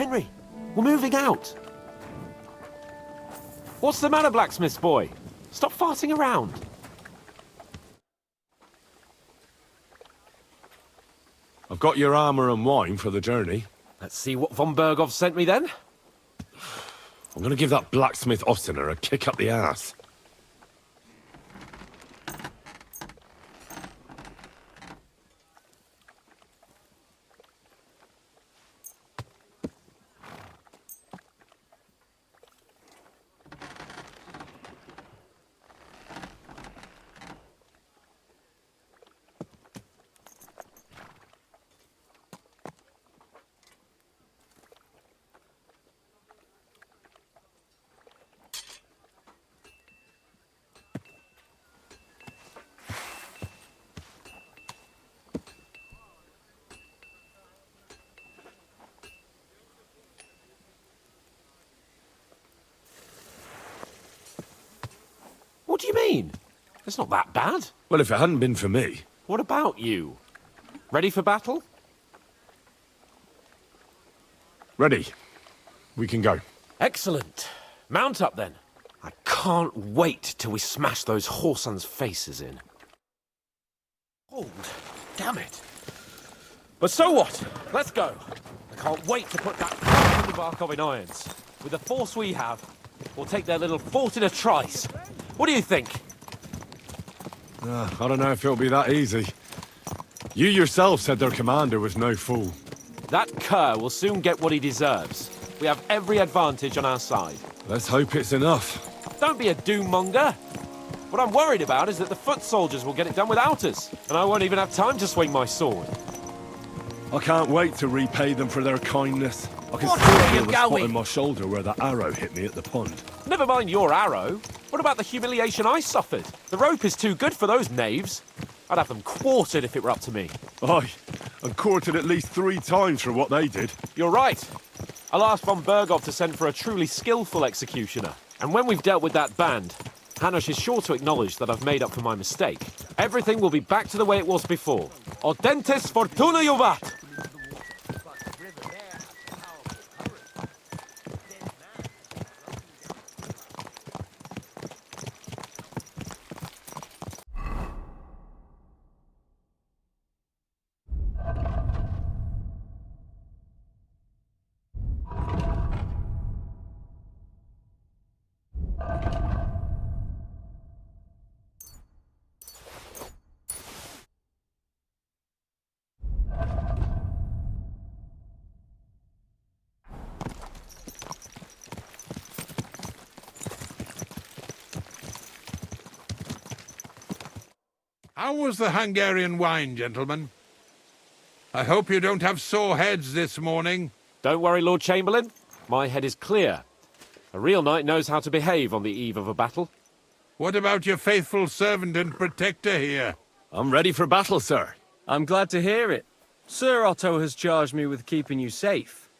Henry, we're moving out. What's the matter, blacksmith's boy? Stop farting around. I've got your armour and wine for the journey. Let's see what von Berghoff sent me then. I'm going to give that blacksmith Ostener a kick up the ass. What do you mean? It's not that bad. Well, if it hadn't been for me... What about you? Ready for battle? Ready. We can go. Excellent. Mount up then. I can't wait till we smash those whoresons' faces in. Oh, damn it. But so what? Let's go. I can't wait to put that in the Barkov in irons. With the force we have, we'll take their little fort in a trice. What do you think? I don't know if it'll be that easy. You yourself said their commander was no fool. That cur will soon get what he deserves. We have every advantage on our side. Let's hope it's enough. Don't be a doom-monger. What I'm worried about is that the foot soldiers will get it done without us, and I won't even have time to swing my sword. I can't wait to repay them for their kindness. I can What still way are feel you the spot going? in my shoulder where that arrow hit me at the pond. Never mind your arrow. What about the humiliation I suffered? The rope is too good for those knaves. I'd have them quartered if it were up to me. Aye, and quartered at least 3 times for what they did. You're right. I'll ask von Berghoff to send for a truly skillful executioner. And when we've dealt with that band, Hanush is sure to acknowledge that I've made up for my mistake. Everything will be back to the way it was before. Audentes fortuna juvat! How was the Hungarian wine, gentlemen? I hope you don't have sore heads this morning. Don't worry, Lord Chamberlain. My head is clear. A real knight knows how to behave on the eve of a battle. What about your faithful servant and protector here? I'm ready for battle, sir. I'm glad to hear it. Sir Otto has charged me with keeping you safe.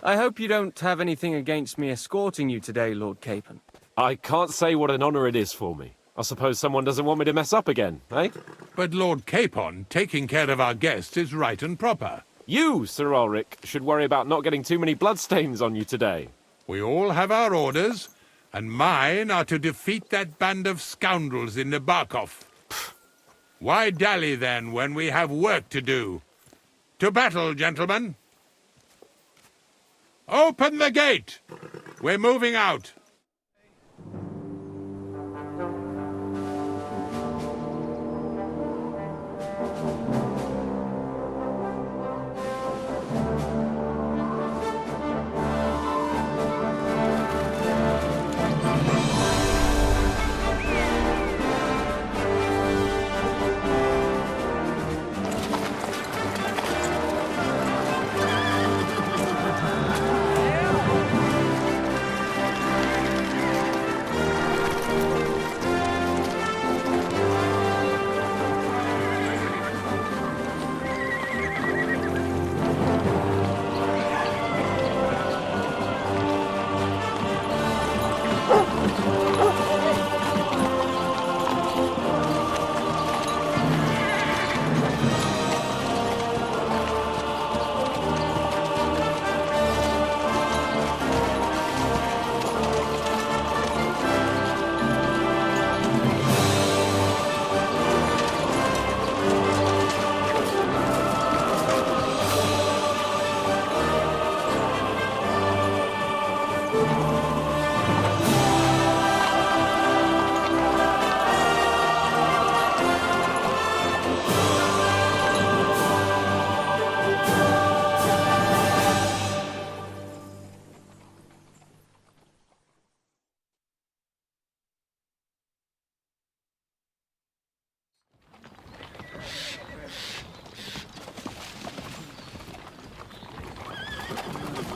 I hope you don't have anything against me escorting you today, Lord Capon. I can't say what an honor it is for me. I suppose someone doesn't want me to mess up again, eh? But Lord Capon, taking care of our guest is right and proper. You, Sir Ulrich, should worry about not getting too many bloodstains on you today. We all have our orders, and mine are to defeat that band of scoundrels in the Barkov. Why dally, then, when we have work to do? To battle, gentlemen! Open the gate! We're moving out.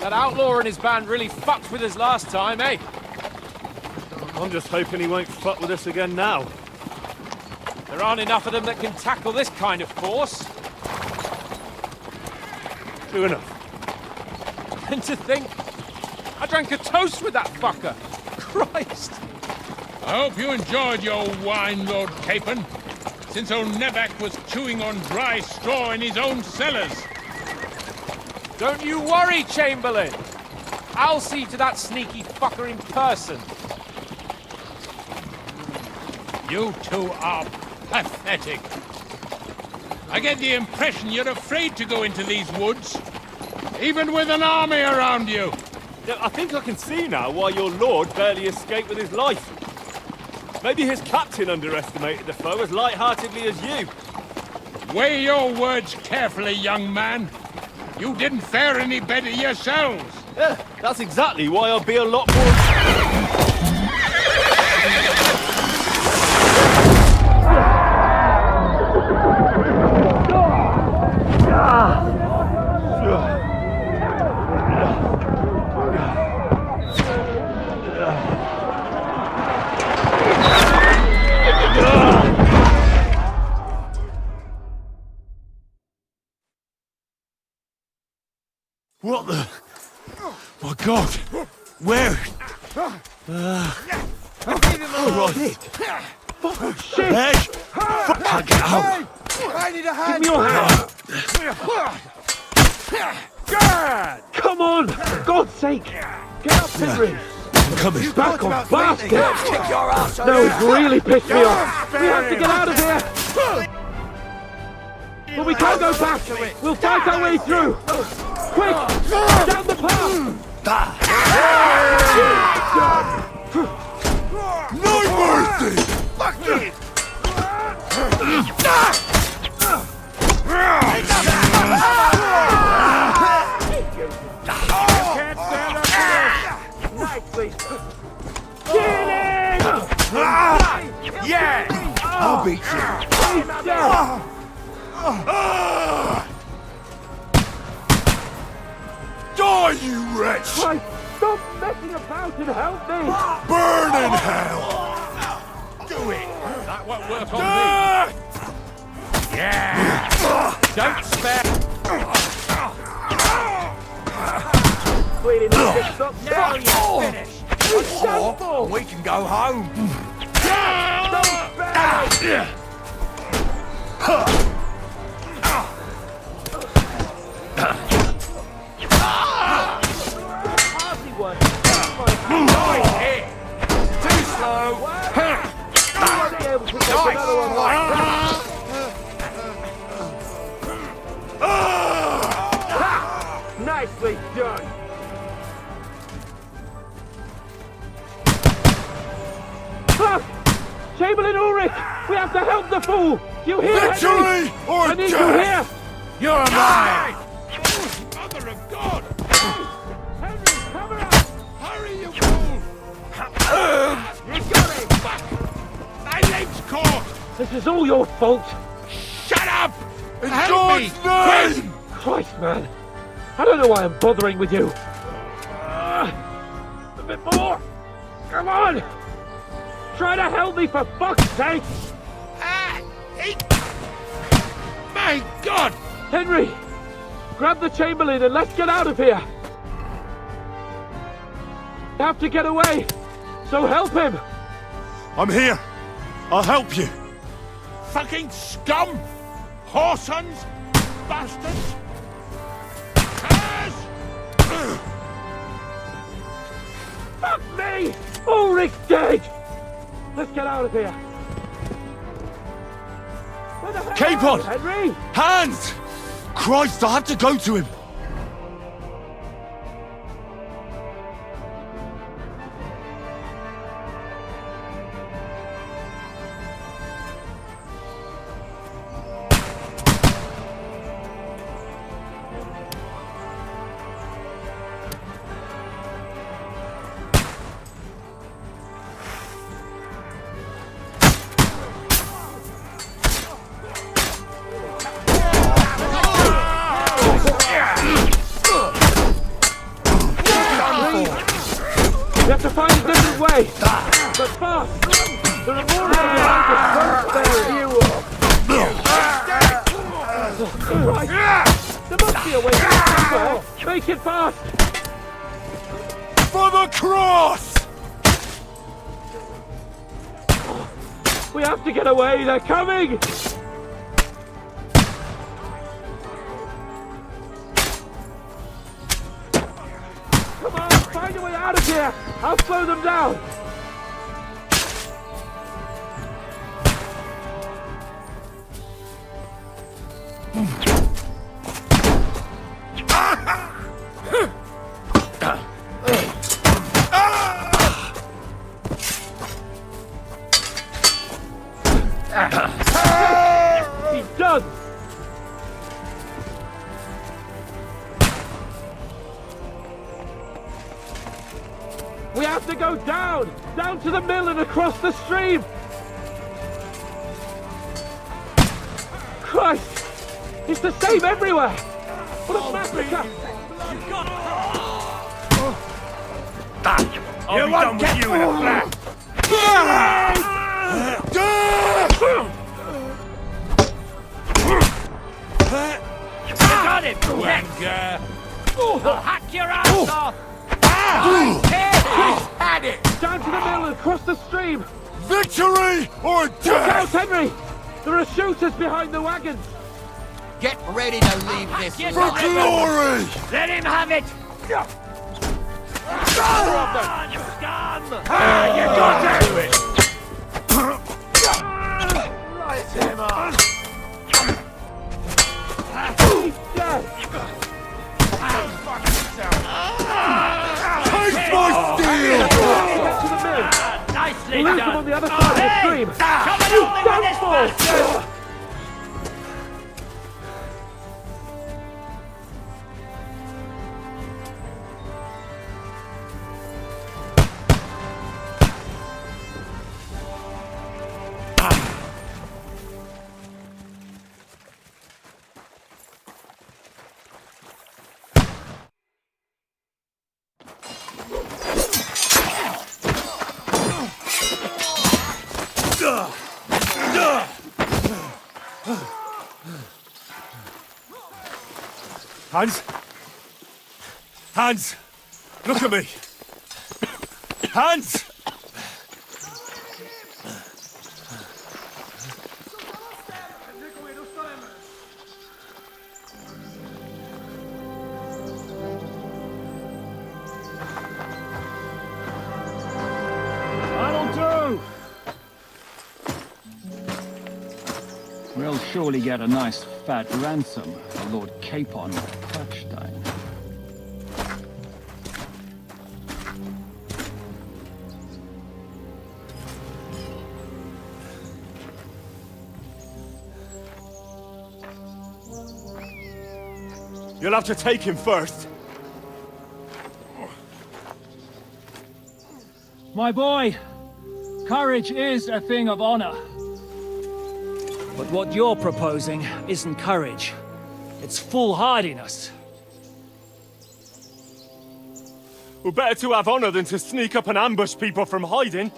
That outlaw and his band really fucked with us last time, eh? I'm just hoping he won't fuck with us again now. There aren't enough of them that can tackle this kind of force. True enough. And to think, I drank a toast with that fucker. Christ! I hope you enjoyed your wine, Lord Capon, since old Nevac was chewing on dry straw in his own cellars. Don't you worry, Chamberlain. I'll see to that sneaky fucker in person. You two are pathetic. I get the impression you're afraid to go into these woods, even with an army around you. Yeah, I think I can see now why your lord barely escaped with his life. Maybe his captain underestimated the foe as light-heartedly as you. Weigh your words carefully, young man. You didn't fare any better yourselves. Yeah, that's exactly why I'll be a lot more... What the? My God! Where? All right. Shit! Hey! Fuck, get out! I need a hand! Give me your hand! God! Come on! For God's sake! Get up, Henry! I'm coming. Back off, bastard! Kick your ass! No, it's really pissed me off! We have to get out of here! But we can't go back! We'll fight our way through! Quick! Down the path! No mercy! Fuck it! Nicely! Get in! Yeah! I'll beat you! Die, you wretch! Christ, stop messing about and help me! Burn in hell! Do it! That won't work on me. Yeah! Don't spare. Cleaning the fix up now, Oh. you're finished! It's done for! We can go home! Don't spare me! Hardly one. Too slow! You won't be able to take another one like that. Nicely done! Fuck! Chamberlain Ulrich! We have to help the fool! You hear, Henry? Victory or I need you death! here! You're mine! Mother of God! Henry, cover up! Hurry, you fool! You got it! Fuck! My leg's caught! This is all your fault! Shut up! In Help me! George's name! Christ, man! I don't know why I'm bothering with you! A bit more! Come on! Try to help me, for fuck's sake! My God! Henry! Grab the Chamberlain and let's get out of here! You have to get away! So help him! I'm here. I'll help you. Fucking scum! Whoresons! Bastards! Curse! Fuck me! Ulrich dead! Let's get out of here! Where the hell Capon! are you, Henry! Hands! Christ, I have to go to him. way! But fast! There are more of them behind us! Don't you Christ! There must be a way somewhere! Make it fast! For the cross! We have to get away! They're coming! Come on! Find a way out of here! I'll slow them down! He's done! We have to go down! Down to the mill and across the stream! Christ! It's the same everywhere! What a massacre! I'll be done with you in a flash. You got it, wanker! I'll hack your ass off! Had it! Down to the mill and across the stream! Victory or Look death! out, Henry! There are shooters behind the wagons! Get ready to leave this For glory! Let him have it! You got it! Light him up! He's dead! Take my steel! Get to the mill! Nicely We'll lose them on the other side of the stream! You downfall! Hans? Hans! Look at me! Hans! That'll do! We'll surely get a nice fat ransom for Lord Capon of Touchstone. You'll have to take him first. My boy, courage is a thing of honor. But what you're proposing isn't courage. It's foolhardiness. We're better to have honor than to sneak up and ambush people from hiding.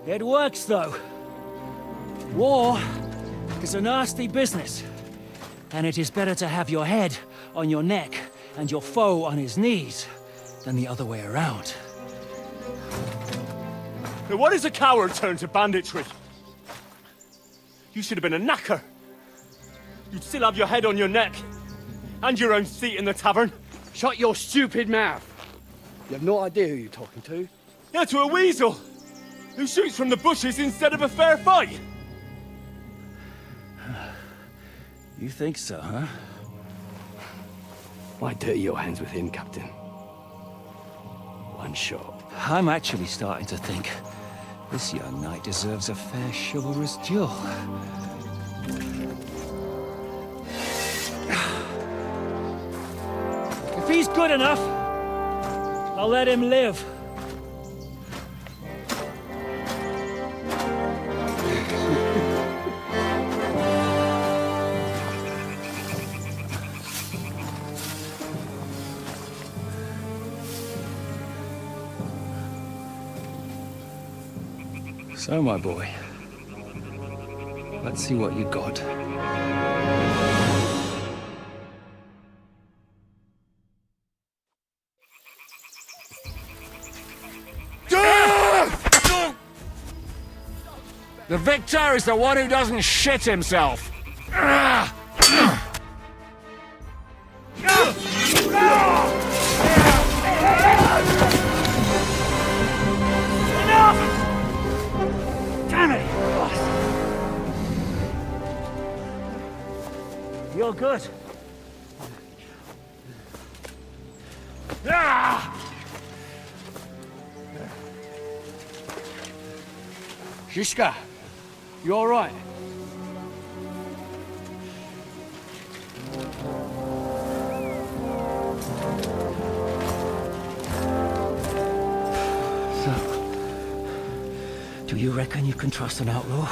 It works, though. War is a nasty business. And it is better to have your head on your neck and your foe on his knees than the other way around. Now what is a coward turned to banditry? You should have been a knacker. You'd still have your head on your neck. And your own seat in the tavern. Shut your stupid mouth! You have no idea who you're talking to. Yeah, to a weasel. Who shoots from the bushes instead of a fair fight. You think so, huh? Why dirty your hands with him, Captain? One shot. I'm actually starting to think this young knight deserves a fair chivalrous duel. If he's good enough, I'll let him live. So, my boy, let's see what you got. The victor is the one who doesn't shit himself. Damn it! You're good. Shishka, you all right? Do you reckon you can trust an outlaw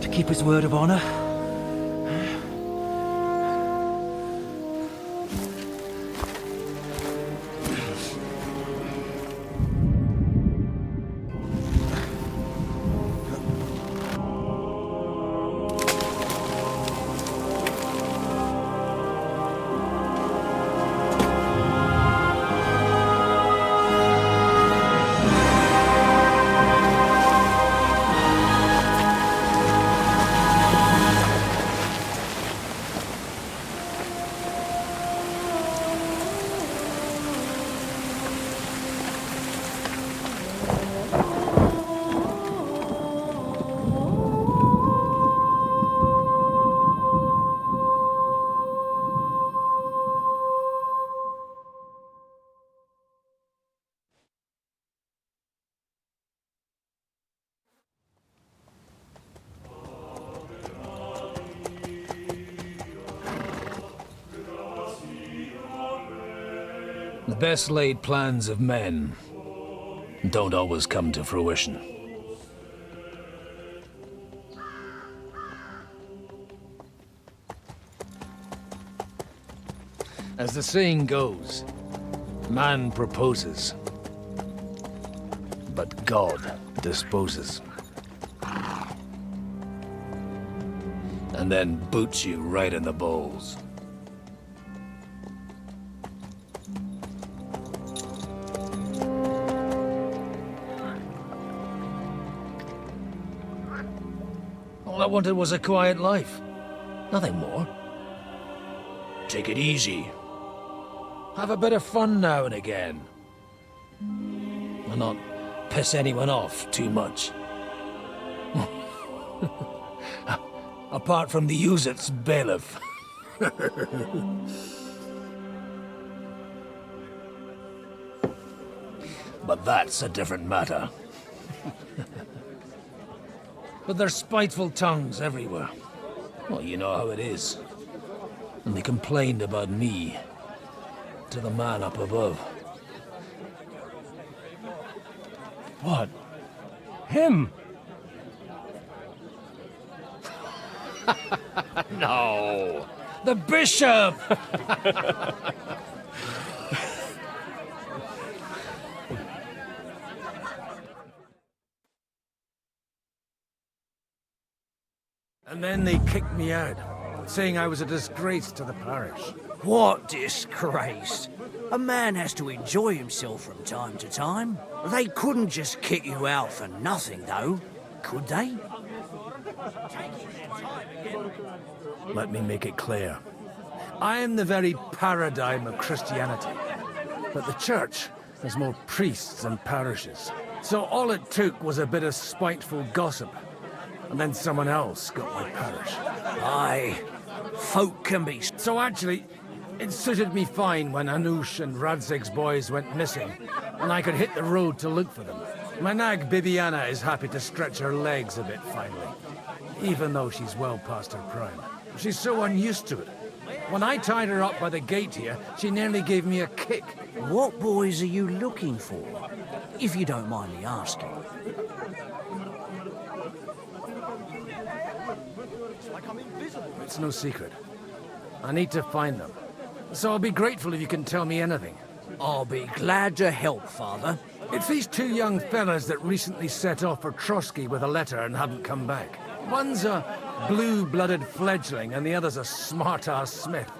to keep his word of honor? The best laid plans of men don't always come to fruition. As the saying goes, man proposes, but God disposes. And then boots you right in the balls. All I wanted was a quiet life. Nothing more. Take it easy. Have a bit of fun now and again. And not piss anyone off too much. Apart from the use-its bailiff. But that's a different matter. But there's spiteful tongues everywhere. Well, you know how it is. And they complained about me to the man up above. What? Him? No! The bishop! And then they kicked me out, saying I was a disgrace to the parish. What disgrace? A man has to enjoy himself from time to time. They couldn't just kick you out for nothing, though, could they? Let me make it clear. I am the very paradigm of Christianity. But the church has more priests than parishes. So all it took was a bit of spiteful gossip. And then someone else got my parish. Aye, folk can be... So actually, it suited me fine when Anush and Radzig's boys went missing, and I could hit the road to look for them. My nag Bibiana is happy to stretch her legs a bit finally, even though she's well past her prime. She's so unused to it. When I tied her up by the gate here, she nearly gave me a kick. What boys are you looking for, if you don't mind me asking? It's no secret. I need to find them. So I'll be grateful if you can tell me anything. I'll be glad to help, Father. It's these two young fellas that recently set off for Trotsky with a letter and haven't come back. One's a blue-blooded fledgling and the other's a smart-ass smith.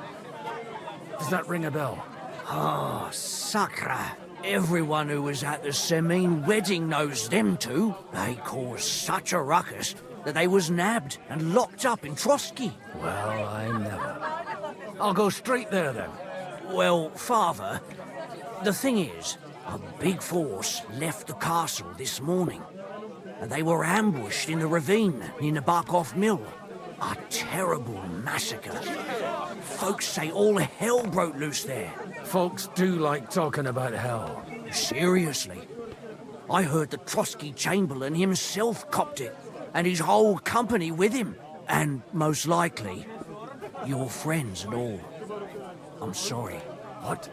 Does that ring a bell? Oh, Sakra. Everyone who was at the Semine wedding knows them two. They caused such a ruckus that they was nabbed and locked up in Trotsky. Well, I never. I'll go straight there, then. Well, Father, the thing is, a big force left the castle this morning, and they were ambushed in the ravine near the Barkov Mill. A terrible massacre. Folks say all hell broke loose there. Folks do like talking about hell. Seriously. I heard the Trotsky Chamberlain himself copped it, and his whole company with him. And most likely, your friends and all. I'm sorry. What?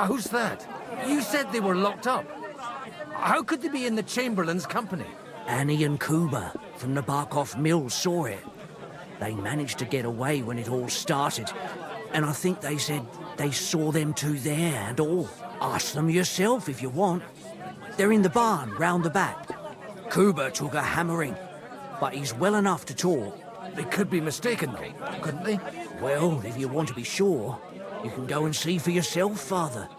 Who's that? You said they were locked up. How could they be in the Chamberlain's company? Annie and Kuba from the Barkov Mill saw it. They managed to get away when it all started, and I think they said they saw them two there and all. Ask them yourself if you want. They're in the barn round the back. Kuba took a hammering, but he's well enough to talk. They could be mistaken, though, couldn't they? Well, if you want to be sure, you can go and see for yourself, Father.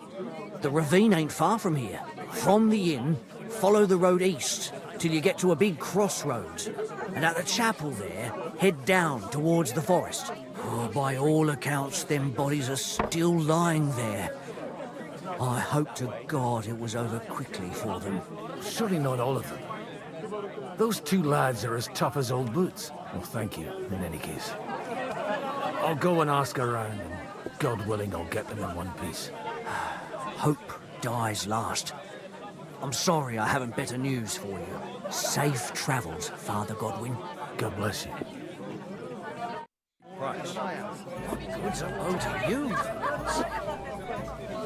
The ravine ain't far from here. From the inn, follow the road east till you get to a big crossroads. And at the chapel there, head down towards the forest. Oh, by all accounts, them bodies are still lying there. I hope to God it was over quickly for them. Surely not all of them. Those two lads are as tough as old boots. Well, thank you, in any case. I'll go and ask around, and God willing, I'll get them in one piece. Hope dies last. I'm sorry I haven't better news for you. Safe travels, Father Godwin. God bless you. Right. What good's a bow to you?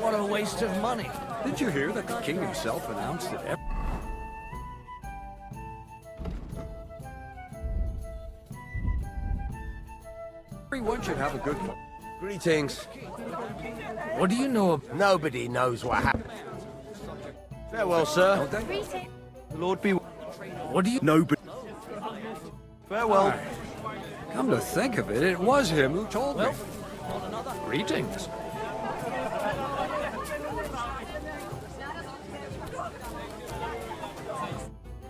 What a waste of money. Did you hear that the king himself announced that everyone should have a good... Greetings. What do you know of... Nobody knows what happened. Farewell, sir. Greetings. The Lord be... What do you... Nobody... Farewell. Come to think of it, it was him who told me. Greetings.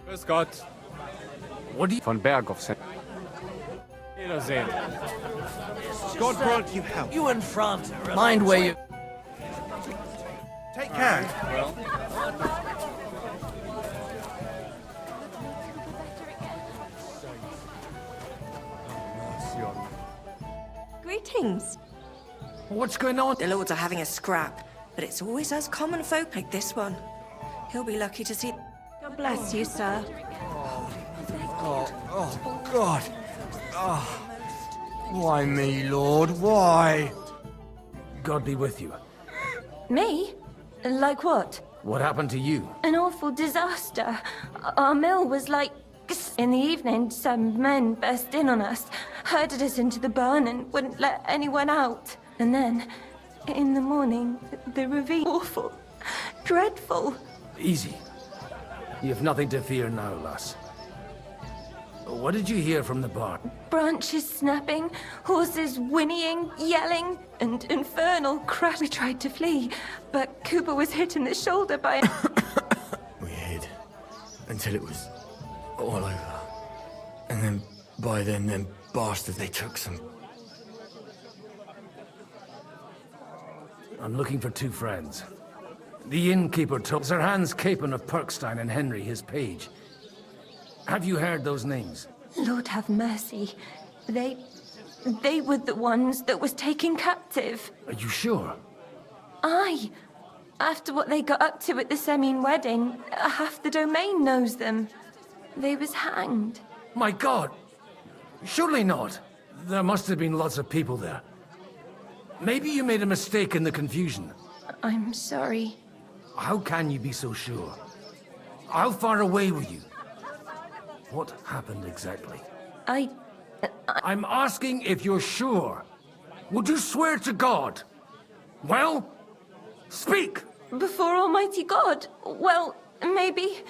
Grüß Gott. What do you... Von Berghoff sent. Wiedersehen. God grant you health. You in front. Mind where you... Take care. Greetings. What's going on? The lords are having a scrap, but it's always us common folk like this one. He'll be lucky to see... God bless you, sir. Oh, God. Oh. Why me, Lord? Why? God be with you. Me? Like what? What happened to you? An awful disaster. Our mill was like... In the evening, some men burst in on us, herded us into the barn and wouldn't let anyone out. And then, in the morning, the ravine... Awful. Dreadful. Easy. You have nothing to fear now, lass. What did you hear from the barn? Branches snapping, horses whinnying, yelling, and infernal crash. We tried to flee, but Cooper was hit in the shoulder by a... We hid until it was all over. And then, by then, them bastards, they took some... I'm looking for two friends. The innkeeper told Sir Hans Capon of Perkstein and Henry, his page. Have you heard those names? Lord have mercy. They were the ones that was taken captive. Are you sure? Aye. After what they got up to at the Semine wedding, half the domain knows them. They was hanged. My God! Surely not. There must have been lots of people there. Maybe you made a mistake in the confusion. I'm sorry. How can you be so sure? How far away were you? What happened exactly? I'm asking if you're sure. Would you swear to God? Well, speak! before Almighty God. Well, maybe.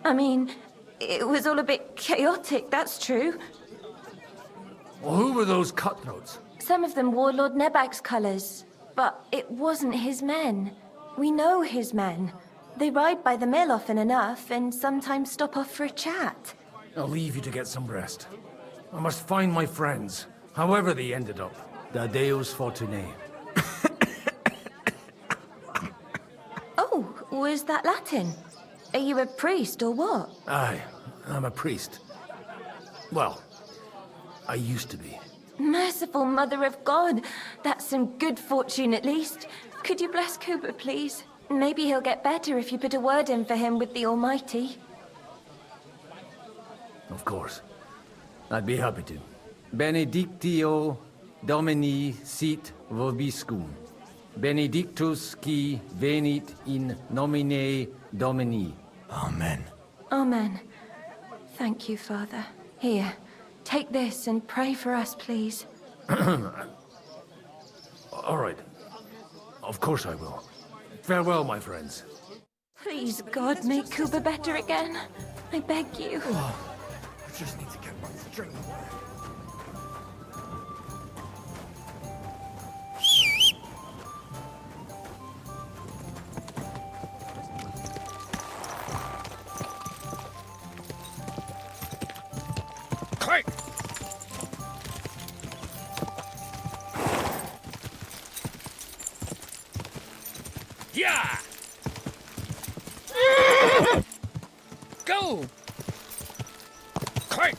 I mean, it was all a bit chaotic, that's true. Well, who were those cutthroats? Some of them wore Lord Nebag's colours, but it wasn't his men. We know his men. They ride by the mill often enough, and sometimes stop off for a chat. I'll leave you to get some rest. I must find my friends, however they ended up. Da Deus Fortunae. Oh, was that Latin? Are you a priest or what? Aye, I'm a priest. Well, I used to be. Merciful Mother of God. That's some good fortune at least. Could you bless Cooper, please? Maybe he'll get better if you put a word in for him with the Almighty. Of course. I'd be happy to. Benedictio Domini sit vobiscum. Benedictus qui venit in nomine Domini. Amen. Amen. Thank you, Father. Here, take this and pray for us, please. All right. Of course I will. Farewell, my friends. Please, God, make Cooper better again. I beg you. I just need to get my strength. Quick! Yeah! Go! Quick!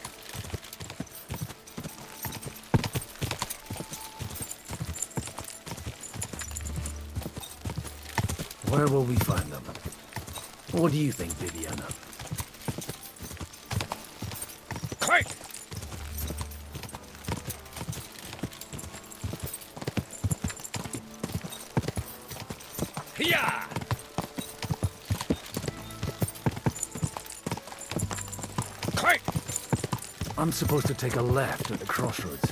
Where will we find them? What do you think, Viviana? Quick! Yeah! Quick! I'm supposed to take a left at the crossroads.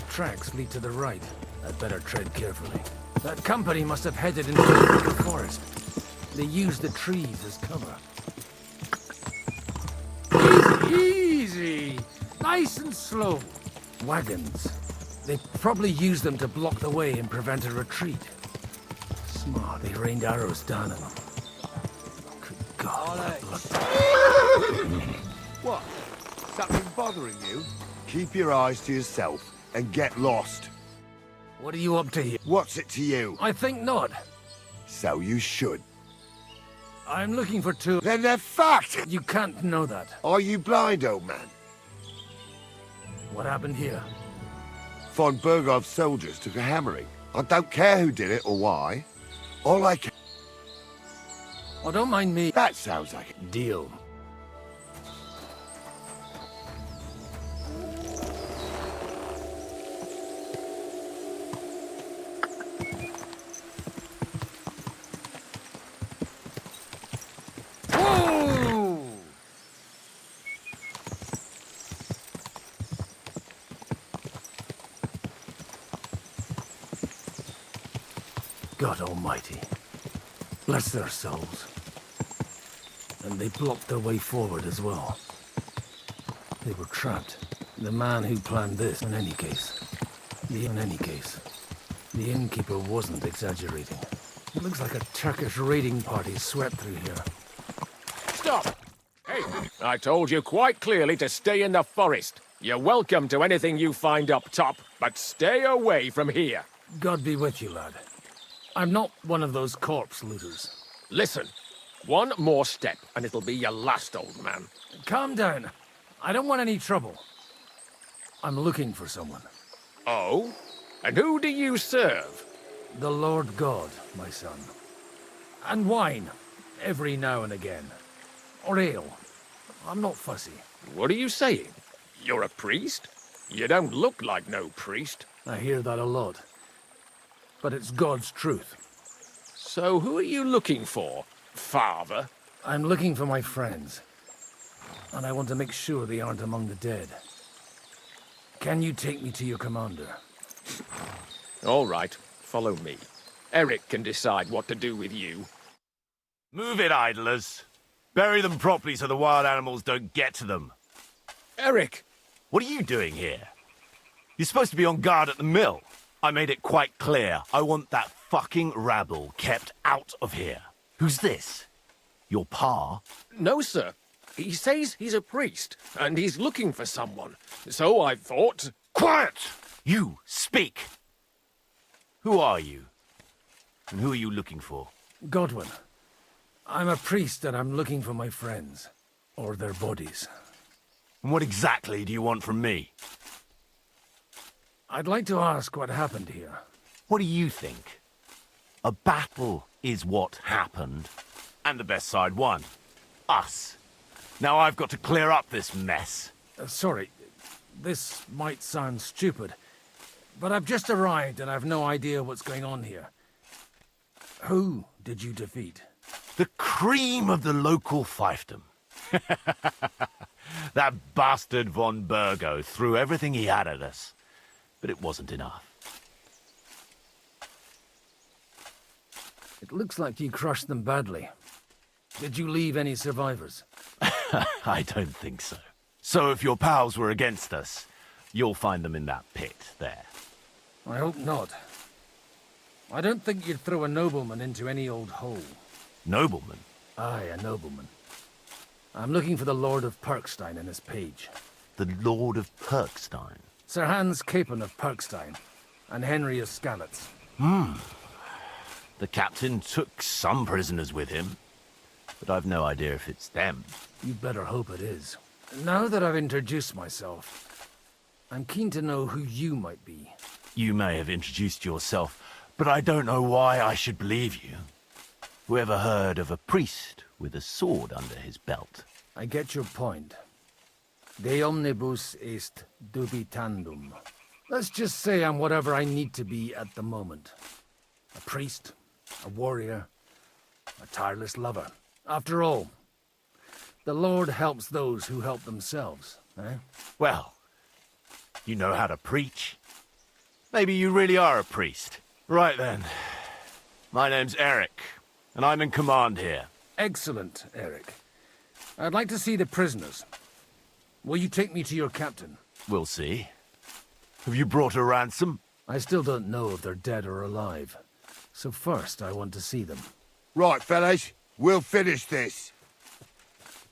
Tracks lead to the right. I'd better tread carefully. That company must have headed into the forest. They used the trees as cover. Easy! Nice and slow. Wagons. They probably used them to block the way and prevent a retreat. Smart. They rained arrows down at them. Good God, that blood. What? Something bothering you? Keep your eyes to yourself and get lost. What are you up to here? What's it to you? I think not. So you should. I'm looking for two. Then they're fucked! You can't know that. Are you blind, old man? What happened here? Von Bergov's soldiers took a hammering. I don't care who did it or why. All I can... Oh, don't mind me. That sounds like a deal. God Almighty, bless their souls. And they blocked their way forward as well. They were trapped. The man who planned this, in any case. The innkeeper wasn't exaggerating. It looks like a Turkish raiding party swept through here. Stop! Hey, I told you quite clearly to stay in the forest. You're welcome to anything you find up top, but stay away from here. God be with you, lad. I'm not one of those corpse looters. Listen, one more step and it'll be your last, old man. Calm down. I don't want any trouble. I'm looking for someone. Oh? And who do you serve? The Lord God, my son. And wine. every now and again. Or ale. I'm not fussy. What are you saying? You're a priest? You don't look like no priest. I hear that a lot. But it's God's truth. So who are you looking for, Father? I'm looking for my friends. And I want to make sure they aren't among the dead. Can you take me to your commander? All right, follow me. Eric can decide what to do with you. Move it, idlers. Bury them properly so the wild animals don't get to them. Eric! What are you doing here? You're supposed to be on guard at the mill. I made it quite clear. I want that fucking rabble kept out of here. Who's this? Your pa? No, sir. He says he's a priest, and he's looking for someone. So I thought... Quiet! You, speak! Who are you? And who are you looking for? Godwin. I'm a priest and I'm looking for my friends. Or their bodies. And what exactly do you want from me? I'd like to ask what happened here. What do you think? A battle is what happened. And the best side won. Us. Now I've got to clear up this mess. Sorry, this might sound stupid, but I've just arrived and I've no idea what's going on here. Who did you defeat? The cream of the local fiefdom. That bastard von Burgo threw everything he had at us, but it wasn't enough. It looks like you crushed them badly. Did you leave any survivors? I don't think so. So if your pals were against us, you'll find them in that pit there. I hope not. I don't think you'd throw a nobleman into any old hole. Nobleman? Aye, a nobleman. I'm looking for the Lord of Perkstein and his page. The Lord of Perkstein? Sir Hans Capon of Perkstein, and Henry of Skalitz. The captain took some prisoners with him, but I've no idea if it's them. You'd better hope it is. Now that I've introduced myself, I'm keen to know who you might be. You may have introduced yourself, but I don't know why I should believe you. Whoever heard of a priest with a sword under his belt? I get your point. De omnibus est dubitandum. Let's just say I'm whatever I need to be at the moment. A priest, a warrior, a tireless lover. After all, the Lord helps those who help themselves, eh? Well, you know how to preach. Maybe you really are a priest. Right then. My name's Eric, and I'm in command here. Excellent, Eric. I'd like to see the prisoners. Will you take me to your captain? We'll see. Have you brought a ransom? I still don't know if they're dead or alive. So first, I want to see them. Right, fellas. We'll finish this.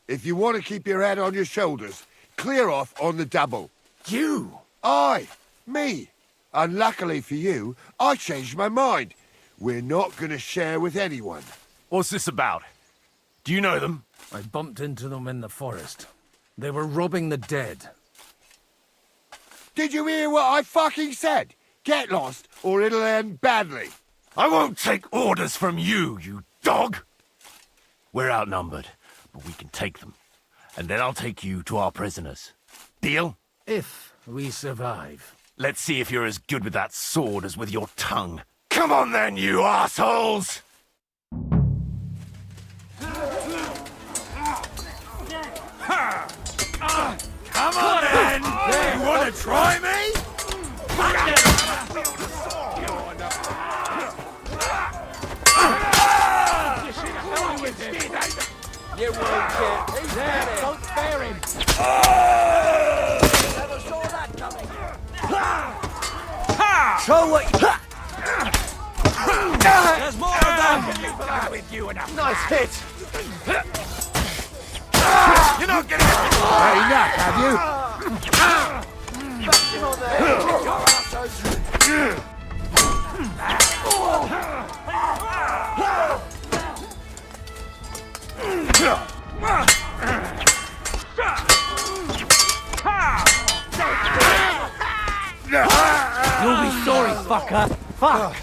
If you want to keep your head on your shoulders, clear off on the double. You? Aye, me. And luckily for you, I changed my mind. We're not going to share with anyone. What's this about? Do you know them? I bumped into them in the forest. They were robbing the dead. Did you hear what I fucking said? Get lost, or it'll end badly. I won't take orders from you, you dog! We're outnumbered, but we can take them. And then I'll take you to our prisoners. Deal? If we survive. Let's see if you're as good with that sword as with your tongue. Come on then, you assholes! Come on then! You want to try me? You won't get. He's at it. Don't spare him. Never saw that coming. Show what you... There's more of them. With you enough. Nice hit. You're not getting it. Hey, enough, have you? Back him on there. Your arseholes. You'll be sorry, fucker. Fuck.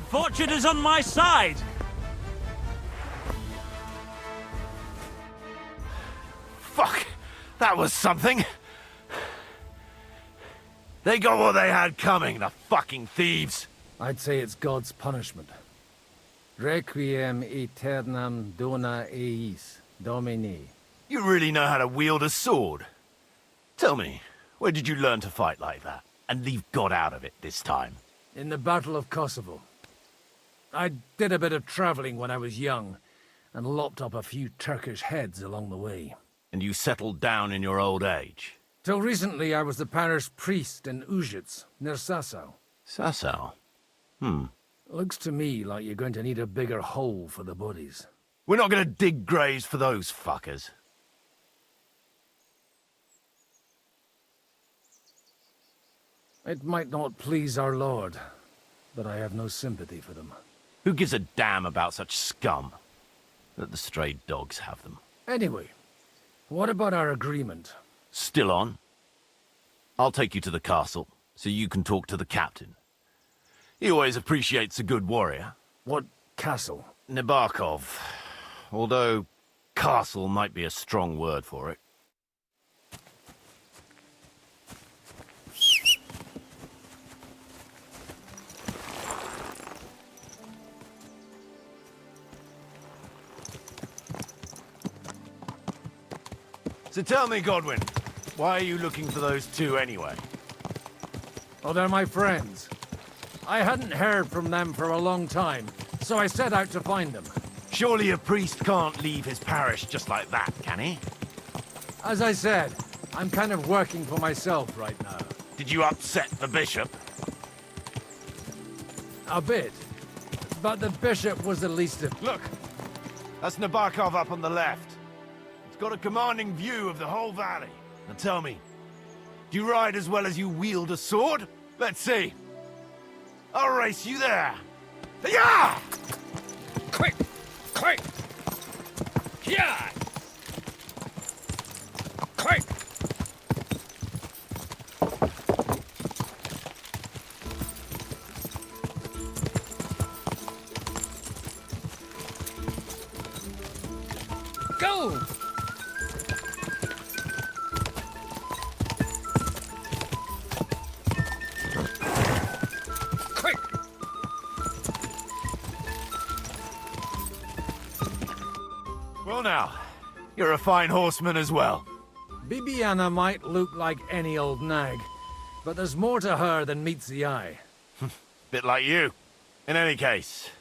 Fortune is on my side. Fuck! That was something! They got what they had coming, the fucking thieves! I'd say it's God's punishment. Requiem aeternam dona eis, Domini. You really know how to wield a sword? Tell me, where did you learn to fight like that? And leave God out of it this time? In the Battle of Kosovo. I did a bit of traveling when I was young, and lopped up a few Turkish heads along the way. And you settled down in your old age? Till recently I was the parish priest in Užice, near Sasau. Sasau? Looks to me like you're going to need a bigger hole for the bodies. We're not gonna dig graves for those fuckers. It might not please our Lord, but I have no sympathy for them. Who gives a damn about such scum? Let the stray dogs have them. Anyway, what about our agreement? Still on? I'll take you to the castle, so you can talk to the captain. He always appreciates a good warrior. What castle? Nabokov. Although, castle might be a strong word for it. So tell me, Godwin, why are you looking for those two anyway? Oh, they're my friends. I hadn't heard from them for a long time, so I set out to find them. Surely a priest can't leave his parish just like that, can he? As I said, I'm kind of working for myself right now. Did you upset the bishop? A bit. But the bishop was the least of... Look! That's Nabokov up on the left. It's got a commanding view of the whole valley. Now tell me, do you ride as well as you wield a sword? Let's see. I'll race you there. Yeah! Quick! Quick! Yeah! Quick! Go! Quick! Well now, you're a fine horseman as well. Bibiana might look like any old nag, but there's more to her than meets the eye. Bit like you. In any case,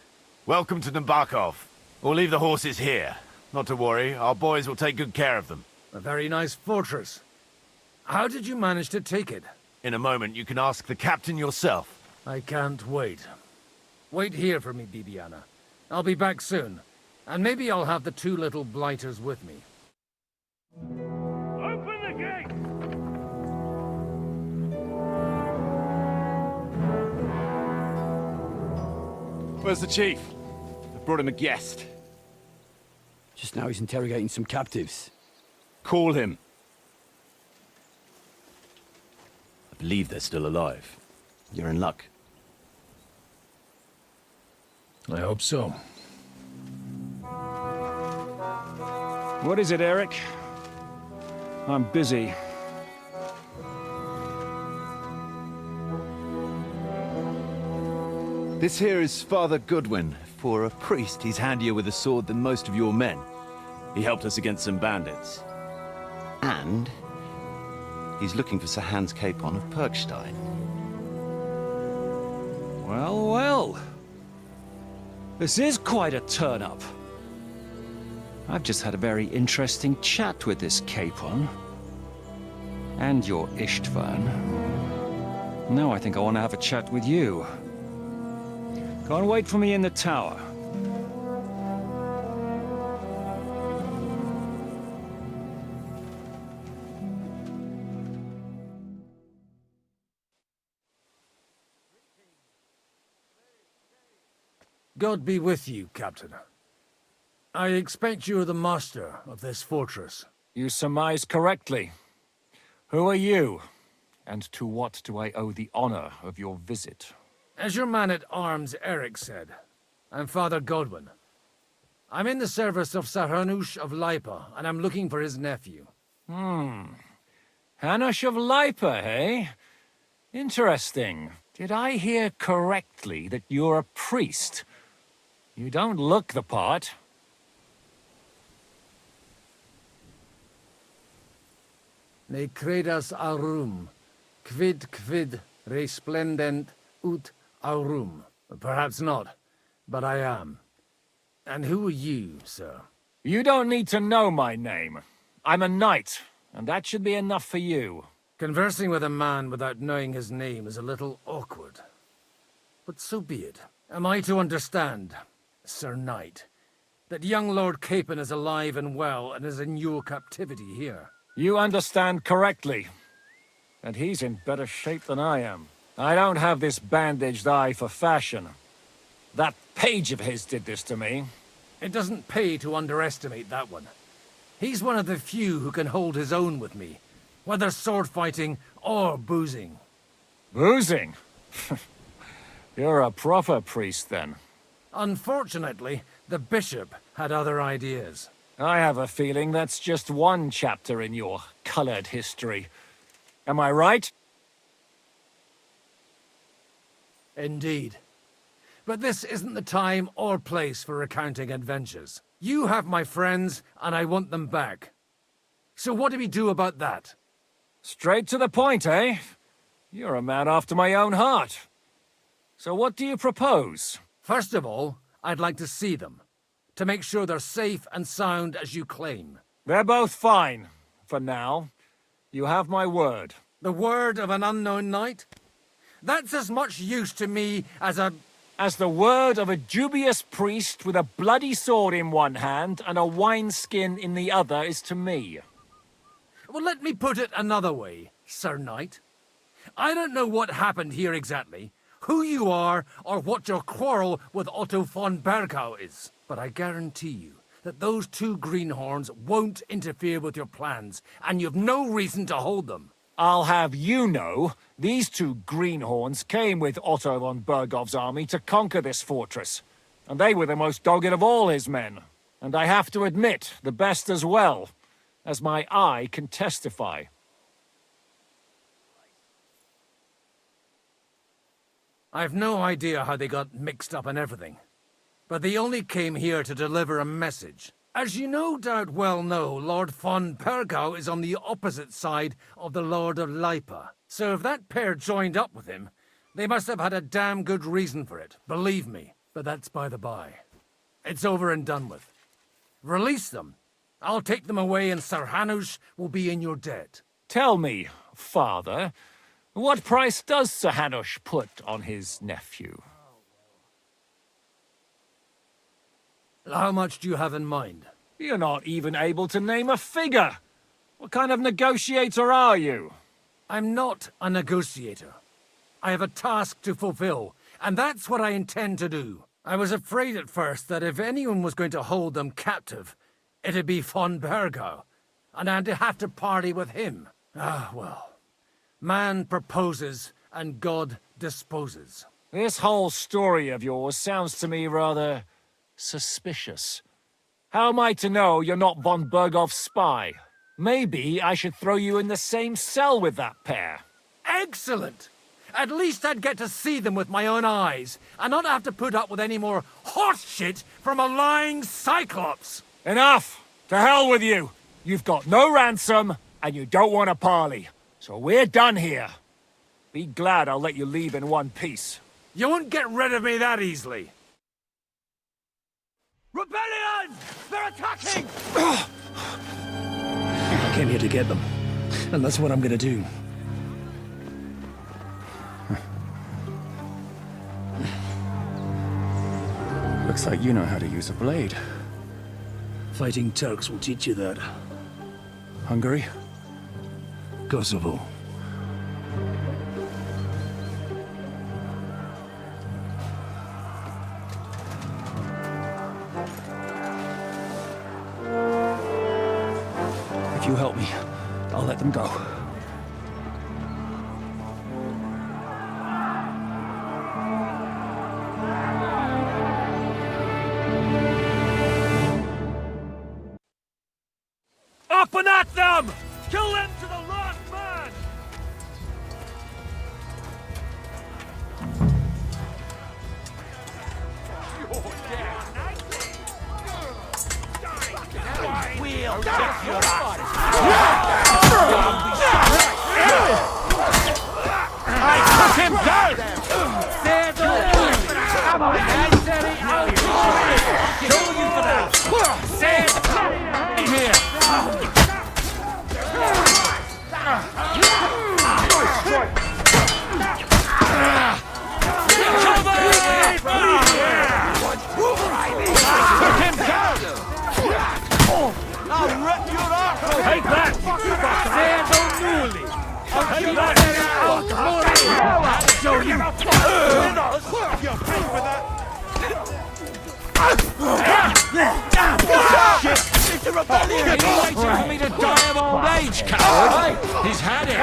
welcome to Nabokov. We'll leave the horses here. Not to worry, our boys will take good care of them. A very nice fortress. How did you manage to take it? In a moment, you can ask the captain yourself. I can't wait. Wait here for me, Bibiana. I'll be back soon. And maybe I'll have the two little blighters with me. Open the gate! Where's the chief? I brought him a guest. Just now he's interrogating some captives. Call him. I believe they're still alive. You're in luck. I hope so. What is it, Eric? I'm busy. This here is Father Goodwin. For a priest, he's handier with a sword than most of your men. He helped us against some bandits. And he's looking for Sir Hans Capon of Perkstein. Well, well. This is quite a turn-up. I've just had a very interesting chat with this Capon. And your Istvan. Now I think I want to have a chat with you. Go and wait for me in the tower. God be with you, Captain. I expect you're the master of this fortress. You surmise correctly. Who are you? And to what do I owe the honor of your visit? As your man-at-arms Eric said, I'm Father Godwin. I'm in the service of Sir Hanush of Lipa, and I'm looking for his nephew. Hanush of Lipa, eh? Interesting. Did I hear correctly that you're a priest? You don't look the part. Ne credas aurum, quid resplendent ut aurum. Perhaps not, but I am. And who are you, sir? You don't need to know my name. I'm a knight, and that should be enough for you. Conversing with a man without knowing his name is a little awkward. But so be it. Am I to understand, Sir Knight, that young Lord Capon is alive and well and is in your captivity here? You understand correctly. And he's in better shape than I am. I don't have this bandaged eye for fashion. That page of his did this to me. It doesn't pay to underestimate that one. He's one of the few who can hold his own with me, whether sword fighting or boozing. Boozing? You're a proper priest, then. Unfortunately, the bishop had other ideas. I have a feeling that's just one chapter in your colored history. Am I right? Indeed. But this isn't the time or place for recounting adventures. You have my friends, and I want them back. So what do we do about that? Straight to the point, eh? You're a man after my own heart. So what do you propose? First of all, I'd like to see them, to make sure they're safe and sound as you claim. They're both fine, for now. You have my word. The word of an unknown knight? That's as much use to me as the word of a dubious priest with a bloody sword in one hand and a wineskin in the other is to me. Well, let me put it another way, Sir Knight. I don't know what happened here exactly, who you are, or what your quarrel with Otto von Bergau is. But I guarantee you that those two greenhorns won't interfere with your plans, and you've no reason to hold them. I'll have you know, these two greenhorns came with Otto von Bergov's army to conquer this fortress. And they were the most dogged of all his men. And I have to admit, the best as well, as my eye can testify. I've no idea how they got mixed up in everything. But they only came here to deliver a message. As you no doubt well know, Lord von Bergau is on the opposite side of the Lord of Lipa. So if that pair joined up with him, they must have had a damn good reason for it, believe me. But that's by the by. It's over and done with. Release them. I'll take them away and Sir Hanush will be in your debt. Tell me, father, what price does Sir Hanush put on his nephew? How much do you have in mind? You're not even able to name a figure. What kind of negotiator are you? I'm not a negotiator. I have a task to fulfill, and that's what I intend to do. I was afraid at first that if anyone was going to hold them captive, it'd be von Bergau, and I'd have to party with him. Ah, well. Man proposes, and God disposes. This whole story of yours sounds to me rather suspicious. How am I to know you're not von Bergov's spy? Maybe I should throw you in the same cell with that pair. Excellent! At least I'd get to see them with my own eyes, and not have to put up with any more horse shit from a lying cyclops! Enough! To hell with you! You've got no ransom, and you don't want a parley. So we're done here. Be glad I'll let you leave in one piece. You won't get rid of me that easily. Rebellion! They're attacking! I came here to get them, and that's what I'm gonna do. Looks like you know how to use a blade. Fighting Turks will teach you that. Hungary? Kosovo. If you help me, I'll let them go. Up and at them! Kill them to the last man! We'll check your ass. I took him down! Come on, man! Show you for that! Here! Took him down! I'll rip your arsehole! Take that! Take that! I'll show you! You'll pay for that! It's a rebellion! Are you waiting for me to die of old age, coward? He's had it!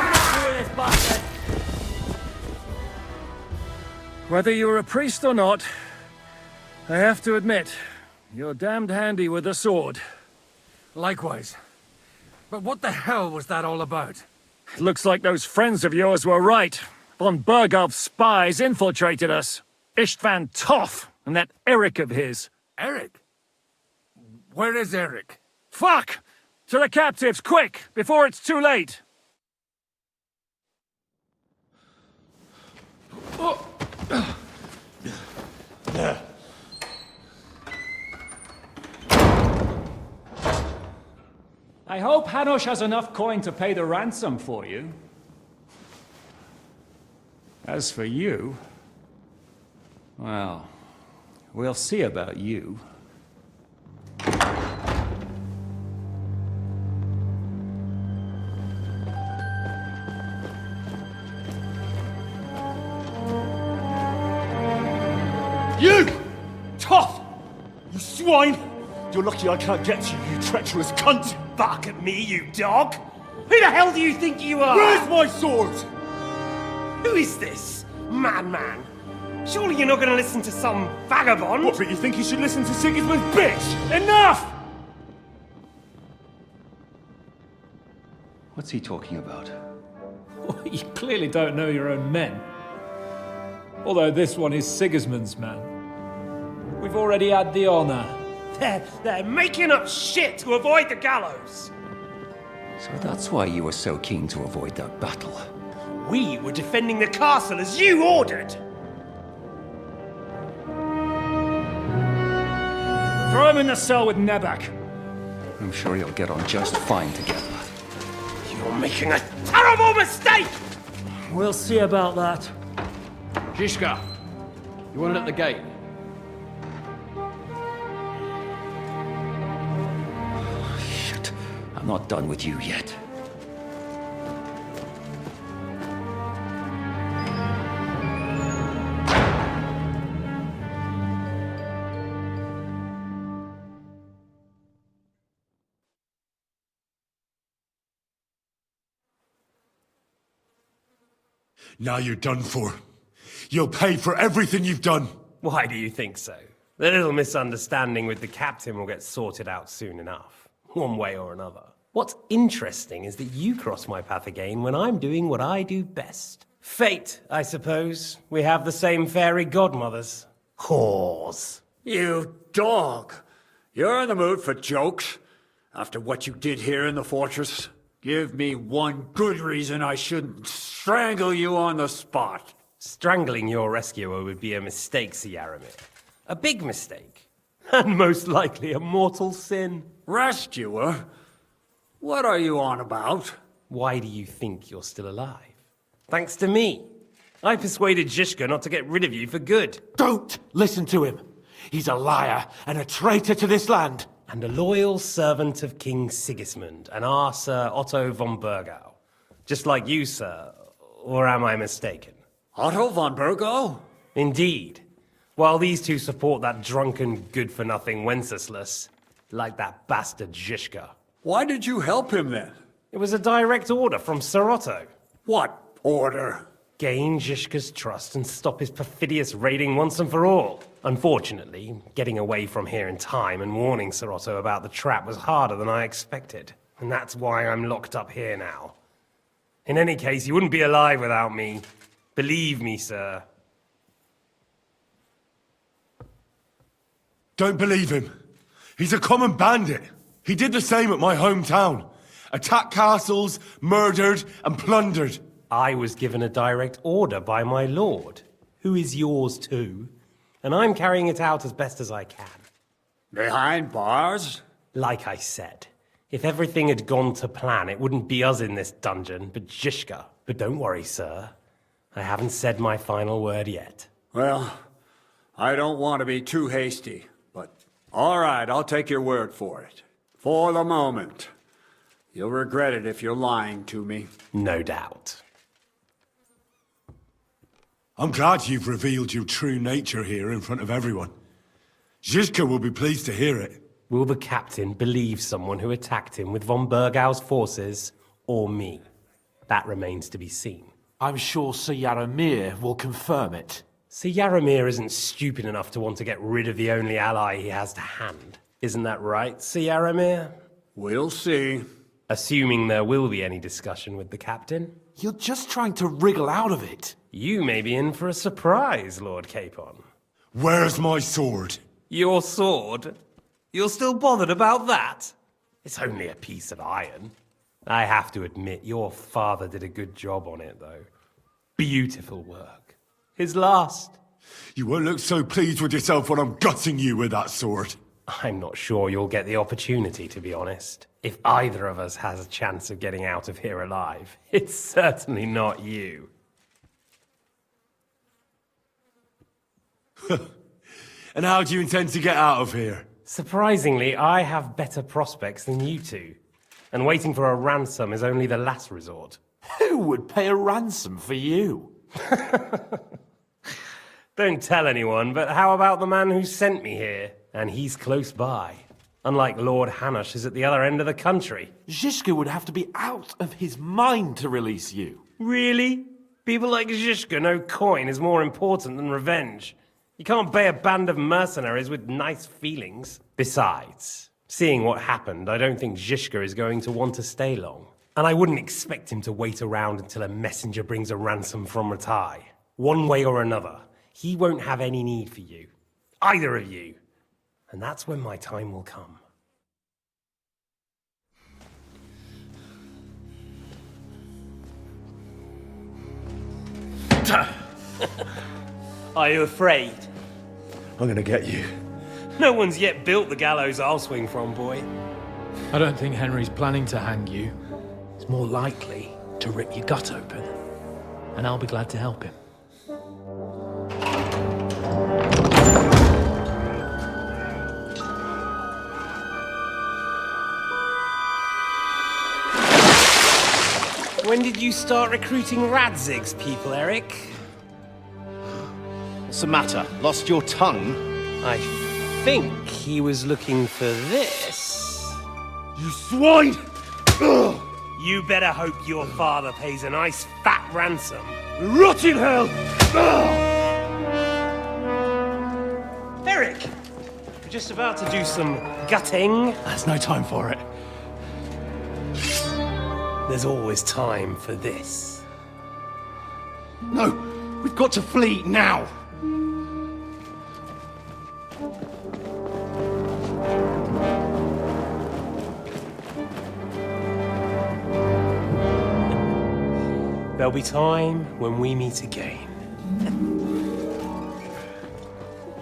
Whether you're a priest or not, I have to admit, you're damned handy with a sword. Likewise. But what the hell was that all about? It looks like those friends of yours were right. Von Berghoff's spies infiltrated us. Istvan Toth and that Eric of his. Eric? Where is Eric? Fuck! To the captives, quick, before it's too late! I hope Hanush has enough coin to pay the ransom for you. As for you, well, we'll see about you. You! Tough! You swine! You're lucky I can't get to you, you treacherous cunt! Bark at me, you dog! Who the hell do you think you are? Where's my sword? Who is this? Madman! Surely you're not gonna listen to some vagabond? What, but you think you should listen to Sigismund's bitch? Enough! What's he talking about? Well, you clearly don't know your own men. Although this one is Sigismund's man. We've already had the honor. They're making up shit to avoid the gallows! So that's why you were so keen to avoid that battle. We were defending the castle as you ordered! Throw him in the cell with Nebak. I'm sure you'll get on just fine together. You're making a terrible mistake! We'll see about that. Zizka, you want it at the gate? Shit, I'm not done with you yet. Now you're done for. You'll pay for everything you've done. Why do you think so? The little misunderstanding with the captain will get sorted out soon enough, one way or another. What's interesting is that you cross my path again when I'm doing what I do best. Fate, I suppose. We have the same fairy godmothers. Whores. You dog! You're in the mood for jokes? After what you did here in the fortress? Give me one good reason I shouldn't strangle you on the spot. Strangling your rescuer would be a mistake, Sir Yaramir. A big mistake. And most likely a mortal sin. Rescuer? What are you on about? Why do you think you're still alive? Thanks to me. I persuaded Zizka not to get rid of you for good. Don't listen to him. He's a liar and a traitor to this land. And a loyal servant of King Sigismund and our Sir Otto von Bergau. Just like you, sir. Or am I mistaken? Otto von Bergau? Indeed. While these two support that drunken, good-for-nothing Wenceslas, like that bastard Zizka. Why did you help him then? It was a direct order from Sir Otto. What order? Gain Zizka's trust and stop his perfidious raiding once and for all. Unfortunately, getting away from here in time and warning Sir Otto about the trap was harder than I expected. And that's why I'm locked up here now. In any case, you wouldn't be alive without me. Believe me, sir. Don't believe him. He's a common bandit. He did the same at my hometown. Attacked castles, murdered, and plundered. I was given a direct order by my lord, who is yours too, and I'm carrying it out as best as I can. Behind bars? Like I said, if everything had gone to plan, it wouldn't be us in this dungeon, but Zizka. But don't worry, sir. I haven't said my final word yet. Well, I don't want to be too hasty, but all right, I'll take your word for it. For the moment. You'll regret it if you're lying to me. No doubt. I'm glad you've revealed your true nature here in front of everyone. Zizka will be pleased to hear it. Will the captain believe someone who attacked him with von Bergau's forces, or me? That remains to be seen. I'm sure Sir Yaramir will confirm it. Sir Yaramir isn't stupid enough to want to get rid of the only ally he has to hand. Isn't that right, Sir Yaramir? We'll see. Assuming there will be any discussion with the captain. You're just trying to wriggle out of it. You may be in for a surprise, Lord Capon. Where's my sword? Your sword? You're still bothered about that? It's only a piece of iron. I have to admit, your father did a good job on it, though. Beautiful work. His last. You won't look so pleased with yourself when I'm gutting you with that sword. I'm not sure you'll get the opportunity, to be honest. If either of us has a chance of getting out of here alive, it's certainly not you. And how do you intend to get out of here? Surprisingly, I have better prospects than you two. And waiting for a ransom is only the last resort. Who would pay a ransom for you? Don't tell anyone, but how about the man who sent me here? And he's close by. Unlike Lord Hanush is at the other end of the country. Zizka would have to be out of his mind to release you. Really? People like Zizka know coin is more important than revenge. You can't pay a band of mercenaries with nice feelings. Besides, seeing what happened, I don't think Zizka is going to want to stay long. And I wouldn't expect him to wait around until a messenger brings a ransom from Ratai. One way or another, he won't have any need for you. Either of you. And that's when my time will come. Are you afraid? I'm gonna get you. No one's yet built the gallows I'll swing from, boy. I don't think Henry's planning to hang you. He's more likely to rip your gut open. And I'll be glad to help him. When did you start recruiting Radzig's people, Eric? What's the matter? Lost your tongue? I think he was looking for this. You swine! Ugh. You better hope your father pays a nice fat ransom. Rot in hell! Eric! We're just about to do some gutting. There's no time for it. There's always time for this. No! We've got to flee now! There'll be time when we meet again.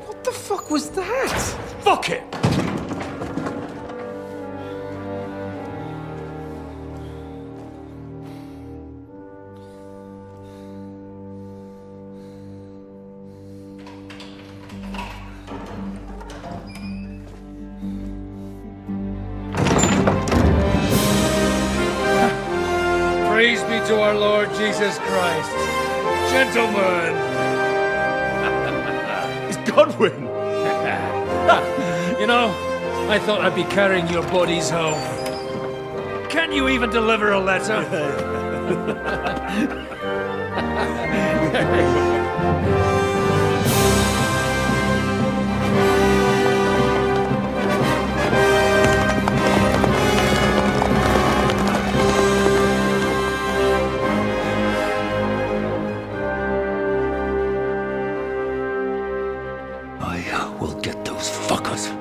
What the fuck was that? Fuck it! Praise be to our Lord Jesus Christ. Gentlemen! It's Godwin! You know, I thought I'd be carrying your bodies home. Can you even deliver a letter? will get those fuckers.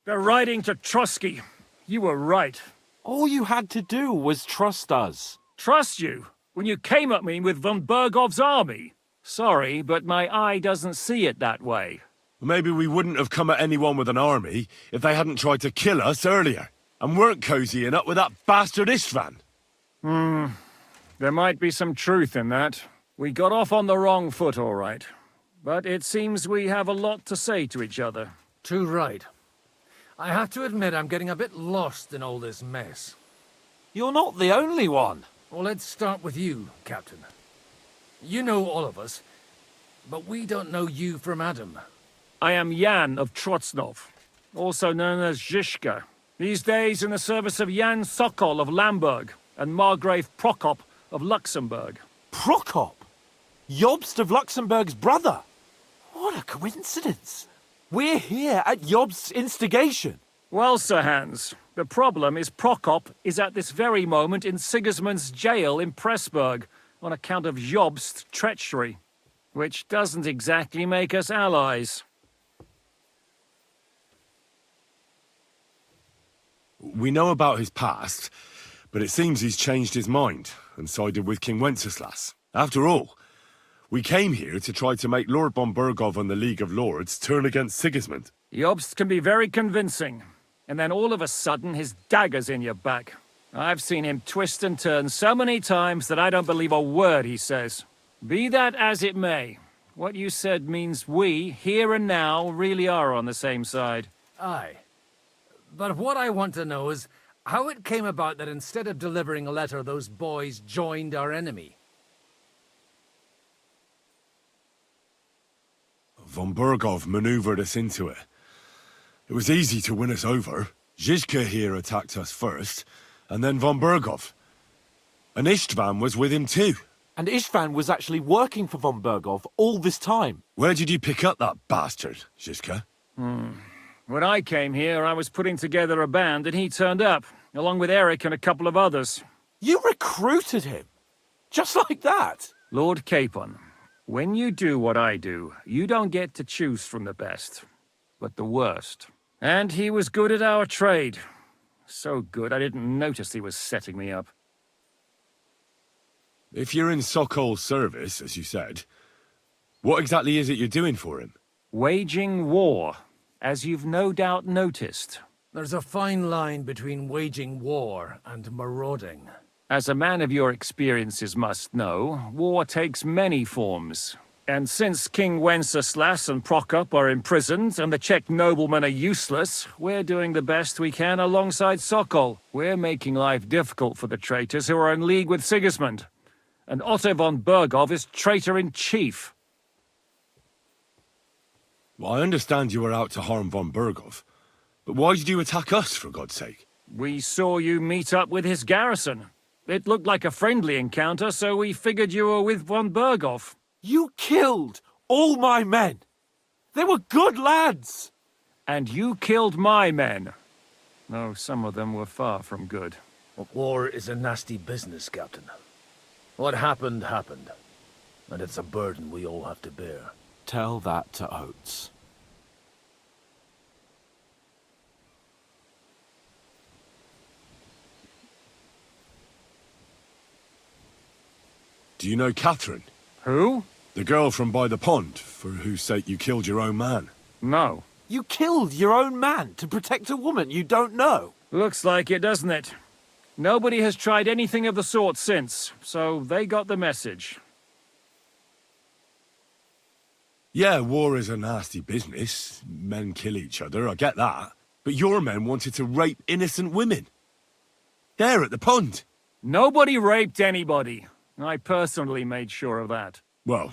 They're riding to Trusky. You were right. All you had to do was trust us. Trust you? When you came at me with von Bergov's army? Sorry, but my eye doesn't see it that way. Maybe we wouldn't have come at anyone with an army if they hadn't tried to kill us earlier, and weren't cozying up with that bastard Istvan. There might be some truth in that. We got off on the wrong foot, all right. But it seems we have a lot to say to each other. Too right. I have to admit I'm getting a bit lost in all this mess. You're not the only one. Well, let's start with you, Captain. You know all of us, but we don't know you from Adam. I am Jan of Trotsnov, also known as Zizka. These days in the service of Jan Sokol of Lamberg and Margrave Prokop of Luxembourg. Prokop? Jobst of Luxembourg's brother? What a coincidence. We're here at Jobst's instigation. Well, Sir Hans, the problem is Prokop is at this very moment in Sigismund's jail in Pressburg on account of Jobst's treachery, which doesn't exactly make us allies. We know about his past, but it seems he's changed his mind and sided with King Wenceslas. After all, we came here to try to make Lord von Bergov and the League of Lords turn against Sigismund. Jobst can be very convincing, and then all of a sudden his dagger's in your back. I've seen him twist and turn so many times that I don't believe a word he says. Be that as it may, what you said means we, here and now, really are on the same side. Aye. But what I want to know is how it came about that instead of delivering a letter, those boys joined our enemy. Von Bergov maneuvered us into it. It was easy to win us over. Zizka here attacked us first, and then von Bergov. And Istvan was with him too. And Istvan was actually working for von Bergov all this time. Where did you pick up that bastard, Zizka? When I came here, I was putting together a band, and he turned up, along with Eric and a couple of others. You recruited him? Just like that? Lord Capon, when you do what I do, you don't get to choose from the best, but the worst. And he was good at our trade. So good, I didn't notice he was setting me up. If you're in Sokol's service, as you said, what exactly is it you're doing for him? Waging war, as you've no doubt noticed. There's a fine line between waging war and marauding. As a man of your experiences must know, war takes many forms. And since King Wenceslas and Prokop are imprisoned and the Czech noblemen are useless, we're doing the best we can alongside Sokol. We're making life difficult for the traitors who are in league with Sigismund. And Otto von Bergov is traitor-in-chief. Well, I understand you were out to harm von Bergov, but why did you attack us, for God's sake? We saw you meet up with his garrison. It looked like a friendly encounter, so we figured you were with von Bergov. You killed all my men. They were good lads. And you killed my men. Though some of them were far from good. War is a nasty business, Captain. What happened, happened. And it's a burden we all have to bear. Tell that to Oates. Do you know Catherine? Who? The girl from by the pond, for whose sake you killed your own man. No. You killed your own man to protect a woman you don't know. Looks like it, doesn't it? Nobody has tried anything of the sort since, so they got the message. Yeah, war is a nasty business. Men kill each other, I get that. But your men wanted to rape innocent women. There at the pond. Nobody raped anybody. I personally made sure of that. Well,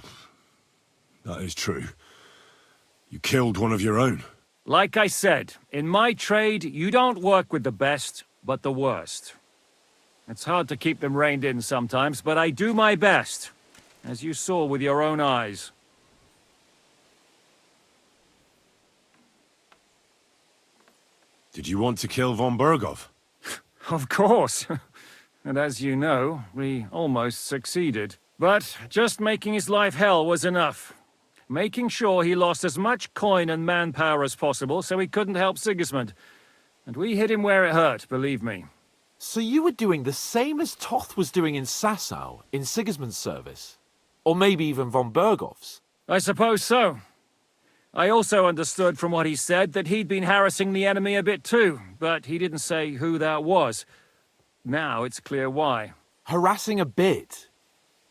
that is true. You killed one of your own. Like I said, in my trade, you don't work with the best, but the worst. It's hard to keep them reined in sometimes, but I do my best, as you saw with your own eyes. Did you want to kill von Bergov? Of course. And as you know, we almost succeeded. But just making his life hell was enough. Making sure he lost as much coin and manpower as possible so he couldn't help Sigismund. And we hit him where it hurt, believe me. So you were doing the same as Toth was doing in Sasau, in Sigismund's service? Or maybe even von Bergov's? I suppose so. I also understood from what he said that he'd been harassing the enemy a bit too, but he didn't say who that was. Now it's clear why. Harassing a bit?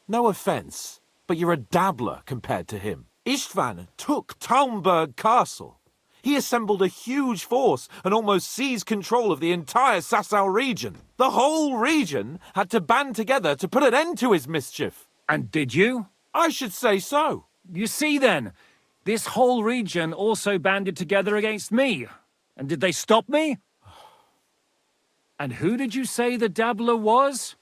No offence, but you're a dabbler compared to him. Istvan took Talmberg Castle. He assembled a huge force and almost seized control of the entire Sasau region. The whole region had to band together to put an end to his mischief. And did you? I should say so. You see then, this whole region also banded together against me. And did they stop me? And who did you say the dabbler was?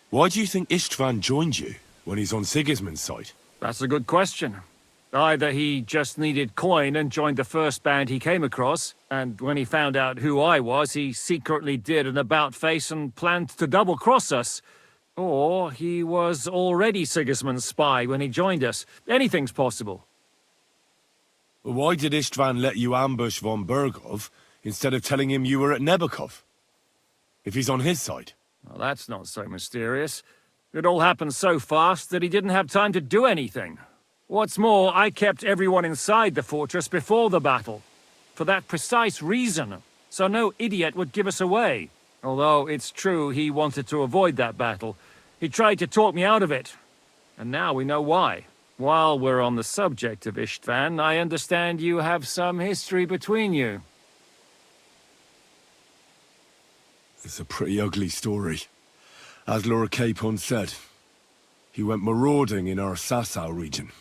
Why do you think Istvan joined you when he's on Sigismund's side? That's a good question. Either he just needed coin and joined the first band he came across, and when he found out who I was, he secretly did an about-face and planned to double-cross us. Or he was already Sigismund's spy when he joined us. Anything's possible. Why did Istvan let you ambush von Bergov instead of telling him you were at Nebukov? If he's on his side. Well, that's not so mysterious. It all happened so fast that he didn't have time to do anything. What's more, I kept everyone inside the fortress before the battle. For that precise reason, so no idiot would give us away. Although it's true he wanted to avoid that battle. He tried to talk me out of it. And now we know why. While we're on the subject of Istvan, I understand you have some history between you. It's a pretty ugly story. As Lord Capon said, he went marauding in our Sasau region.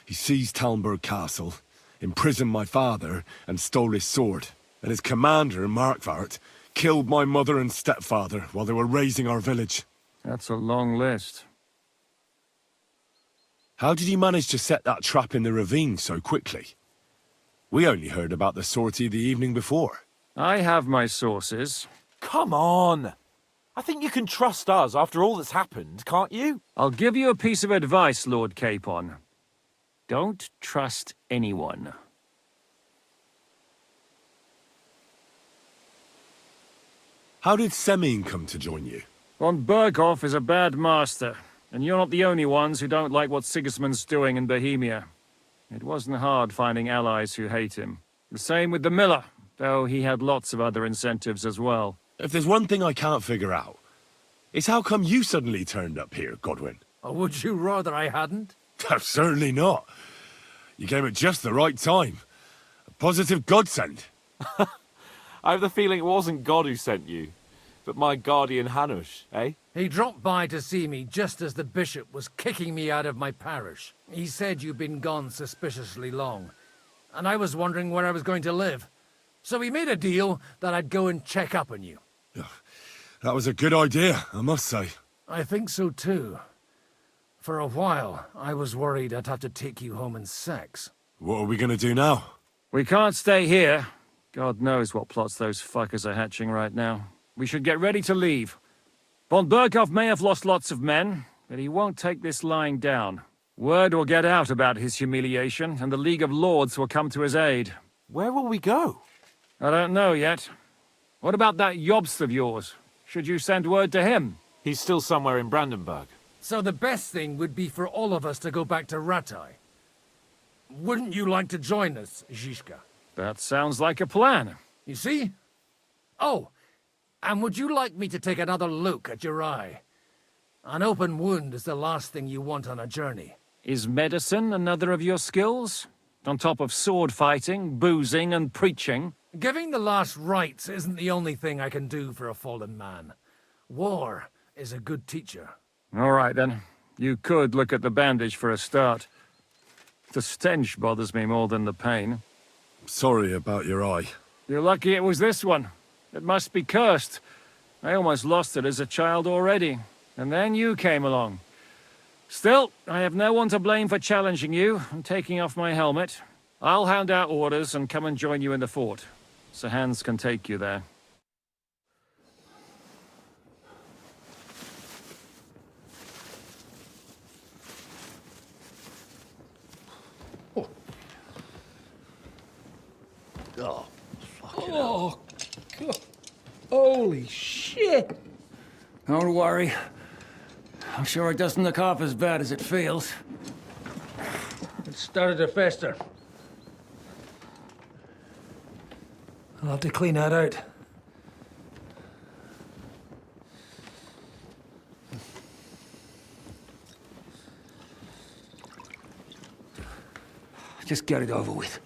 He seized Talmberg Castle, imprisoned my father, and stole his sword. And his commander, Markvart, killed my mother and stepfather while they were raising our village. That's a long list. How did he manage to set that trap in the ravine so quickly? We only heard about the sortie the evening before. I have my sources. Come on! I think you can trust us after all that's happened, can't you? I'll give you a piece of advice, Lord Capon. Don't trust anyone. How did Semyon come to join you? Von Berghoff is a bad master, and you're not the only ones who don't like what Sigismund's doing in Bohemia. It wasn't hard finding allies who hate him. The same with the miller, though he had lots of other incentives as well. If there's one thing I can't figure out, it's how come you suddenly turned up here, Godwin? Or would you rather I hadn't? Certainly not. You came at just the right time. A positive godsend. I have the feeling it wasn't God who sent you, but my guardian Hanush, eh? He dropped by to see me just as the bishop was kicking me out of my parish. He said you'd been gone suspiciously long, and I was wondering where I was going to live. So we made a deal that I'd go and check up on you. That was a good idea, I must say. I think so too. For a while, I was worried I'd have to take you home in sex. What are we gonna do now? We can't stay here. God knows what plots those fuckers are hatching right now. We should get ready to leave. Von Berghoff may have lost lots of men, but he won't take this lying down. Word will get out about his humiliation, and the League of Lords will come to his aid. Where will we go? I don't know yet. What about that Jobst of yours? Should you send word to him? He's still somewhere in Brandenburg. So the best thing would be for all of us to go back to Ratai. Wouldn't you like to join us, Zizka? That sounds like a plan. You see? Oh, and would you like me to take another look at your eye? An open wound is the last thing you want on a journey. Is medicine another of your skills? On top of sword fighting, boozing, and preaching? Giving the last rites isn't the only thing I can do for a fallen man. War is a good teacher. All right, then. You could look at the bandage for a start. The stench bothers me more than the pain. Sorry about your eye. You're lucky it was this one. It must be cursed. I almost lost it as a child already. And then you came along. Still, I have no one to blame for challenging you and taking off my helmet. I'll hand out orders and come and join you in the fort. Sir Hans can take you there. Oh, fucking hell. God. Holy shit! Don't worry. I'm sure it doesn't look half as bad as it feels. It started to fester. I'll have to clean that out. Just get it over with.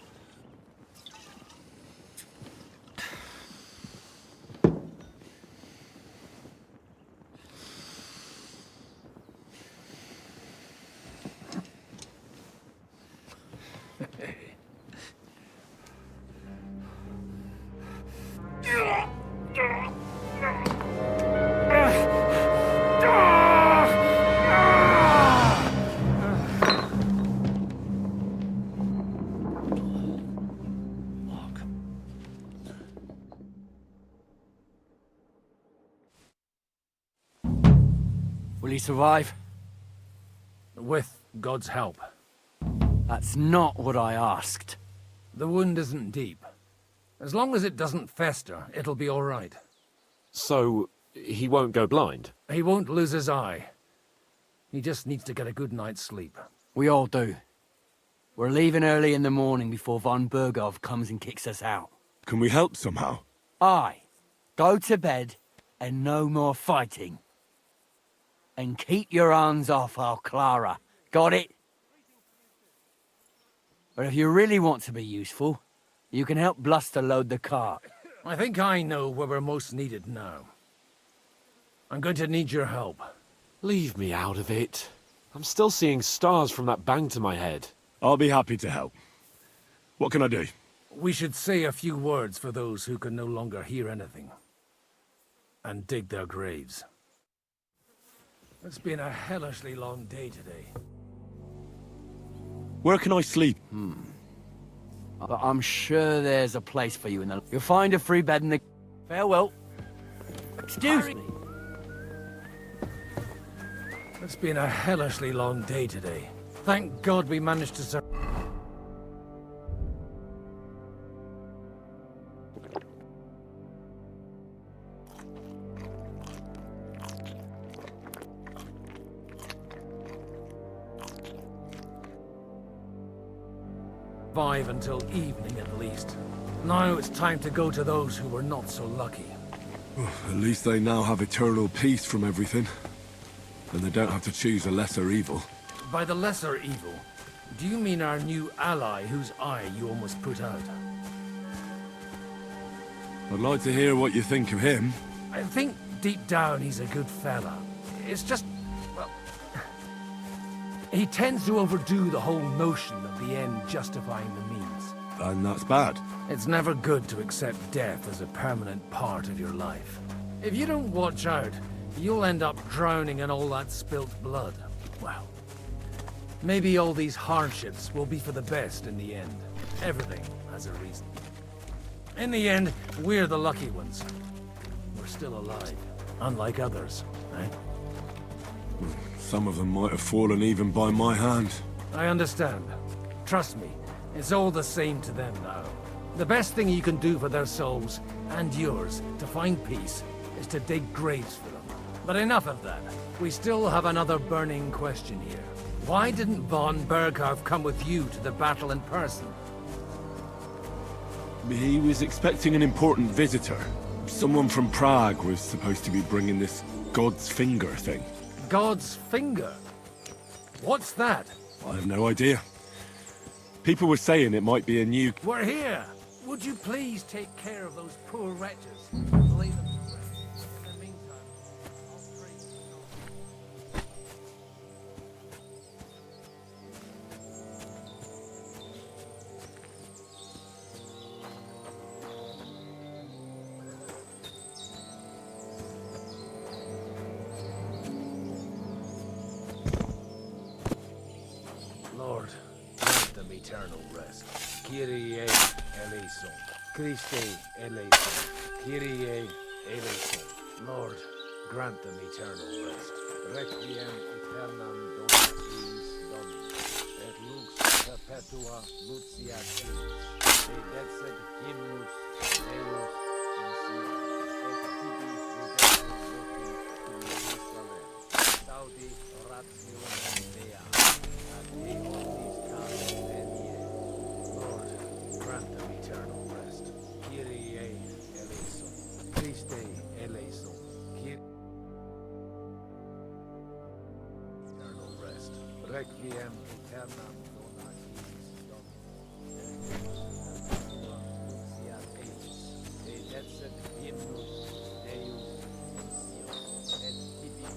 Will he survive? With God's help. That's not what I asked. The wound isn't deep. As long as it doesn't fester, it'll be all right. So, he won't go blind? He won't lose his eye. He just needs to get a good night's sleep. We all do. We're leaving early in the morning before von Bergov comes and kicks us out. Can we help somehow? Aye. Go to bed and no more fighting. And keep your hands off our Clara. Got it? But if you really want to be useful, you can help Bluster load the cart. I think I know where we're most needed now. I'm going to need your help. Leave me out of it. I'm still seeing stars from that bang to my head. I'll be happy to help. What can I do? We should say a few words for those who can no longer hear anything. And dig their graves. It's been a hellishly long day today. Where can I sleep? But I'm sure there's a place for you in the... You'll find a free bed in the... Farewell. Excuse me. It's been a hellishly long day today. Thank God we managed to survive. Until evening at least. Now it's time to go to those who were not so lucky. At least they now have eternal peace from everything. And they don't have to choose a lesser evil. By the lesser evil, do you mean our new ally whose eye you almost put out? I'd like to hear what you think of him. I think deep down he's a good fella. It's just, well... He tends to overdo the whole notion of the end justifying the means. And that's bad. It's never good to accept death as a permanent part of your life. If you don't watch out, you'll end up drowning in all that spilt blood. Well, maybe all these hardships will be for the best in the end. Everything has a reason. In the end, we're the lucky ones. We're still alive, unlike others, eh? Some of them might have fallen even by my hand. I understand. Trust me, it's all the same to them now. The best thing you can do for their souls, and yours, to find peace, is to dig graves for them. But enough of that. We still have another burning question here. Why didn't von Berghoff come with you to the battle in person? He was expecting an important visitor. Someone from Prague was supposed to be bringing this God's Finger thing. God's Finger? What's that? I have no idea. People were saying it might be a new... We're here! Would you please take care of those poor wretches? And lay them to rest. In the meantime, I'll pray for them. Lord, grant them eternal rest. Kyrie eleison. Christe eleison, Kyrie eleison. Lord, grant them eternal rest. Requiem aeternam donatis Domini, et lux perpetua luceat eis, et decet hymnus Deus in cielo, et tibi redemptor voci in Jerusalem, saudi ratio mea, ad eonis casus venie. Lord, grant them eternal rest. Kyrie eleison, Christe eleison, eternal rest. Requiem aeternam donatis Domini, et perpetua luceat eis, et decet hymnus Deus in cielo, et tibi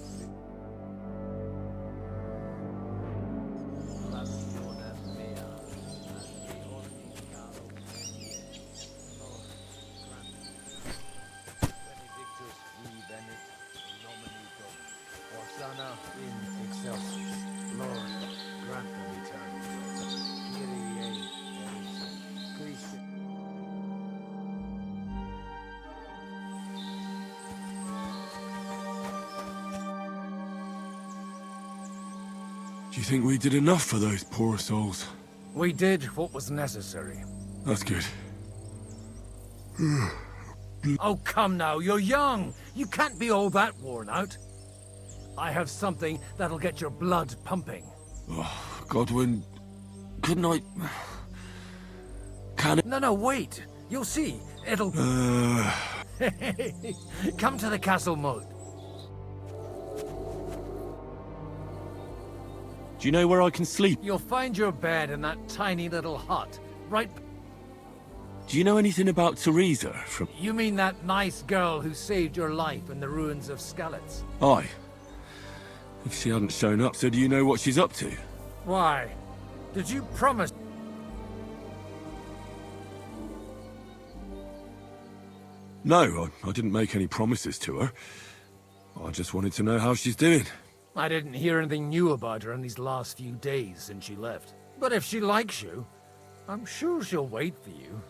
rationem mea, ad eonis casus venie. Lord, grant benedictus qui venit in nomine Domini, Hosanna in excelsis. Lord, grant them eternal rest. Kyrie eleison, Christe. Do you think we did enough for those poor souls? We did what was necessary. That's good. Oh, come now, you're young. You can't be all that worn out. I have something that'll get your blood pumping. Oh, Godwin, couldn't I... Can it... No, wait. You'll see. It'll... Come to the castle moat. Do you know where I can sleep? You'll find your bed in that tiny little hut, right... Do you know anything about Teresa from... You mean that nice girl who saved your life in the ruins of Skalitz? Aye. If she hadn't shown up, so do you know what she's up to? Why? Did you promise... No, I didn't make any promises to her. I just wanted to know how she's doing. I didn't hear anything new about her in these last few days since she left. But if she likes you, I'm sure she'll wait for you.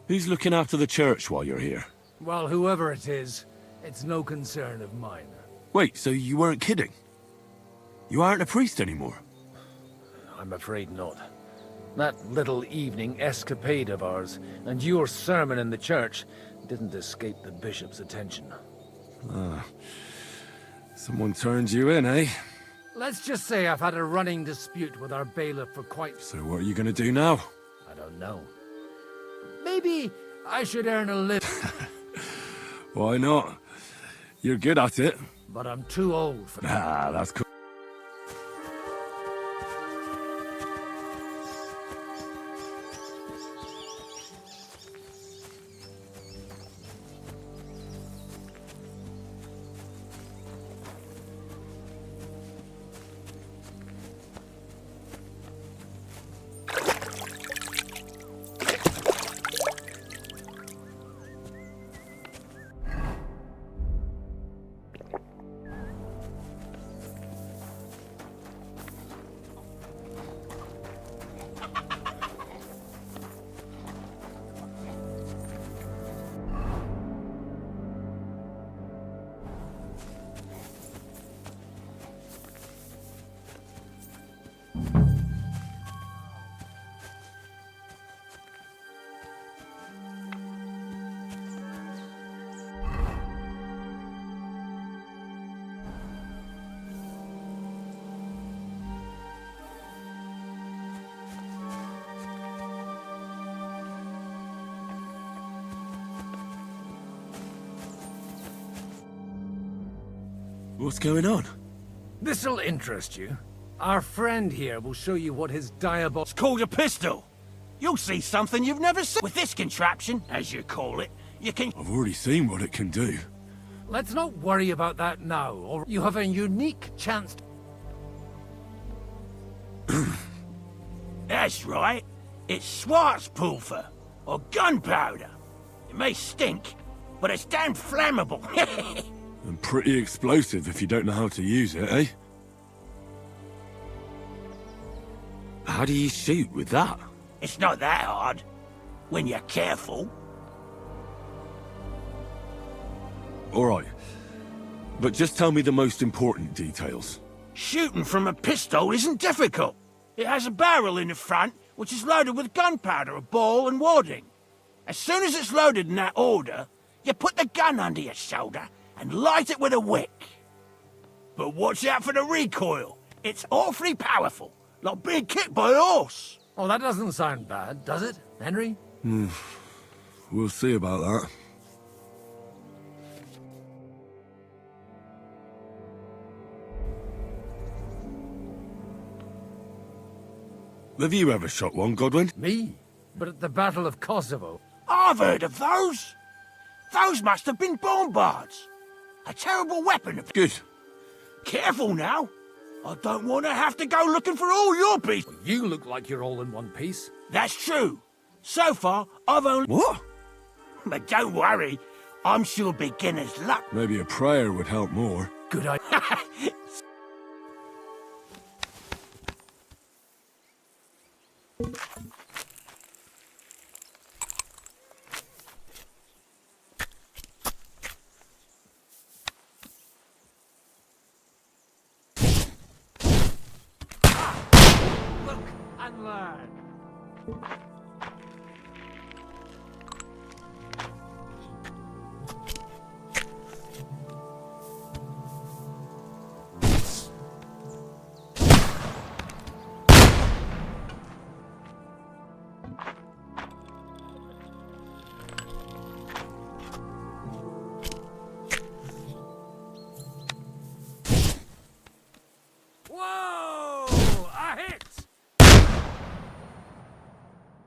Who's looking after the church while you're here? Well, whoever it is, it's no concern of mine. Wait, so you weren't kidding? You aren't a priest anymore? I'm afraid not. That little evening escapade of ours, and your sermon in the church, didn't escape the bishop's attention. Ah. Someone turned you in, eh? Let's just say I've had a running dispute with our bailiff for quite... So what are you gonna do now? I don't know. Maybe I should earn a living. Why not? You're good at it. But I'm too old for that. Ah, that's cool. What's going on? This'll interest you. Our friend here will show you what his diabol... It's called a pistol. You'll see something you've never seen. With this contraption, as you call it, you can... I've already seen what it can do. Let's not worry about that now, or you have a unique chance to... That's right. It's Schwarzpulver, or gunpowder. It may stink, but it's damn flammable. And pretty explosive if you don't know how to use it, eh? How do you shoot with that? It's not that hard. when you're careful. All right. But just tell me the most important details. Shooting from a pistol isn't difficult. It has a barrel in the front, which is loaded with gunpowder, a ball, and wadding. As soon as it's loaded in that order, you put the gun under your shoulder and light it with a wick. But watch out for the recoil. It's awfully powerful, like being kicked by a horse. Oh, that doesn't sound bad, does it, Henry? We'll see about that. Have you ever shot one, Godwin? Me? But at the Battle of Kosovo. I've heard of those. Those must have been bombards. A terrible weapon. Good. Careful now. I don't want to have to go looking for all your pieces. You look like you're all in one piece. That's true. So far, I've only... What? But don't worry. I'm sure beginner's luck. Maybe a prayer would help more. Good idea. Look and learn.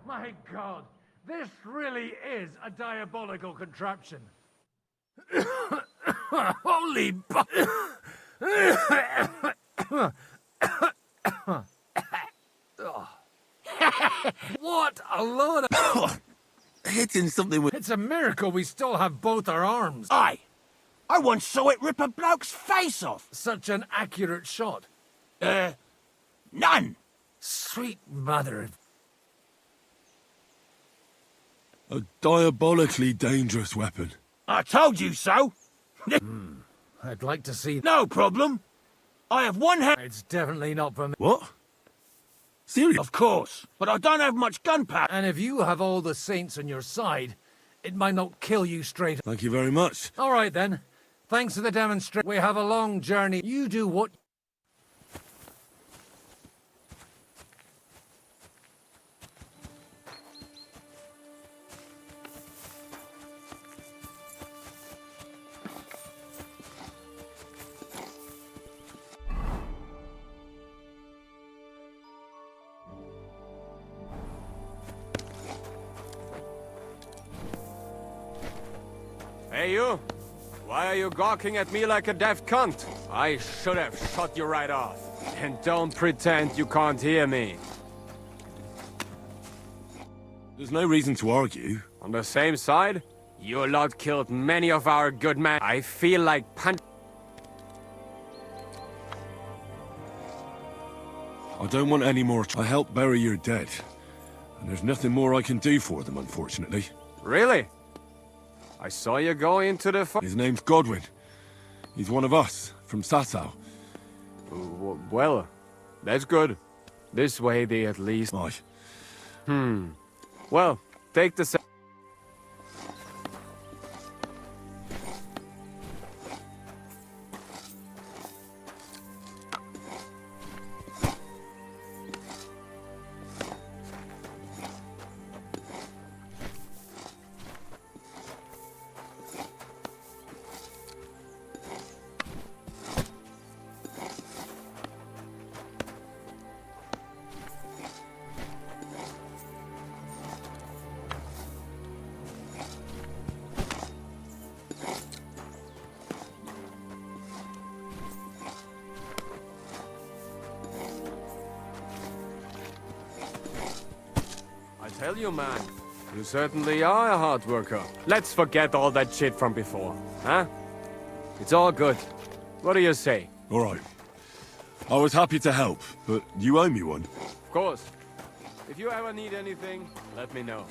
My God, this really is a diabolical contraption. Holy What a load of... Hitting something with... It's a miracle we still have both our arms. Aye. I once saw it rip a bloke's face off. Such an accurate shot. None. Sweet mother of... A diabolically dangerous weapon. I told you so. I'd like to see... No problem. I have one hand... It's definitely not for me. What? Serious? Of course, but I don't have much gunpowder. And if you have all the saints on your side, it might not kill you straight. Thank you very much. All right, then. Thanks for the demonstration. We have a long journey. You do what... Hey, you! Why are you gawking at me like a deaf cunt? I should have shot you right off. And don't pretend you can't hear me. There's no reason to argue. On the same side, you lot killed many of our good men. I feel like punch... I don't want any more... I helped bury your dead. And there's nothing more I can do for them, unfortunately. Really? I saw you go into the... His name's Godwin. He's one of us, from Sasau. Well, that's good. This way they at least... Aye. Well, take the... Tell you, man, you certainly are a hard worker. Let's forget all that shit from before, huh? It's all good. What do you say? All right. I was happy to help, but you owe me one. Of course. If you ever need anything, let me know.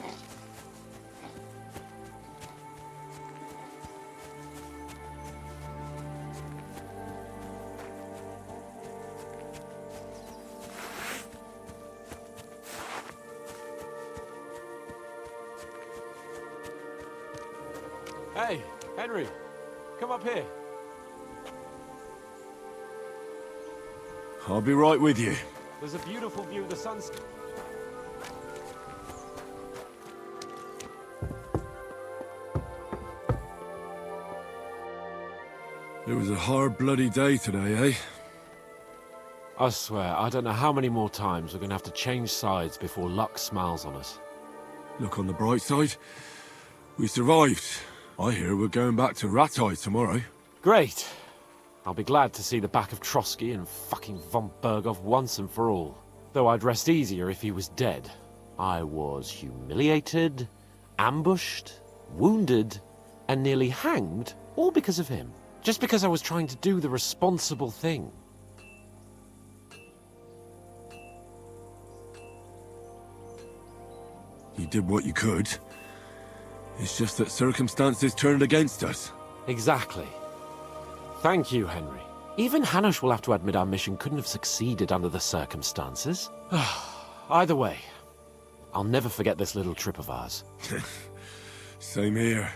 Hey, Henry, come up here. I'll be right with you. There's a beautiful view of the sunset. It was a hard bloody day today, eh? I swear, I don't know how many more times we're gonna have to change sides before luck smiles on us. Look on the bright side. We survived. I hear we're going back to Rattay tomorrow. Great. I'll be glad to see the back of Trotsky and fucking von Berghoff once and for all. Though I'd rest easier if he was dead. I was humiliated, ambushed, wounded, and nearly hanged, all because of him. Just because I was trying to do the responsible thing. You did what you could. It's just that circumstances turned against us. Exactly. Thank you, Henry. Even Hanush will have to admit our mission couldn't have succeeded under the circumstances. Either way, I'll never forget this little trip of ours. Same here.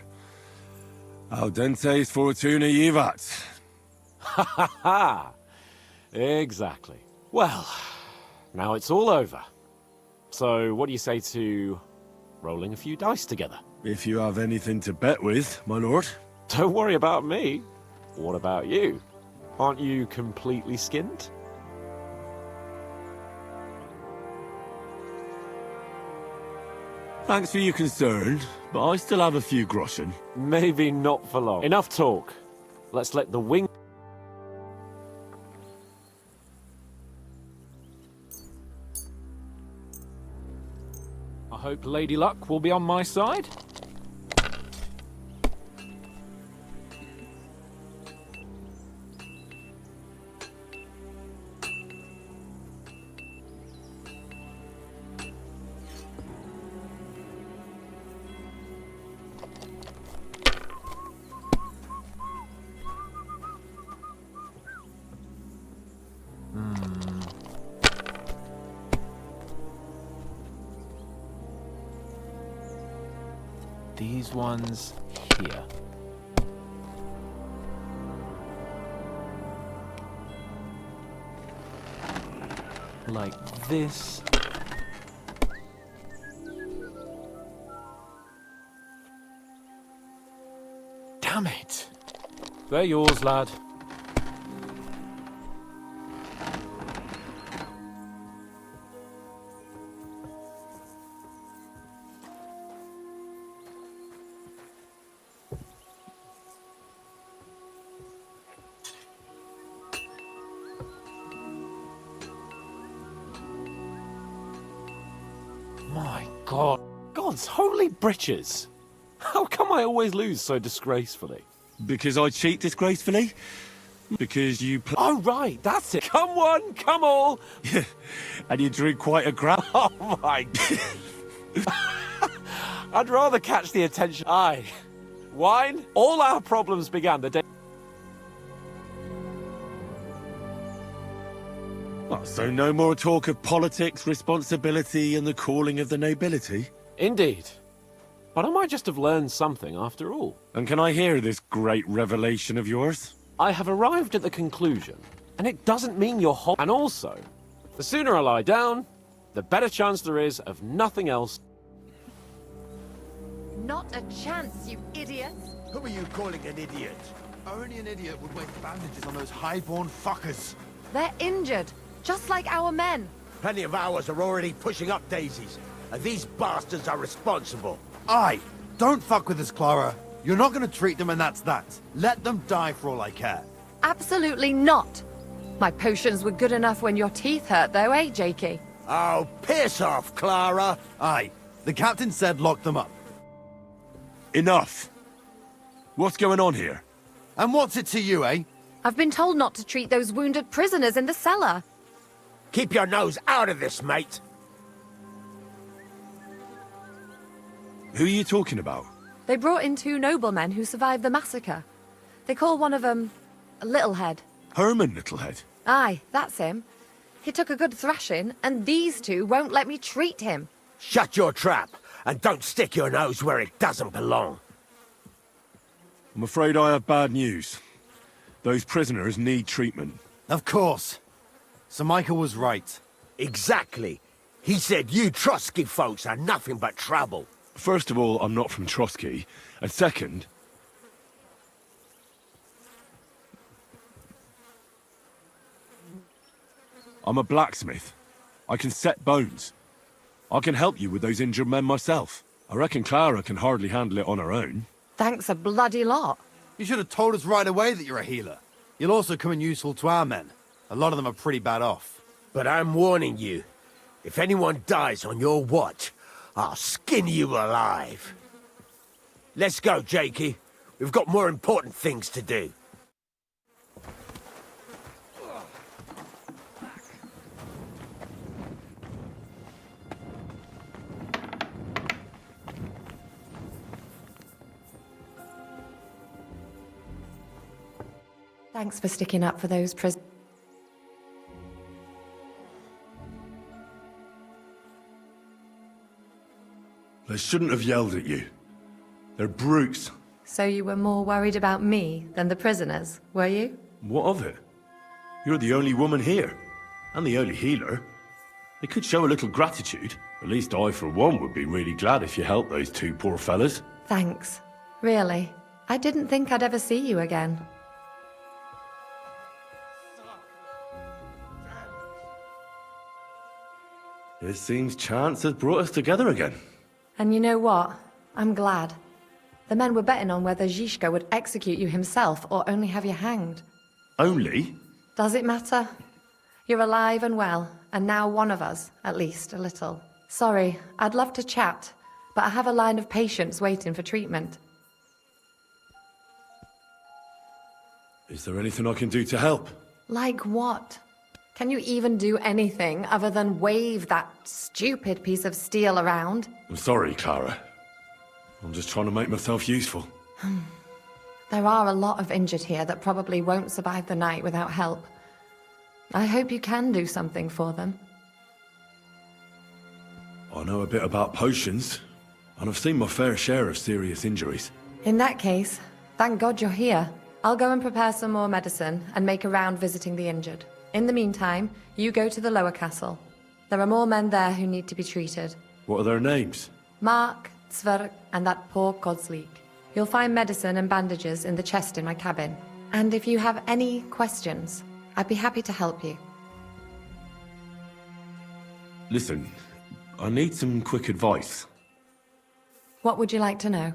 Al dentes fortuna jivat. Ha ha ha! Exactly. Well, now it's all over. So, what do you say to rolling a few dice together? If you have anything to bet with, my lord. Don't worry about me. What about you? Aren't you completely skinned? Thanks for your concern, but I still have a few groschen. Maybe not for long. Enough talk. Let's let the wing... I hope Lady Luck will be on my side. These ones here. Like this. Damn it! They're yours, lad. My God. God's holy britches. How come I always lose so disgracefully? Because I cheat disgracefully? Because you Oh, right, that's it. Come one, come all. And you drink quite a crap. Oh, my I'd rather catch the attention. Aye. Wine? All our problems began the day... Oh, so no more talk of politics, responsibility, and the calling of the nobility? Indeed. But I might just have learned something after all. And can I hear this great revelation of yours? I have arrived at the conclusion, and it doesn't mean you're whole. And also, the sooner I lie down, the better chance there is of nothing else. Not a chance, you idiot! Who are you calling an idiot? Only an idiot would waste bandages on those highborn fuckers. They're injured, just like our men. Plenty of ours are already pushing up daisies, and these bastards are responsible. Aye, don't fuck with us, Clara. You're not gonna treat them and that's that. Let them die for all I care. Absolutely not. My potions were good enough when your teeth hurt though, eh, Jakey? Oh, piss off, Clara! Aye, the captain said lock them up. Enough! What's going on here? And what's it to you, eh? I've been told not to treat those wounded prisoners in the cellar. Keep your nose out of this, mate! Who are you talking about? They brought in 2 noblemen who survived the massacre. They call one of them Littlehead. Herman Littlehead? Aye, that's him. He took a good thrashing, and these 2 won't let me treat him. Shut your trap, and don't stick your nose where it doesn't belong. I'm afraid I have bad news. Those prisoners need treatment. Of course. Sir Michael was right. Exactly. He said you Trotsky folks are nothing but trouble. First of all, I'm not from Trotsky. And second... I'm a blacksmith. I can set bones. I can help you with those injured men myself. I reckon Clara can hardly handle it on her own. Thanks a bloody lot. You should have told us right away that you're a healer. You'll also come in useful to our men. A lot of them are pretty bad off. But I'm warning you. If anyone dies on your watch, I'll skin you alive. Let's go, Jakey. We've got more important things to do. Thanks for sticking up for those prisoners. They shouldn't have yelled at you. They're brutes. So you were more worried about me than the prisoners, were you? What of it? You're the only woman here. And the only healer. They could show a little gratitude. At least I, for one, would be really glad if you helped those two poor fellas. Thanks. Really. I didn't think I'd ever see you again. It seems chance has brought us together again. And you know what? I'm glad. The men were betting on whether Zizka would execute you himself or only have you hanged. Only? Does it matter? You're alive and well, and now one of us, at least a little. Sorry, I'd love to chat, but I have a line of patients waiting for treatment. Is there anything I can do to help? Like what? Can you even do anything other than wave that stupid piece of steel around? I'm sorry, Clara. I'm just trying to make myself useful. There are a lot of injured here that probably won't survive the night without help. I hope you can do something for them. I know a bit about potions, and I've seen my fair share of serious injuries. In that case, thank God you're here. I'll go and prepare some more medicine and make a round visiting the injured. In the meantime, you go to the lower castle. There are more men there who need to be treated. What are their names? Mark, Zverk, and that poor Kozlik. You'll find medicine and bandages in the chest in my cabin. And if you have any questions, I'd be happy to help you. Listen, I need some quick advice. What would you like to know?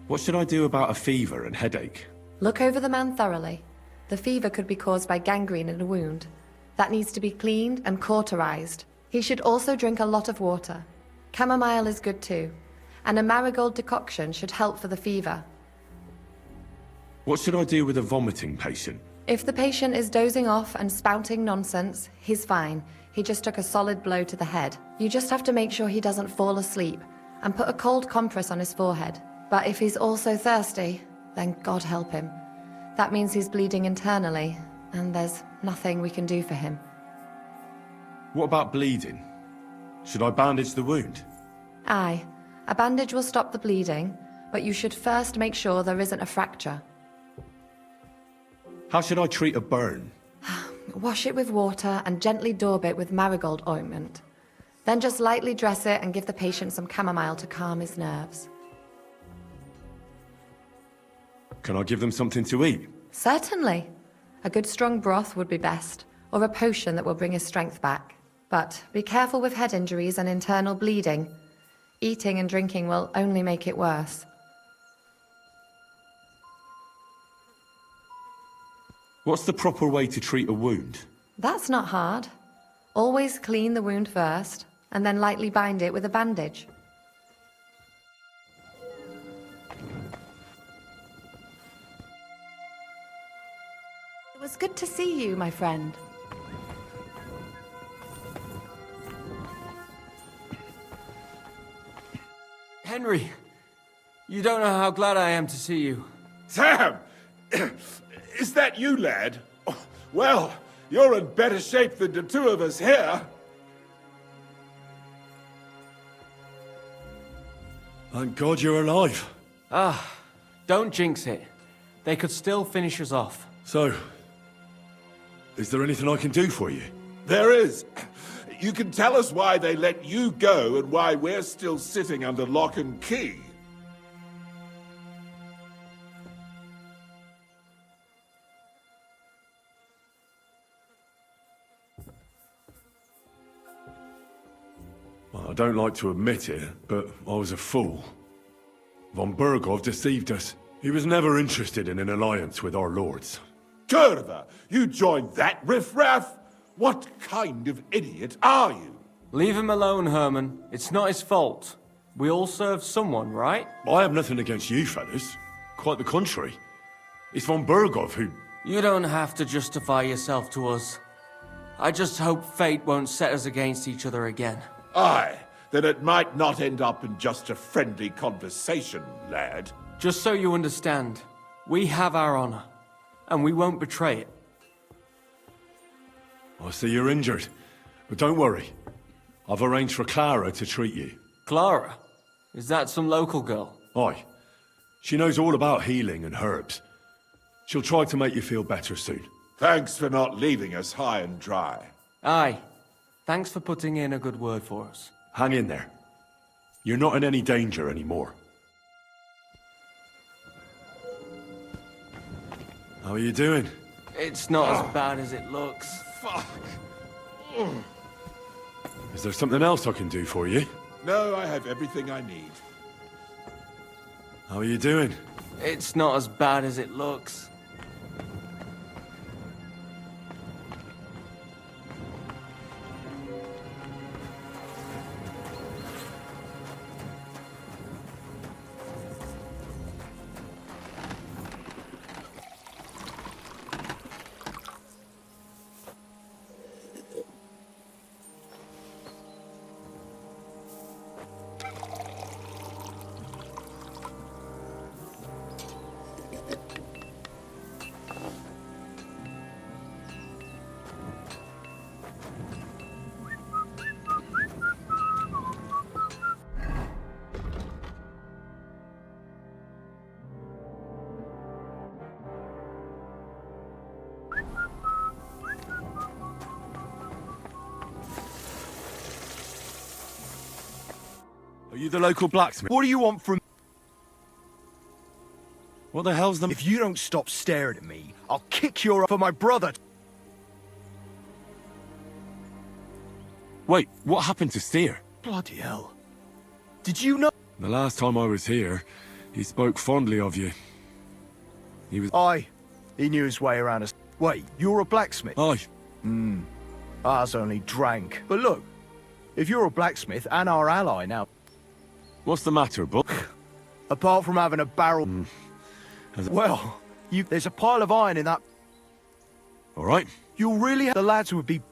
What should I do about a fever and headache? Look over the man thoroughly. The fever could be caused by gangrene in a wound. That needs to be cleaned and cauterized. He should also drink a lot of water. Chamomile is good too. And a marigold decoction should help for the fever. What should I do with a vomiting patient? If the patient is dozing off and spouting nonsense, he's fine. He just took a solid blow to the head. You just have to make sure he doesn't fall asleep and put a cold compress on his forehead. But if he's also thirsty, then God help him. That means he's bleeding internally, and there's nothing we can do for him. What about bleeding? Should I bandage the wound? Aye. A bandage will stop the bleeding, but you should first make sure there isn't a fracture. How should I treat a burn? Wash it with water and gently daub it with marigold ointment. Then just lightly dress it and give the patient some chamomile to calm his nerves. Can I give them something to eat? Certainly. A good strong broth would be best, or a potion that will bring his strength back. But be careful with head injuries and internal bleeding. Eating and drinking will only make it worse. What's the proper way to treat a wound? That's not hard. Always clean the wound first, and then lightly bind it with a bandage. It was good to see you, my friend. Henry, you don't know how glad I am to see you. Sam! Is that you, lad? Oh, well, you're in better shape than the two of us here. Thank God you're alive. Ah, don't jinx it. They could still finish us off. So, is there anything I can do for you? There is. You can tell us why they let you go and why we're still sitting under lock and key. Well, I don't like to admit it, but I was a fool. Von Burgov deceived us. He was never interested in an alliance with our lords. Kurva, you joined that riffraff? What kind of idiot are you? Leave him alone, Herman. It's not his fault. We all serve someone, right? I have nothing against you, fellas. Quite the contrary. It's von Burgov who... You don't have to justify yourself to us. I just hope fate won't set us against each other again. Aye, then it might not end up in just a friendly conversation, lad. Just so you understand, we have our honor, and we won't betray it. I see you're injured, but don't worry. I've arranged for Clara to treat you. Clara? Is that some local girl? Aye. She knows all about healing and herbs. She'll try to make you feel better soon. Thanks for not leaving us high and dry. Aye. Thanks for putting in a good word for us. Hang in there. You're not in any danger anymore. How are you doing? It's not as bad as it looks. Fuck. Is there something else I can do for you? No, I have everything I need. How are you doing? It's not as bad as it looks. Are you the local blacksmith? What do you want from... What the hell's the... If you don't stop staring at me, I'll kick your... for my brother. Wait, what happened to Steer? Bloody hell. Did you know... The last time I was here, he spoke fondly of you. He was... Aye. He knew his way around us. Wait, you're a blacksmith? Aye. Ours only drank. But look, if you're a blacksmith and our ally now... What's the matter, Buck? Apart from having a barrel... Well, there's a pile of iron in that... All right. You'll really have... The lads would be...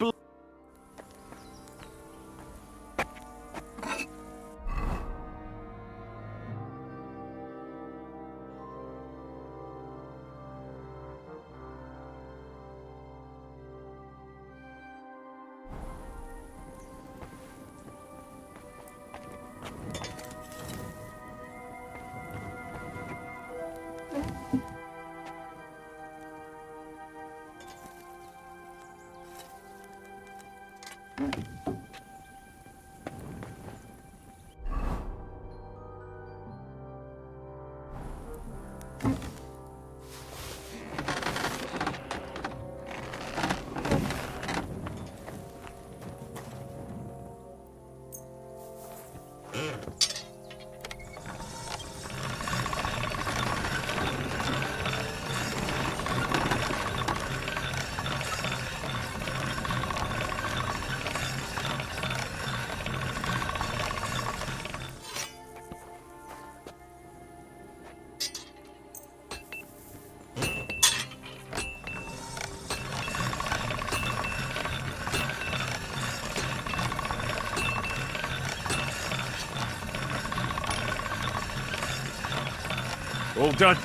All done.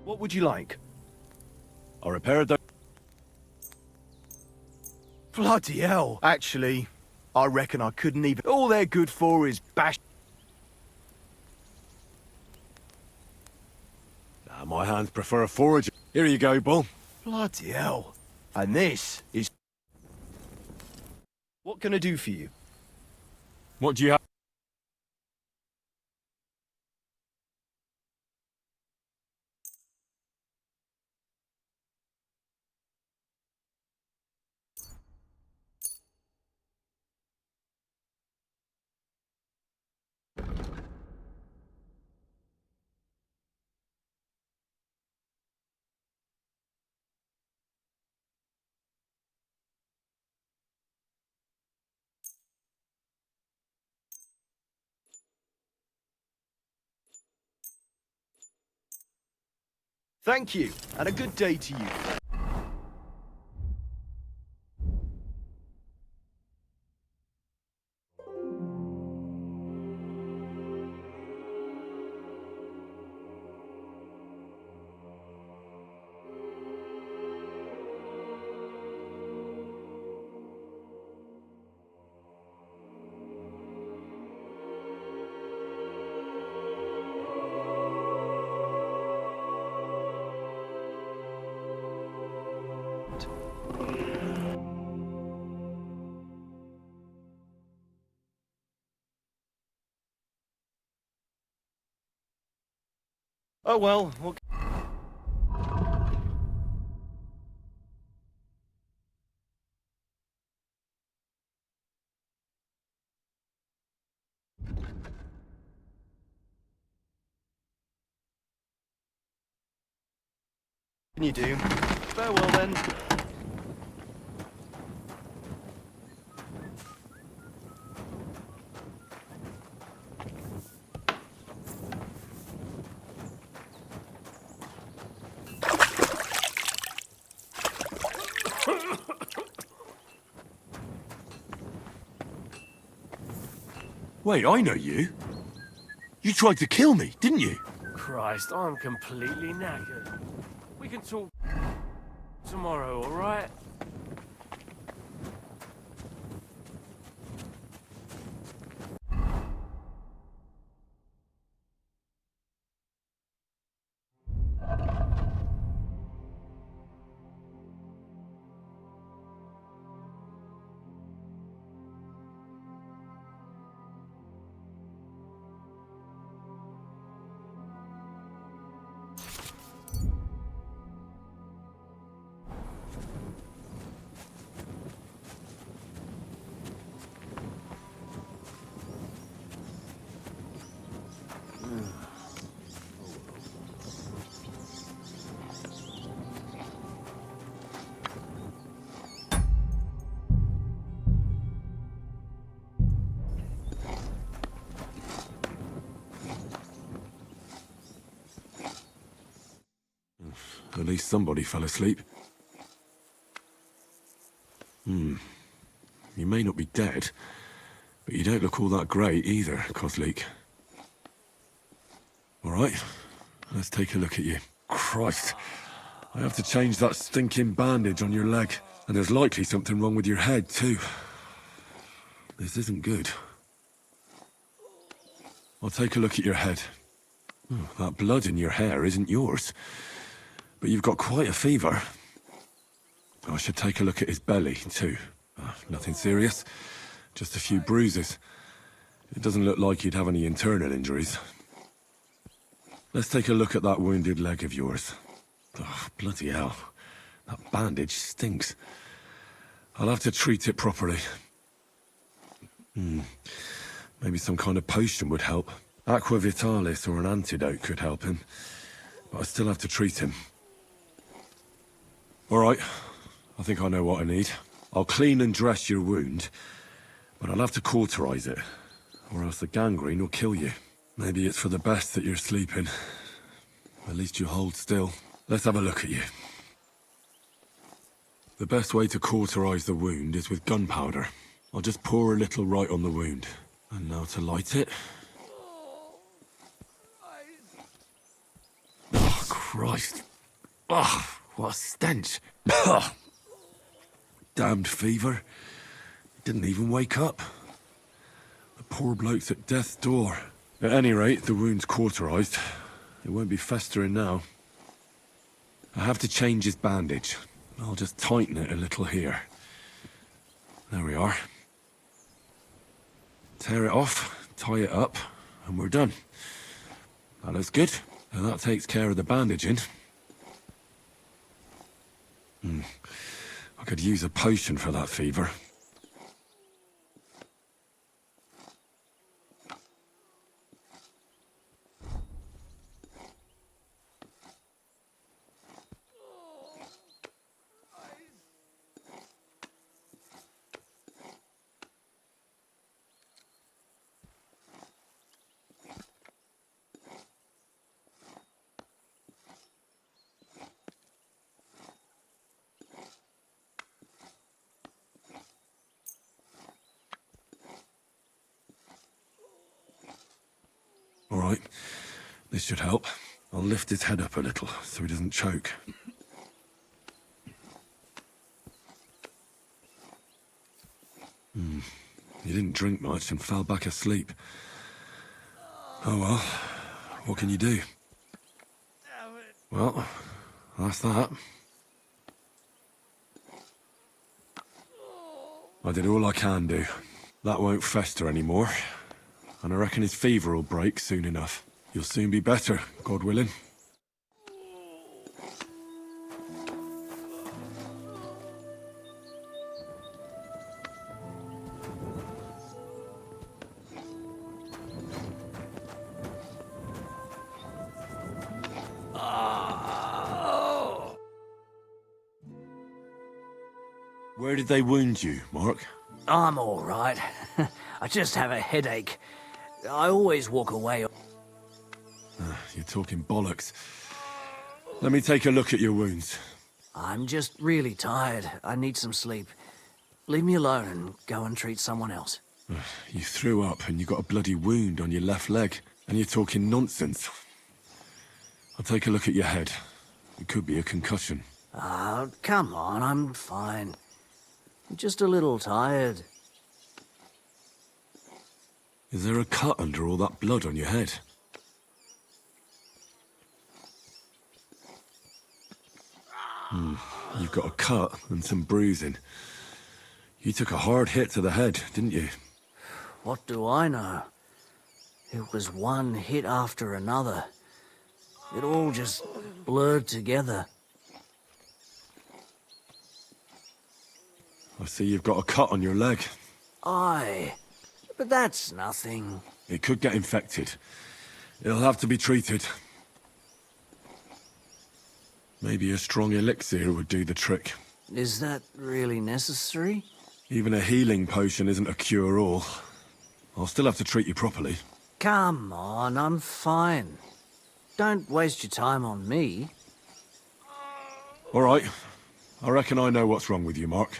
What would you like? I repaired the... Bloody hell. Actually, I reckon I couldn't even... All they're good for is bash... Nah, my hands prefer a forager. Here you go, Bull. Bloody hell. And this is... What can I do for you? What do you have? Thank you, and a good day to you. Oh well, what can you do? Farewell then. Wait, I know you. You tried to kill me, didn't you? Christ, I'm completely knackered. We can talk tomorrow, all right? At least somebody fell asleep. You may not be dead, but you don't look all that great either, Kozlik. All right, let's take a look at you. Christ, I have to change that stinking bandage on your leg, and there's likely something wrong with your head, too. This isn't good. I'll take a look at your head. That blood in your hair isn't yours. But you've got quite a fever. I should take a look at his belly, too. Nothing serious. Just a few bruises. It doesn't look like he'd have any internal injuries. Let's take a look at that wounded leg of yours. Oh, bloody hell. That bandage stinks. I'll have to treat it properly. Maybe some kind of potion would help. Aqua Vitalis or an antidote could help him. But I still have to treat him. All right, I think I know what I need. I'll clean and dress your wound, but I'll have to cauterize it, or else the gangrene will kill you. Maybe it's for the best that you're sleeping. At least you hold still. Let's have a look at you. The best way to cauterize the wound is with gunpowder. I'll just pour a little right on the wound. And now to light it. Oh, Christ. Oh, what a stench. Damned fever. Didn't even wake up. The poor bloke's at death's door. At any rate, the wound's cauterized. It won't be festering now. I have to change his bandage. I'll just tighten it a little here. There we are. Tear it off, tie it up, and we're done. That looks good. And that takes care of the bandaging. I could use a potion for that fever. All right, this should help. I'll lift his head up a little so he doesn't choke. He didn't drink much and fell back asleep. Oh well, what can you do? Well, that's that. I did all I can do. That won't fester anymore. And I reckon his fever will break soon enough. You'll soon be better, God willing. Where did they wound you, Mark? I'm all right. I just have a headache. I always walk away. You're talking bollocks. Let me take a look at your wounds. I'm just really tired. I need some sleep. Leave me alone and go and treat someone else. You threw up and you got a bloody wound on your left leg. And you're talking nonsense. I'll take a look at your head. It could be a concussion. Oh, come on, I'm fine. I'm just a little tired. Is there a cut under all that blood on your head? You've got a cut and some bruising. You took a hard hit to the head, didn't you? What do I know? It was one hit after another. It all just blurred together. I see you've got a cut on your leg. Aye, but that's nothing. It could get infected. It'll have to be treated. Maybe a strong elixir would do the trick. Is that really necessary? Even a healing potion isn't a cure-all. I'll still have to treat you properly. Come on, I'm fine. Don't waste your time on me. All right. I reckon I know what's wrong with you, Mark.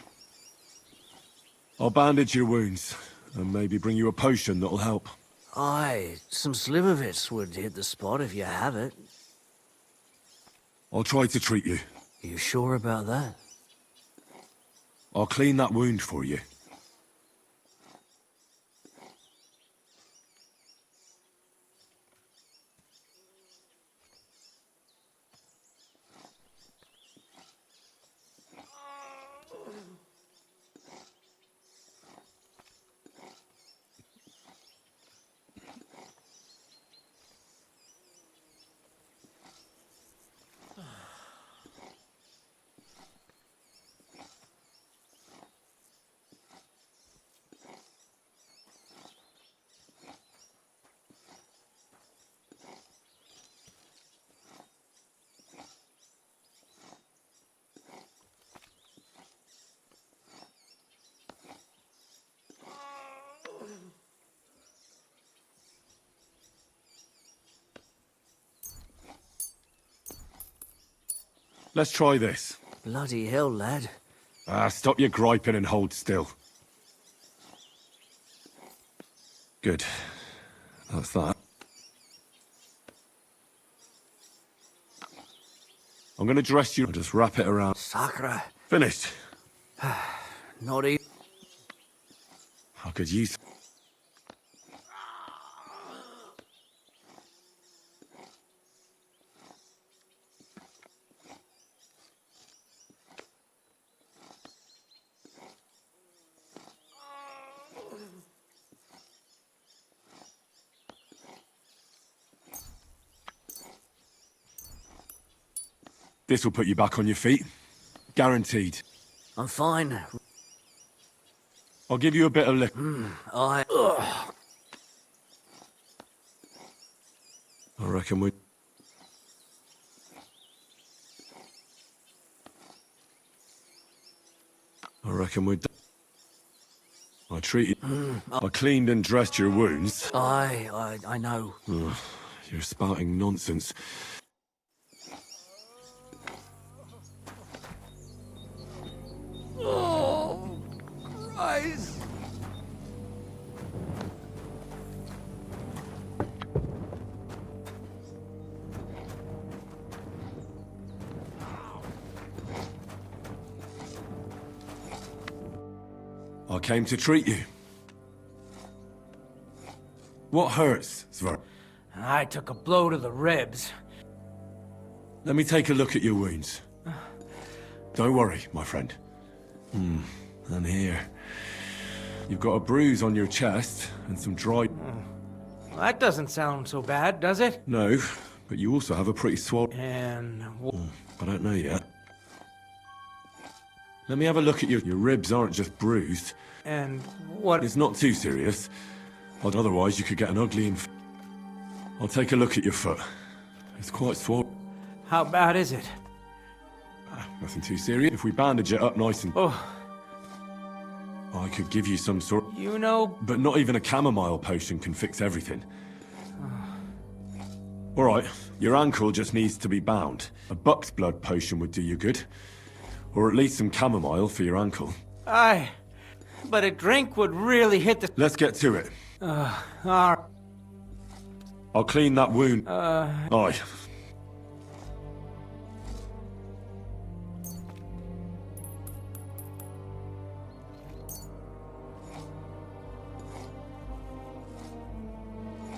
I'll bandage your wounds, and maybe bring you a potion that'll help. Aye, some slivovitz would hit the spot if you have it. I'll try to treat you. You sure about that? I'll clean that wound for you. Let's try this. Bloody hell, lad. Stop your griping and hold still. Good. That's that. I'm gonna dress you and just wrap it around. Sacre. Finished. Not even. I could use... This will put you back on your feet. Guaranteed. I'm fine. I'll give you a bit of lick. I reckon we... I treated... I cleaned and dressed your wounds. I know. Ugh, you're spouting nonsense. Oh, Christ. I came to treat you. What hurts, Sver? I took a blow to the ribs. Let me take a look at your wounds. Don't worry, my friend. And here. You've got a bruise on your chest and some dry... That doesn't sound so bad, does it? No, but you also have a pretty swollen... And... I don't know yet. Let me have a look at you. Your ribs aren't just bruised. And what... It's not too serious. Otherwise, you could get an ugly I'll take a look at your foot. It's quite swollen. How bad is it? Nothing too serious. If we bandage it up nice and... Oh. I could give you some sort... You know... But not even a chamomile potion can fix everything. Alright, your ankle just needs to be bound. A buck's blood potion would do you good. Or at least some chamomile for your ankle. Aye. But a drink would really hit the... Let's get to it. Alright. I'll clean that wound. Aye.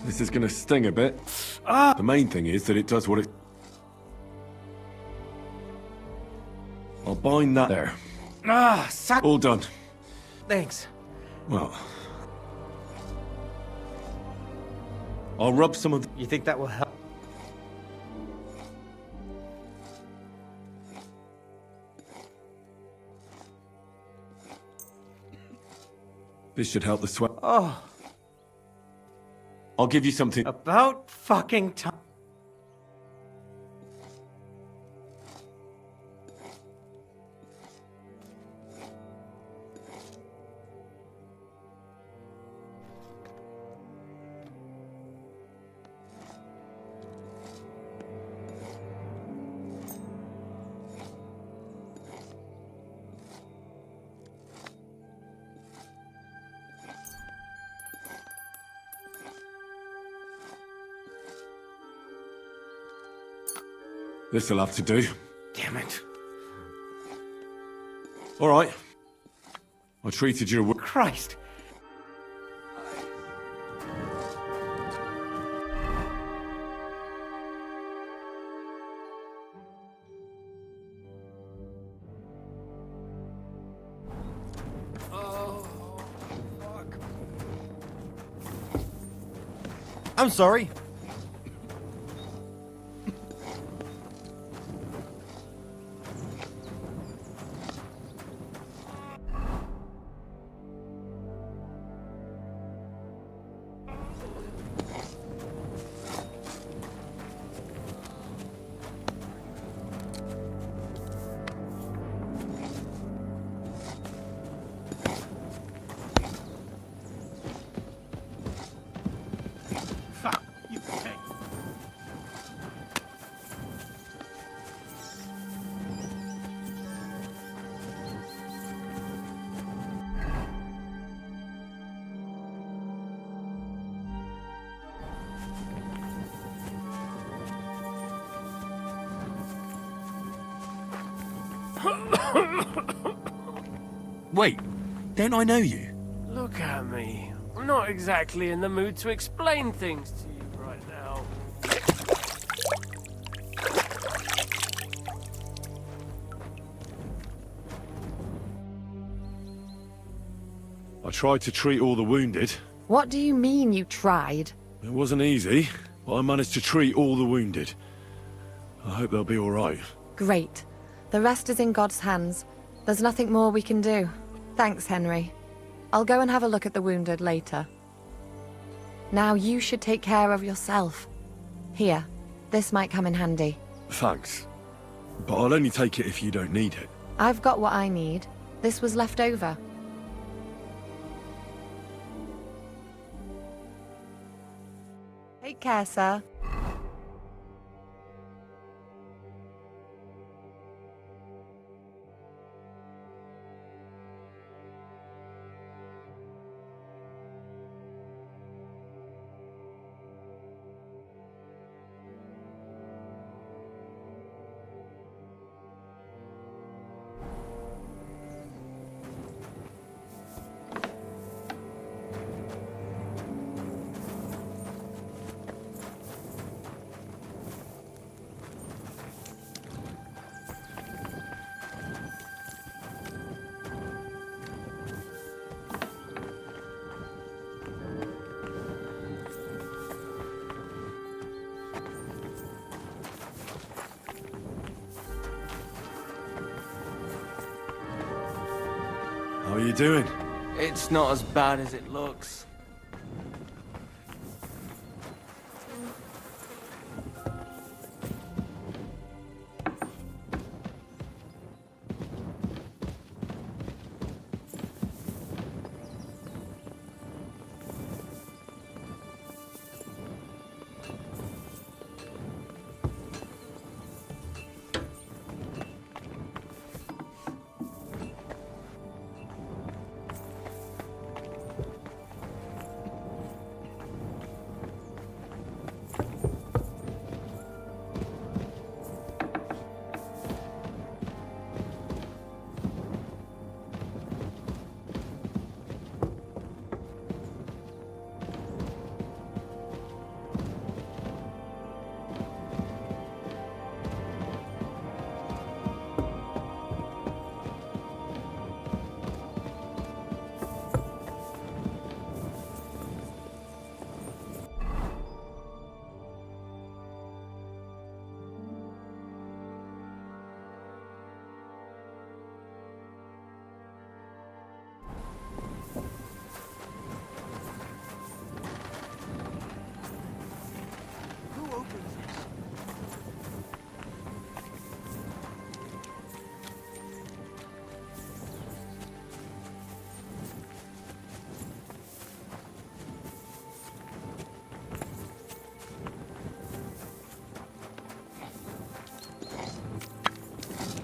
This is gonna sting a bit. The main thing is that it does what it... I'll bind that there. All done. Thanks. Well... I'll rub some of... You think that will help? This should help the sweat. Oh. I'll give you something... About fucking time. This'll have to do. Damn it. All right. I treated you... Christ. I'm sorry. Wait, don't I know you? Look at me. I'm not exactly in the mood to explain things to you right now. I tried to treat all the wounded. What do you mean you tried? It wasn't easy, but I managed to treat all the wounded. I hope they'll be all right. Great. The rest is in God's hands. There's nothing more we can do. Thanks, Henry. I'll go and have a look at the wounded later. Now you should take care of yourself. Here, this might come in handy. Thanks. But I'll only take it if you don't need it. I've got what I need. This was left over. Take care, sir. How are you doing? It's not as bad as it looks.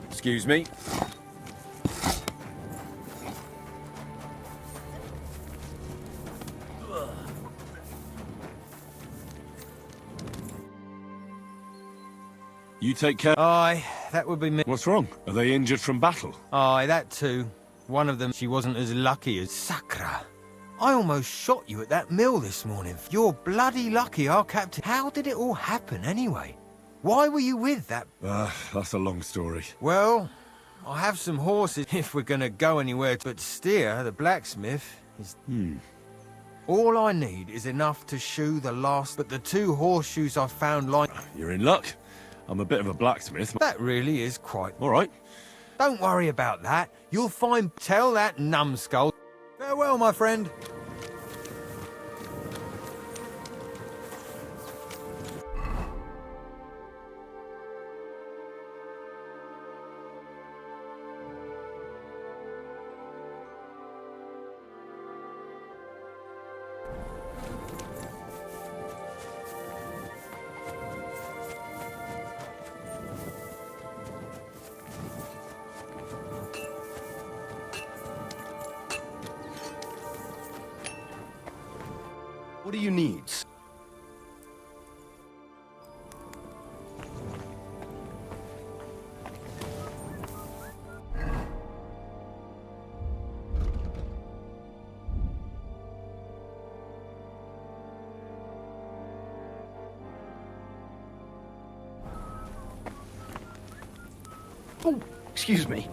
Excuse me. You take care. Aye, that would be me. What's wrong? Are they injured from battle? Aye, that too. One of them, she wasn't as lucky as Sakra. I almost shot you at that mill this morning. You're bloody lucky, our captain. How did it all happen, anyway? Why were you with that? That's a long story. Well, I have some horses if we're gonna go anywhere, but Steer, the blacksmith, is... All I need is enough to shoe the last, but the 2 horseshoes I found lying... You're in luck. I'm a bit of a blacksmith. That really is quite... All right. Don't worry about that. You'll find... Tell that numbskull. Farewell, my friend. What do you need? Oh, excuse me.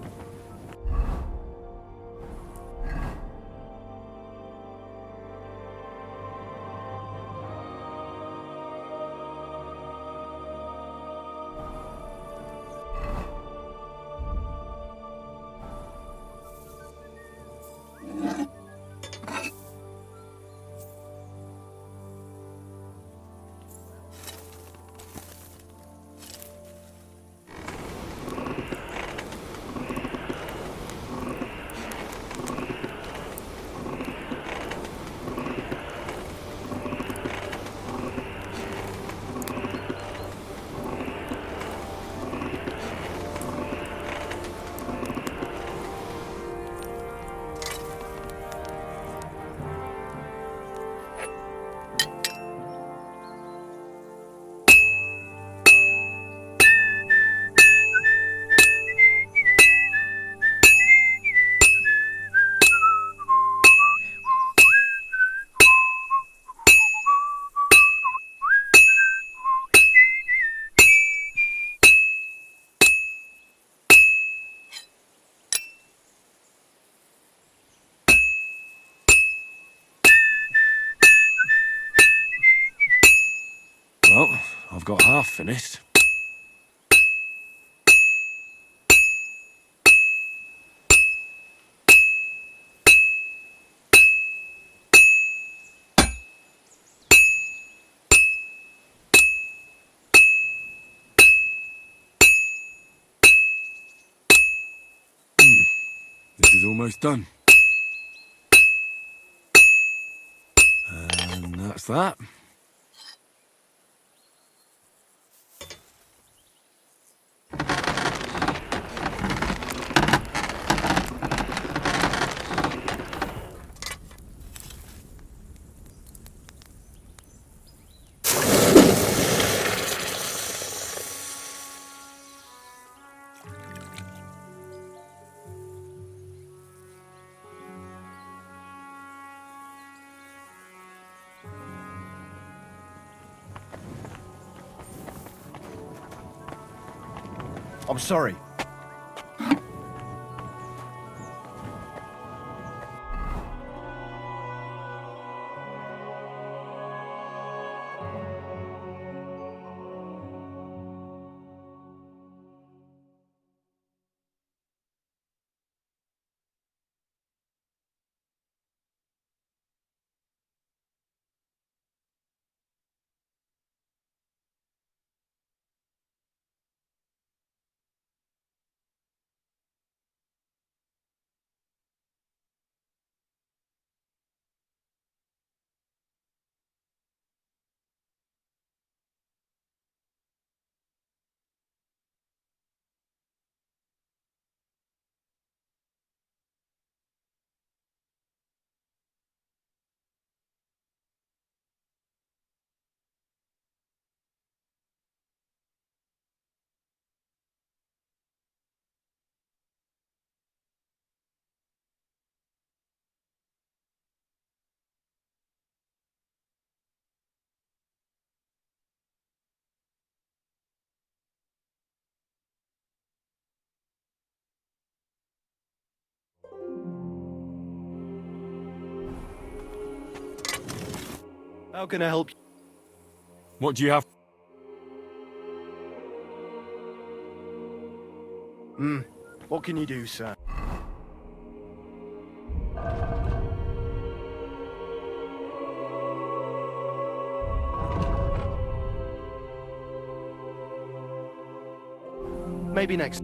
Well, I've got half finished. This is almost done. And that's that. I'm sorry. How can I help you? What do you have? What can you do, sir? Maybe next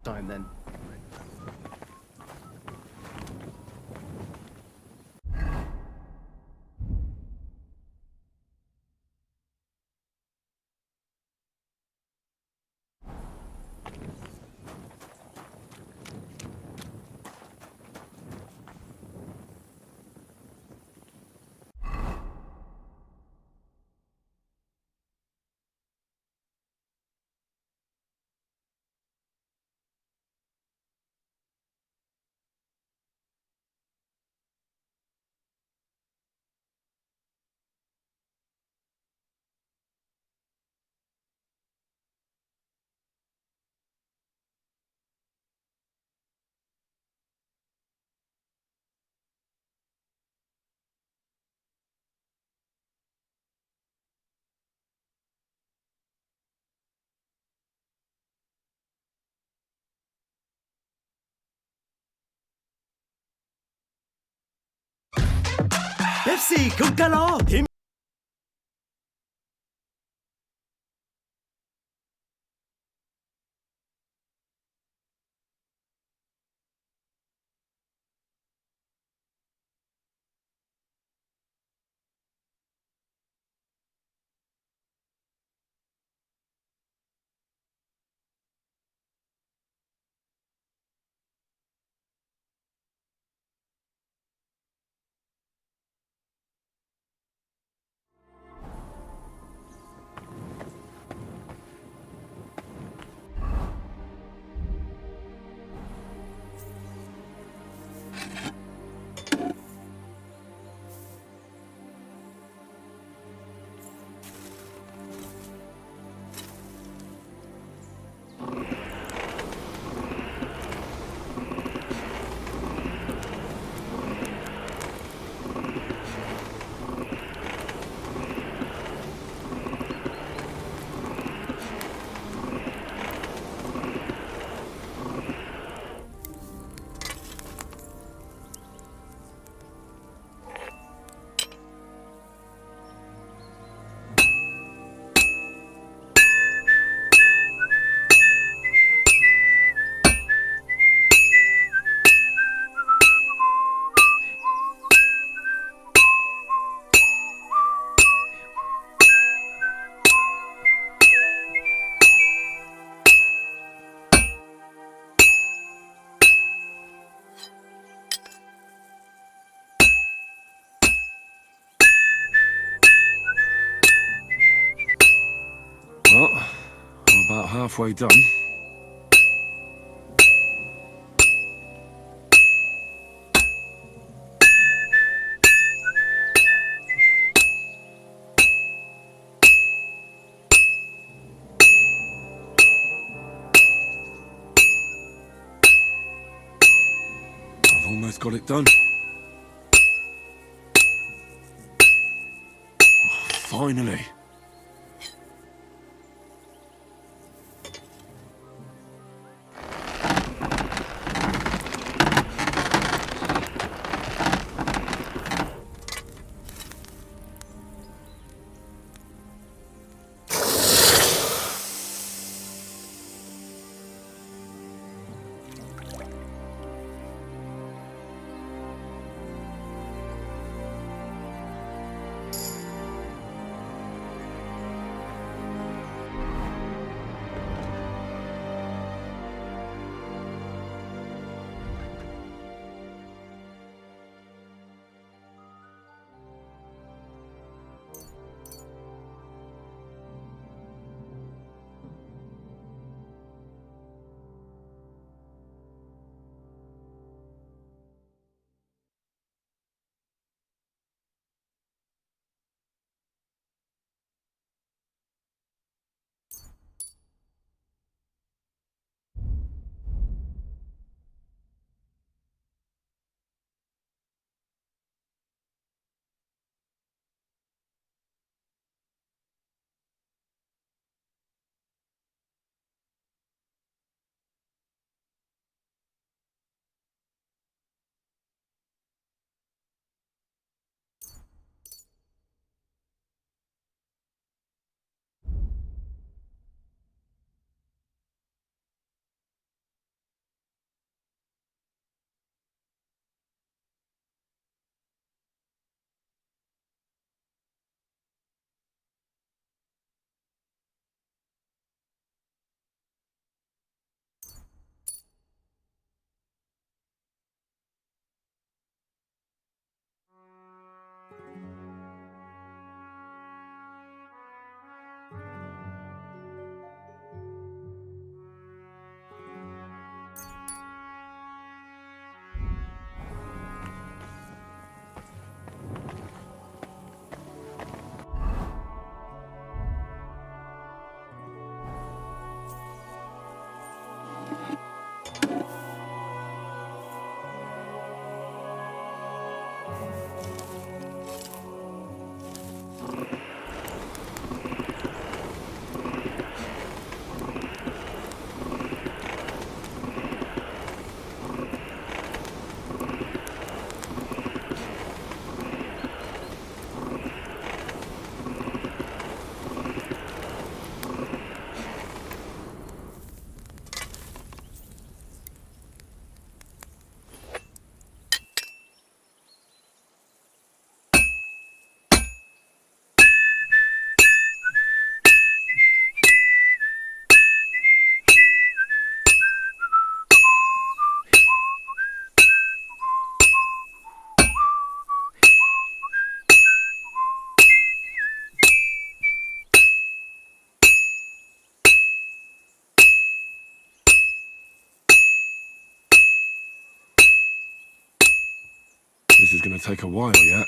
time then. Pepsi không calo, thêm Well, I'm about halfway done. I've almost got it done. Oh, finally. This is going to take a while yet.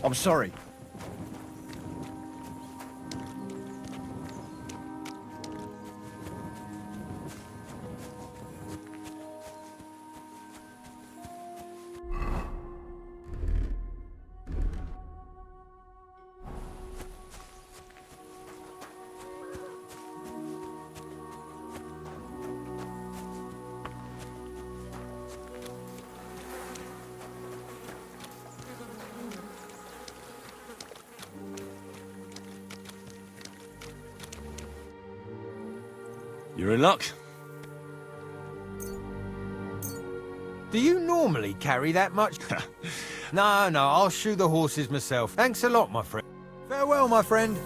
I'm sorry. You're in luck. Do you normally carry that much? No, I'll shoe the horses myself. Thanks a lot, my friend. Farewell, my friend.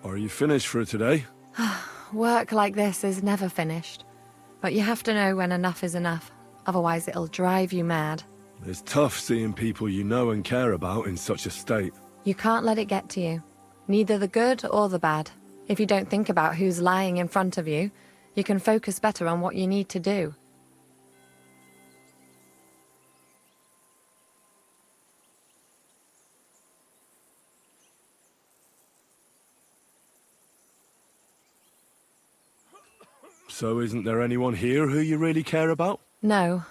Are you finished for today? Work like this is never finished. But you have to know when enough is enough. Otherwise it'll drive you mad. It's tough seeing people you know and care about in such a state. You can't let it get to you. Neither the good or the bad. If you don't think about who's lying in front of you, you can focus better on what you need to do. So isn't there anyone here who you really care about? No.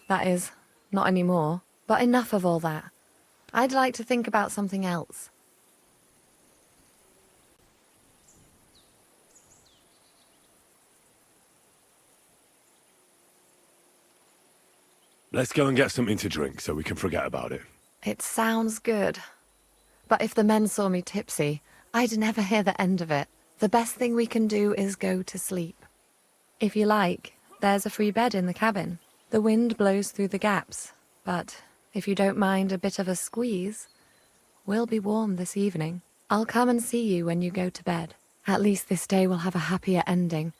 That is, not anymore. But enough of all that. I'd like to think about something else. Let's go and get something to drink so we can forget about it. It sounds good. But if the men saw me tipsy, I'd never hear the end of it. The best thing we can do is go to sleep. If you like, there's a free bed in the cabin. The wind blows through the gaps, but if you don't mind a bit of a squeeze, we'll be warm this evening. I'll come and see you when you go to bed. At least this day will have a happier ending.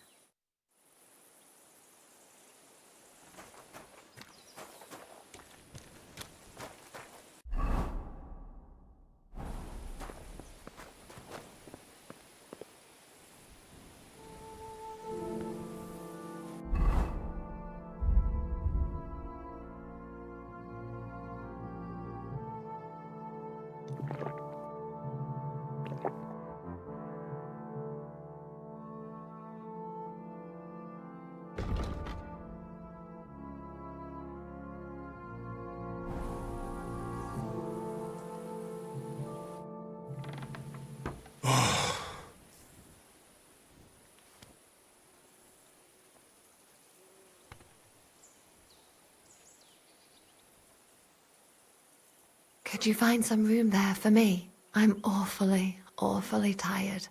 Could you find some room there for me? I'm awfully, awfully tired.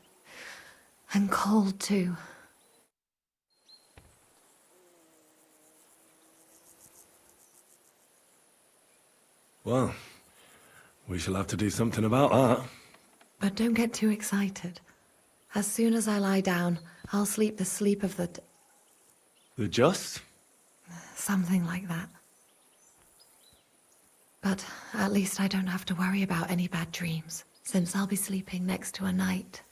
And cold too. Well, we shall have to do something about that. But don't get too excited. As soon as I lie down, I'll sleep the sleep of the... The just? Something like that. But at least I don't have to worry about any bad dreams, since I'll be sleeping next to a knight.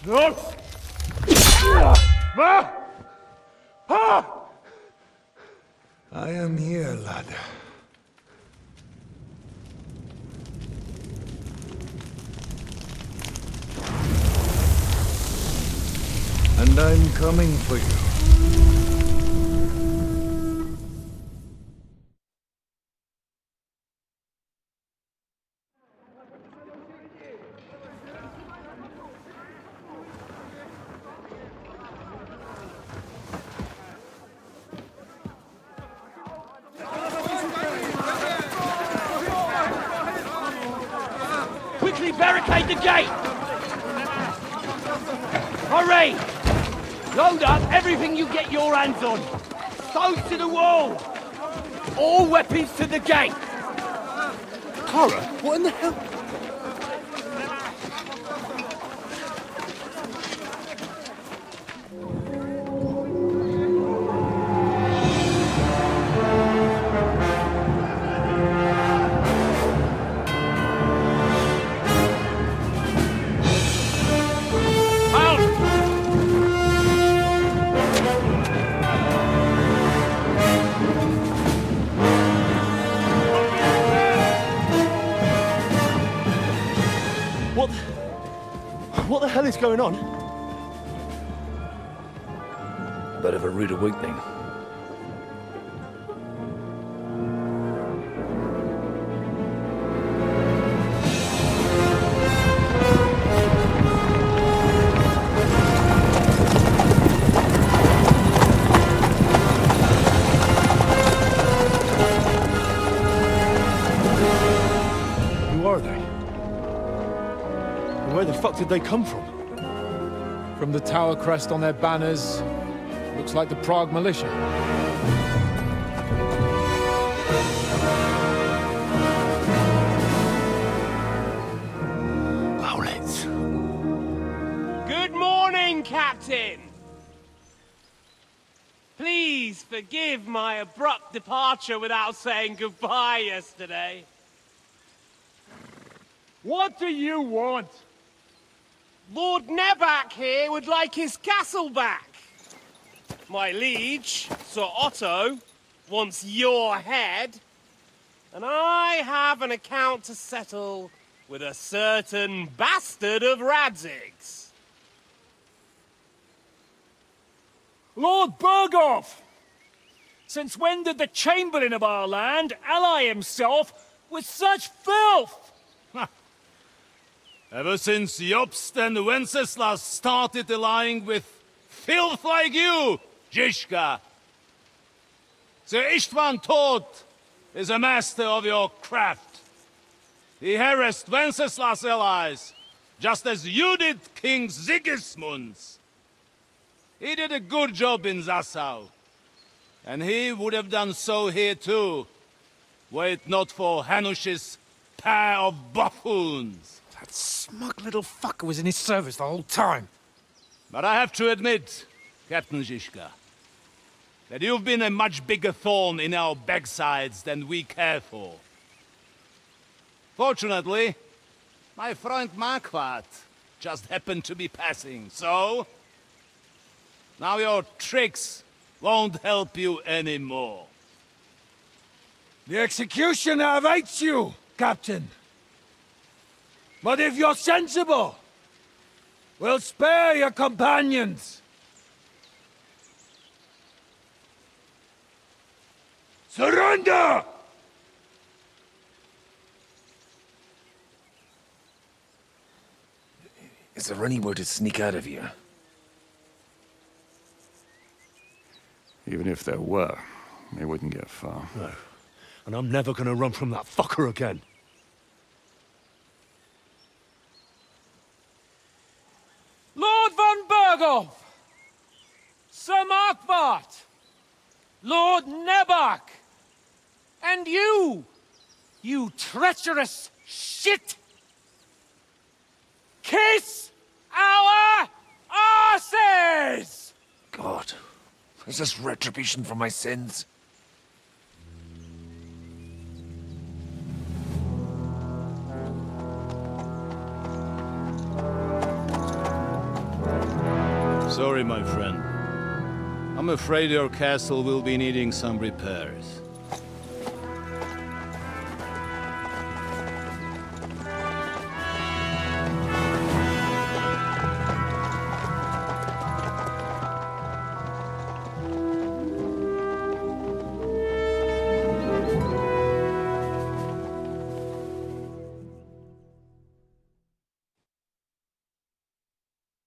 No! I am here, lad. And I'm coming for you. Quickly barricade the gate! Hurry! Load up everything you get your hands on. Stones to the wall! All weapons to the gate! Clara, what in the hell? What the hell is going on? Bit of a rude awakening. Who are they? And where the fuck did they come from? From the tower crest on their banners, looks like the Prague militia. Owlets. Good morning, Captain! Please forgive my abrupt departure without saying goodbye yesterday. What do you want? Lord Nebak here would like his castle back. My liege, Sir Otto, wants your head. And I have an account to settle with a certain bastard of Radzig's. Lord Berghoff! Since when did the Chamberlain of our land ally himself with such filth? Ever since Jobst and Wenceslas started allying with filth like you, Zizka. Sir Istvan Tod is a master of your craft. He harassed Wenceslas' allies, just as you did King Sigismund's. He did a good job in Zassau, and he would have done so here too, were it not for Hanush's pair of buffoons. That smug little fucker was in his service the whole time. But I have to admit, Captain Zizka, that you've been a much bigger thorn in our backsides than we care for. Fortunately, my friend Marquardt just happened to be passing, so? Now your tricks won't help you anymore. The executioner awaits you, Captain. But if you're sensible, we'll spare your companions. Surrender! Is there anywhere to sneak out of here? Even if there were, they wouldn't get far. No. And I'm never gonna run from that fucker again. Lord von Berghoff! Sir Markwart! Lord Nebach! And you treacherous shit! Kiss our asses! God, is this retribution for my sins? Sorry, my friend. I'm afraid your castle will be needing some repairs.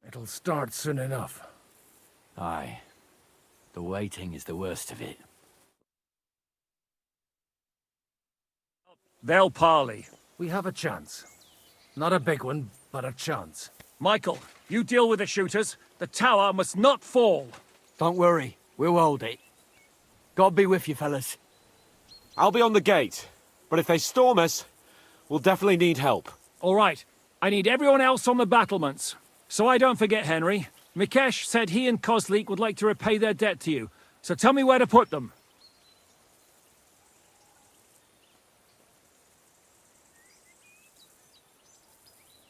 It'll start soon enough. Aye. The waiting is the worst of it. They'll parley. We have a chance. Not a big one, but a chance. Michael, you deal with the shooters. The tower must not fall. Don't worry. We'll hold it. God be with you, fellas. I'll be on the gate, but if they storm us, we'll definitely need help. All right. I need everyone else on the battlements. So I don't forget, Henry. Mikesh said he and Kozlik would like to repay their debt to you. So tell me where to put them.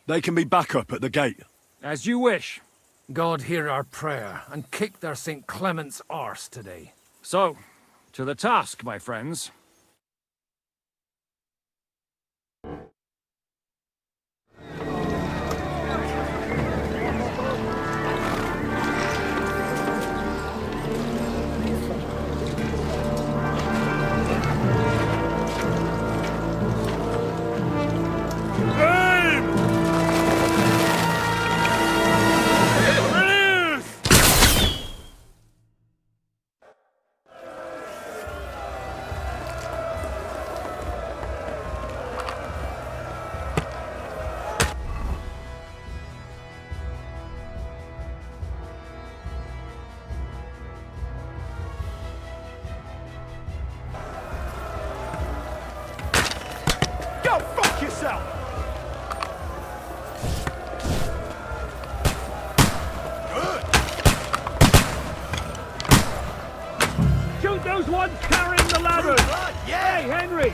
They can be back up at the gate. As you wish. God hear our prayer, and kick their St. Clement's arse today. So, to the task, my friends. Go fuck yourself! Shoot those ones carrying the ladders! Yeah! Hey, Henry!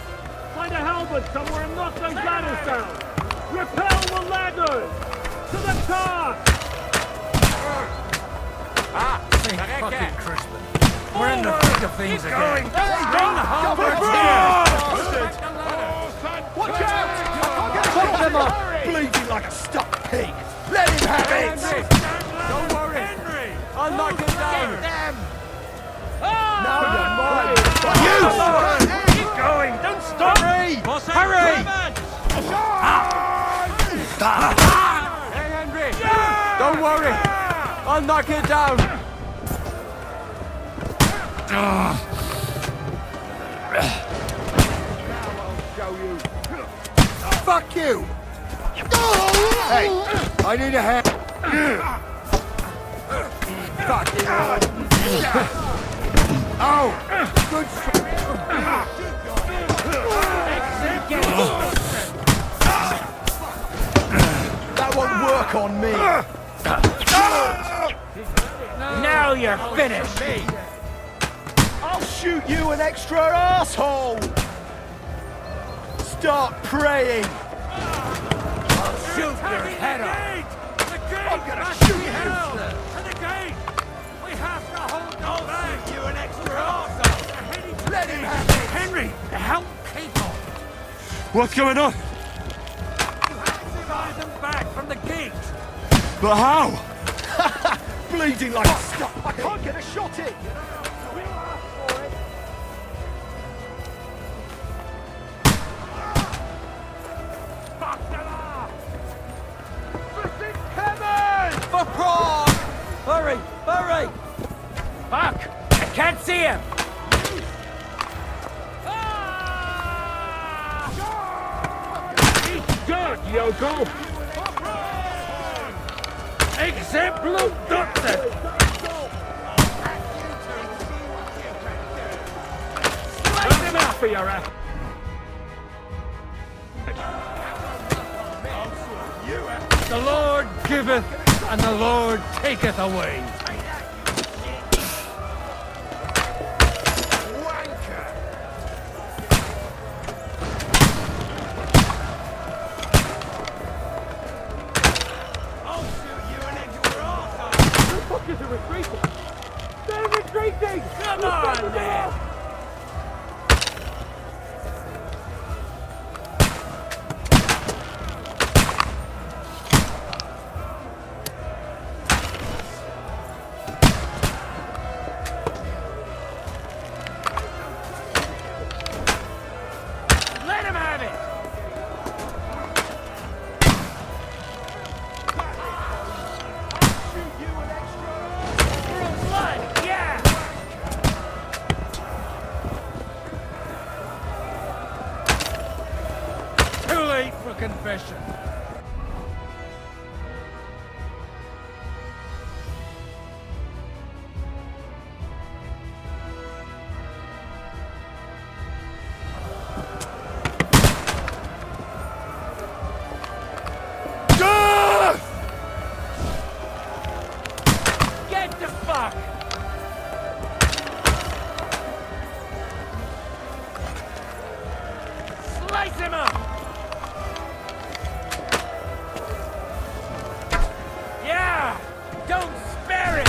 Find a halberd somewhere and knock those ladders down! Repel the ladders! To the car! St. fucking Crispin. We're in the thick of things again. Bring the halberds here! Watch out! Fuck them up! Bleeding like a stuck pig! Let him have it! Don't worry! Henry! I'll knock him down! Get them! Now you're mine! You! Keep going! Don't stop! Hurry! Hurry! Hey, Henry! Don't worry! I'll knock it down! Fuck you! Hey, I need a hand. Fucking hell. Oh! Good That won't work on me. Now you're finished! I'll shoot you an extra asshole! Start praying! Shoot your head off! Henry, help people! What's going on? Drive them back from the gate! But how? Bleeding like stuff. I can't get a shot in. For Prague! Hurry! Hurry! Fuck! I can't see him! He's good, Yoko! Exemplum Dutton! Slice him out for your ass! The Lord giveth, and the Lord taketh away. They're retreating! They're retreating! Come on, man! Let him have it! Confession. Get the fuck! Slice him up! Don't spare it!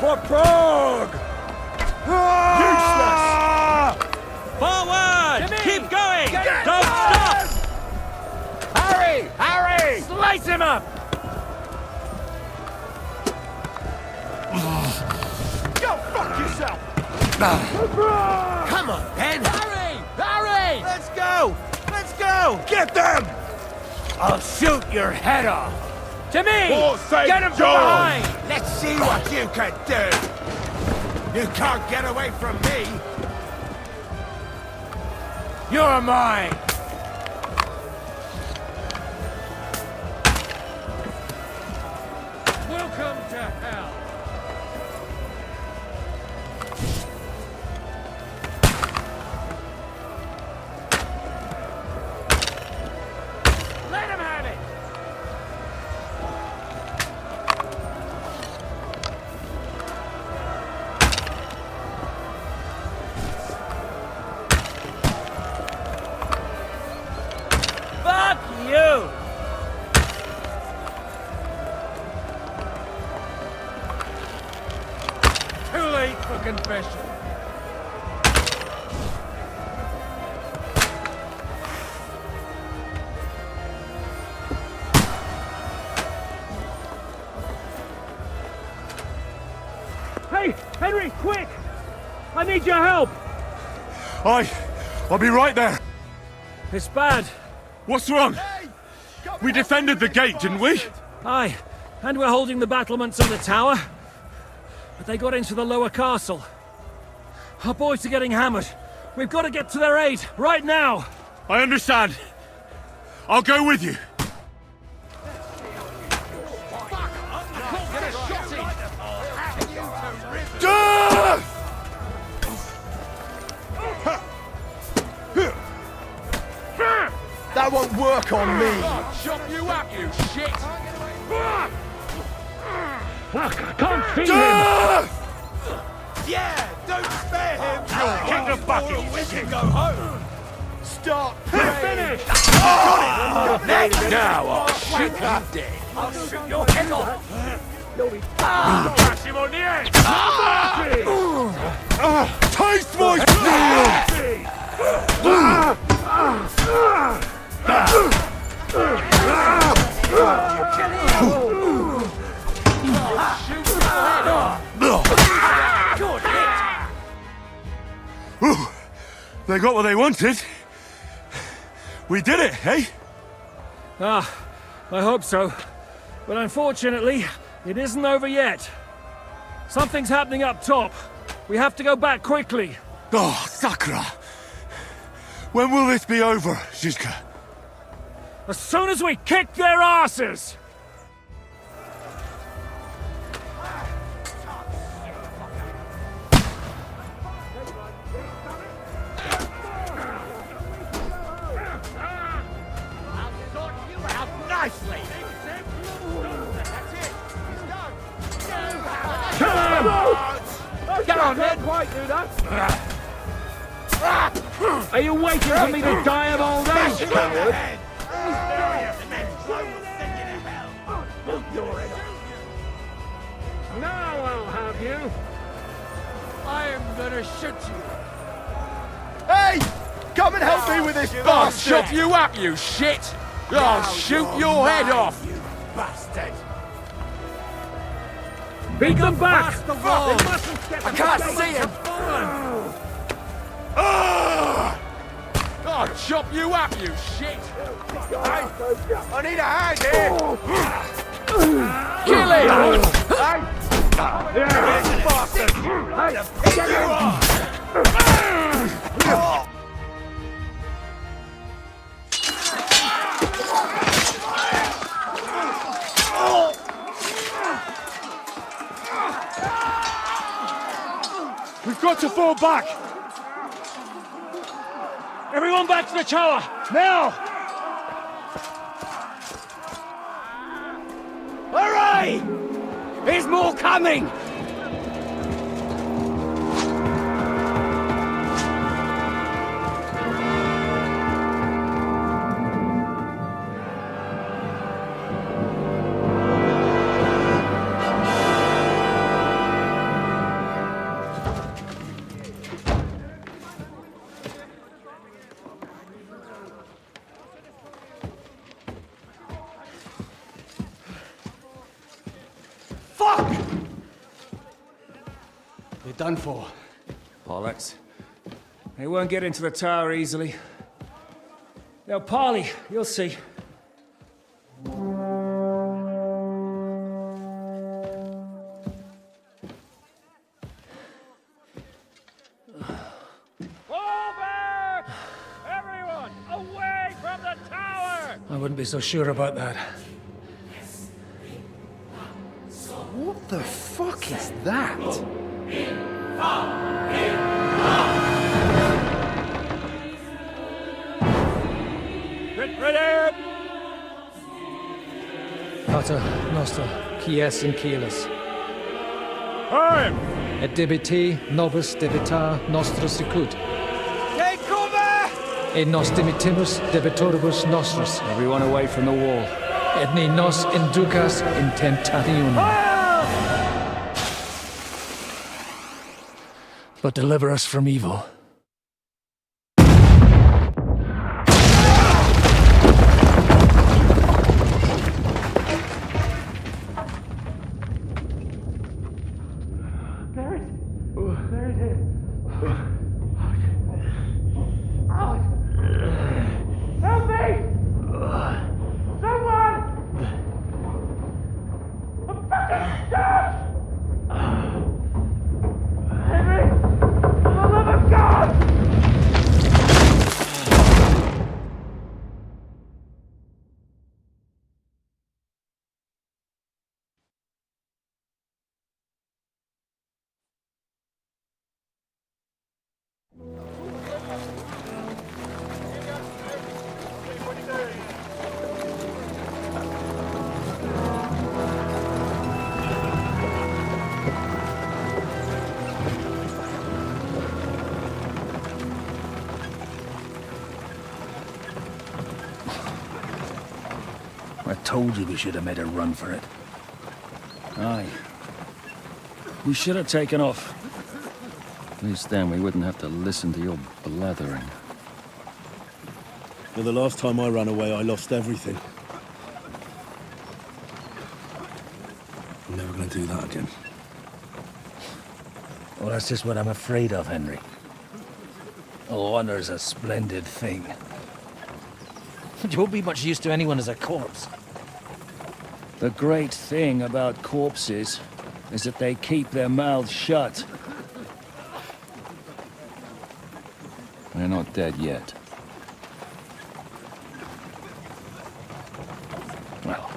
For Prague! Useless! Forward! Keep going! Don't stop! Hurry! Hurry! Slice him up! Go fuck yourself! Come on, Ben! Hurry! Hurry! Let's go! Let's go! Get them! I'll shoot your head off! To me! Get him from behind! Let's see what you can do! You can't get away from me! You're mine! Welcome to hell! Let him have it! Fuck you! Too late for confession. Hey, Henry, quick! I need your help! I'll be right there. It's bad. What's wrong? We defended the gate, didn't we? Aye, and we're holding the battlements of the tower. But they got into the lower castle. Our boys are getting hammered. We've got to get to their aid, right now! I understand. I'll go with you. That won't work on me! Chop you up, you shit! Fuck, I can't feel him! Yeah! Don't spare him! Kick the bucket, we can go home! Stop praying! Finish! Now I'll shoot you dead! I'll shoot your head off! Catch him on the edge! Taste my They got what they wanted. We did it, eh? Ah, I hope so. But unfortunately, it isn't over yet. Something's happening up top. We have to go back quickly. Oh, Sakura! When will this be over, Zizka? As soon as we kick their asses! Nicely! Get on, then! Quite do that. Are you waiting for me to die of old age? Now I'll have you. I am gonna shoot you. Hey! Come and help me with this bastard! I'll chop you up, you shit! I'll shoot your head off! You bastard! Beat them back! I can't see him! I'll chop you up, you shit! I need a hand here! Kill him! We've got to fall back! Everyone back to the tower! Now! Hooray! There's more coming! Done for. Bollocks. They won't get into the tower easily. Now, parley, you'll see. Everyone, away from the tower! I wouldn't be so sure about that. What the fuck is that? Get ready! Pater Noster, Quies in Kielis. Time! Et debite nobis debita nostra sicut. Take cover! Et nos dimitimus debitoribus nostris. Everyone away from the wall. Et ne nos inducas in tentationem. But deliver us from evil. I told you we should have made a run for it. Aye. We should have taken off. At least then we wouldn't have to listen to your blathering. Well, the last time I ran away, I lost everything. I'm never gonna do that again. Well, that's just what I'm afraid of, Henry. Honor's a splendid thing. You won't be much use to anyone as a corpse. The great thing about corpses is that they keep their mouths shut. They're not dead yet. Well,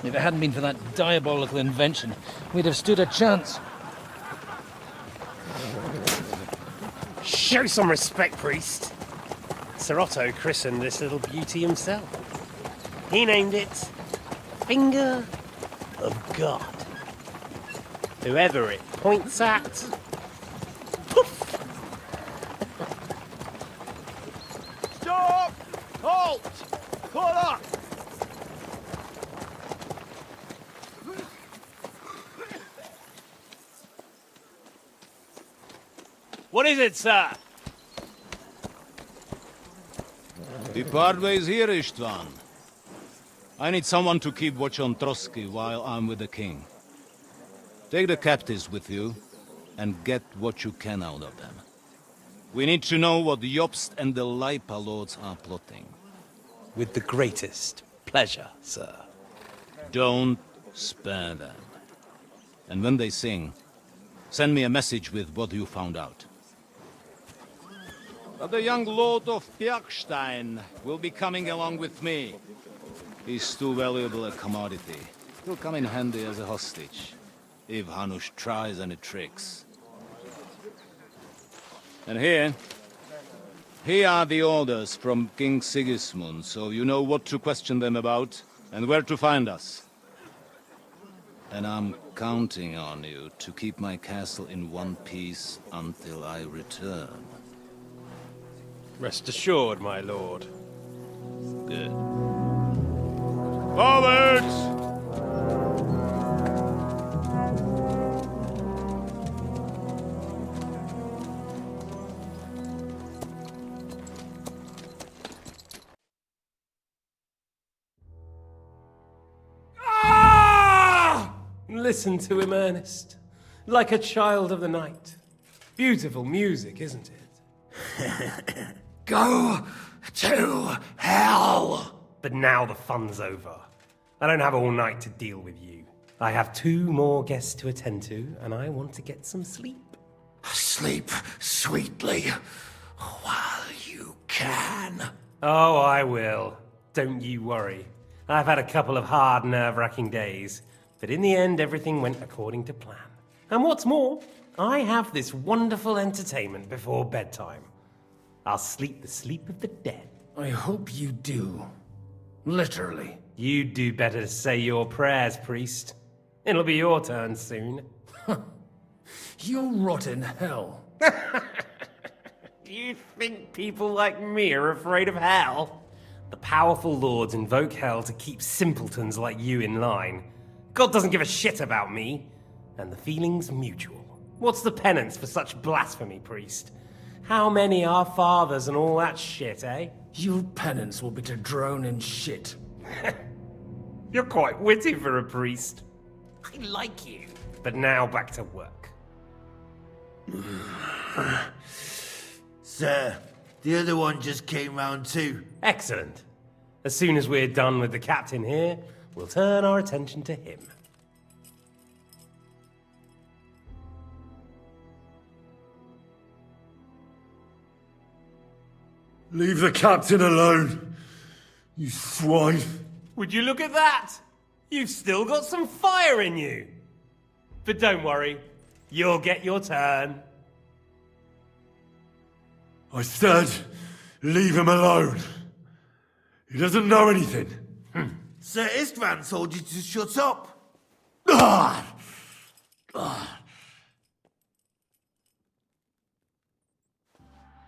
if it hadn't been for that diabolical invention, we'd have stood a chance. Show some respect, priest. Sir Otto christened this little beauty himself. He named it Finger of God. Whoever it points at, poof! Stop! Halt! Pull up! What is it, sir? The parley is here, Istvan. I need someone to keep watch on Trotsky while I'm with the king. Take the captives with you, and get what you can out of them. We need to know what Jobst and the Leipa lords are plotting. With the greatest pleasure, sir. Don't spare them. And when they sing, send me a message with what you found out. But the young lord of Bjergstein will be coming along with me. He's too valuable a commodity. He'll come in handy as a hostage, if Hanush tries any tricks. And here are the orders from King Sigismund, so you know what to question them about, and where to find us. And I'm counting on you to keep my castle in one piece until I return. Rest assured, my lord. Good. Forwards! Listen to him, Ernest. Like a child of the night. Beautiful music, isn't it? Go to hell! But now the fun's over. I don't have all night to deal with you. I have 2 more guests to attend to, and I want to get some sleep. Sleep sweetly while you can. Oh, I will. Don't you worry. I've had a couple of hard, nerve-wracking days, but in the end, everything went according to plan. And what's more, I have this wonderful entertainment before bedtime. I'll sleep the sleep of the dead. I hope you do. Literally. You'd do better to say your prayers, priest. It'll be your turn soon. You'll rot in hell. You think people like me are afraid of hell? The powerful lords invoke hell to keep simpletons like you in line. God doesn't give a shit about me. And the feeling's mutual. What's the penance for such blasphemy, priest? How many are fathers and all that shit, eh? Your penance will be to drown in shit. You're quite witty for a priest. I like you. But now back to work. Sir, the other one just came round too. Excellent. As soon as we're done with the captain here, we'll turn our attention to him. Leave the captain alone, you swine. Would you look at that? You've still got some fire in you. But don't worry, you'll get your turn. I said, leave him alone. He doesn't know anything. Sir Istvan told you to shut up.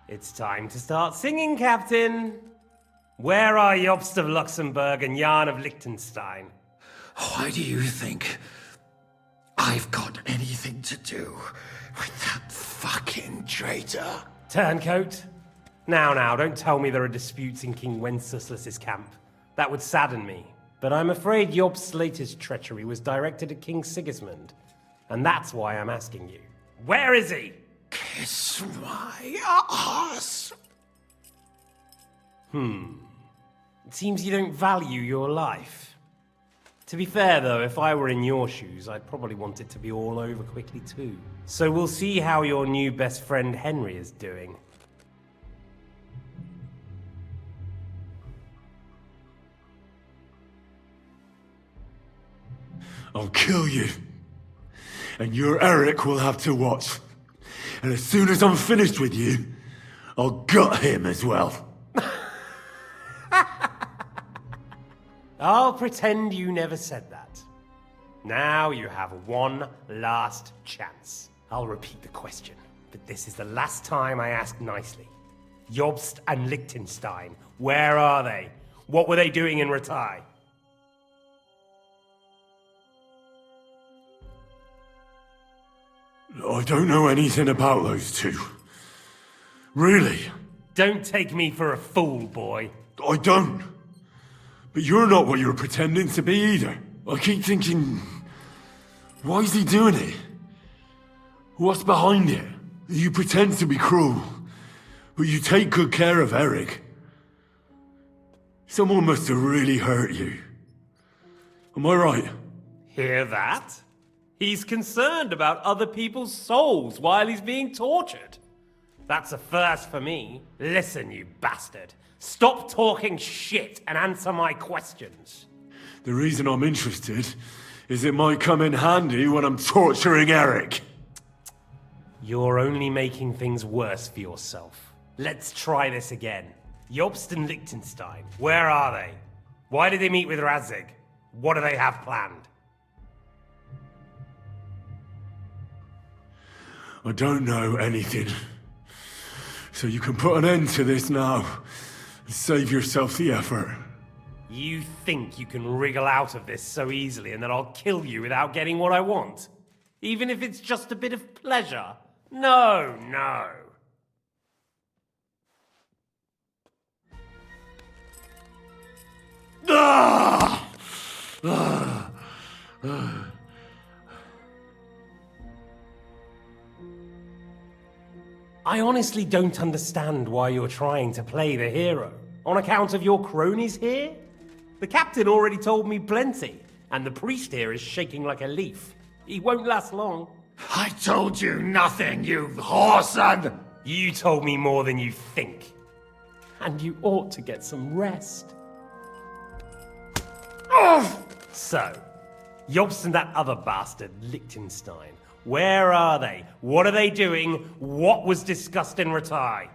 It's time to start singing, Captain. Where are Jobst of Luxembourg and Jan of Liechtenstein? Why do you think I've got anything to do with that fucking traitor. Turncoat? Now, don't tell me there are disputes in King Wenceslas's camp. That would sadden me. But I'm afraid Jobst's latest treachery was directed at King Sigismund. And that's why I'm asking you. Where is he? Kiss my ass. It seems you don't value your life. To be fair, though, if I were in your shoes, I'd probably want it to be all over quickly, too. So we'll see how your new best friend Henry is doing. I'll kill you. And your Eric will have to watch. And as soon as I'm finished with you, I'll gut him as well. I'll pretend you never said that. Now you have one last chance. I'll repeat the question, but this is the last time I ask nicely. Jobst and Liechtenstein, where are they? What were they doing in Ratai? I don't know anything about those two. Really? Don't take me for a fool, boy. I don't. But you're not what you're pretending to be either. I keep thinking, why is he doing it? What's behind it? You pretend to be cruel, but you take good care of Eric. Someone must have really hurt you. Am I right? Hear that? He's concerned about other people's souls while he's being tortured. That's a first for me. Listen, you bastard. Stop talking shit and answer my questions. The reason I'm interested is it might come in handy when I'm torturing Eric. You're only making things worse for yourself. Let's try this again. Jobst and Liechtenstein, where are they? Why did they meet with Radzig? What do they have planned? I don't know anything. So you can put an end to this now. And save yourself the effort. You think you can wriggle out of this so easily and that I'll kill you without getting what I want? Even if it's just a bit of pleasure? No. I honestly don't understand why you're trying to play the hero. On account of your cronies here? The captain already told me plenty, and the priest here is shaking like a leaf. He won't last long. I told you nothing, you whoreson! You told me more than you think. And you ought to get some rest. So, Jobst and that other bastard, Liechtenstein. Where are they? What are they doing? What was discussed in Ratai?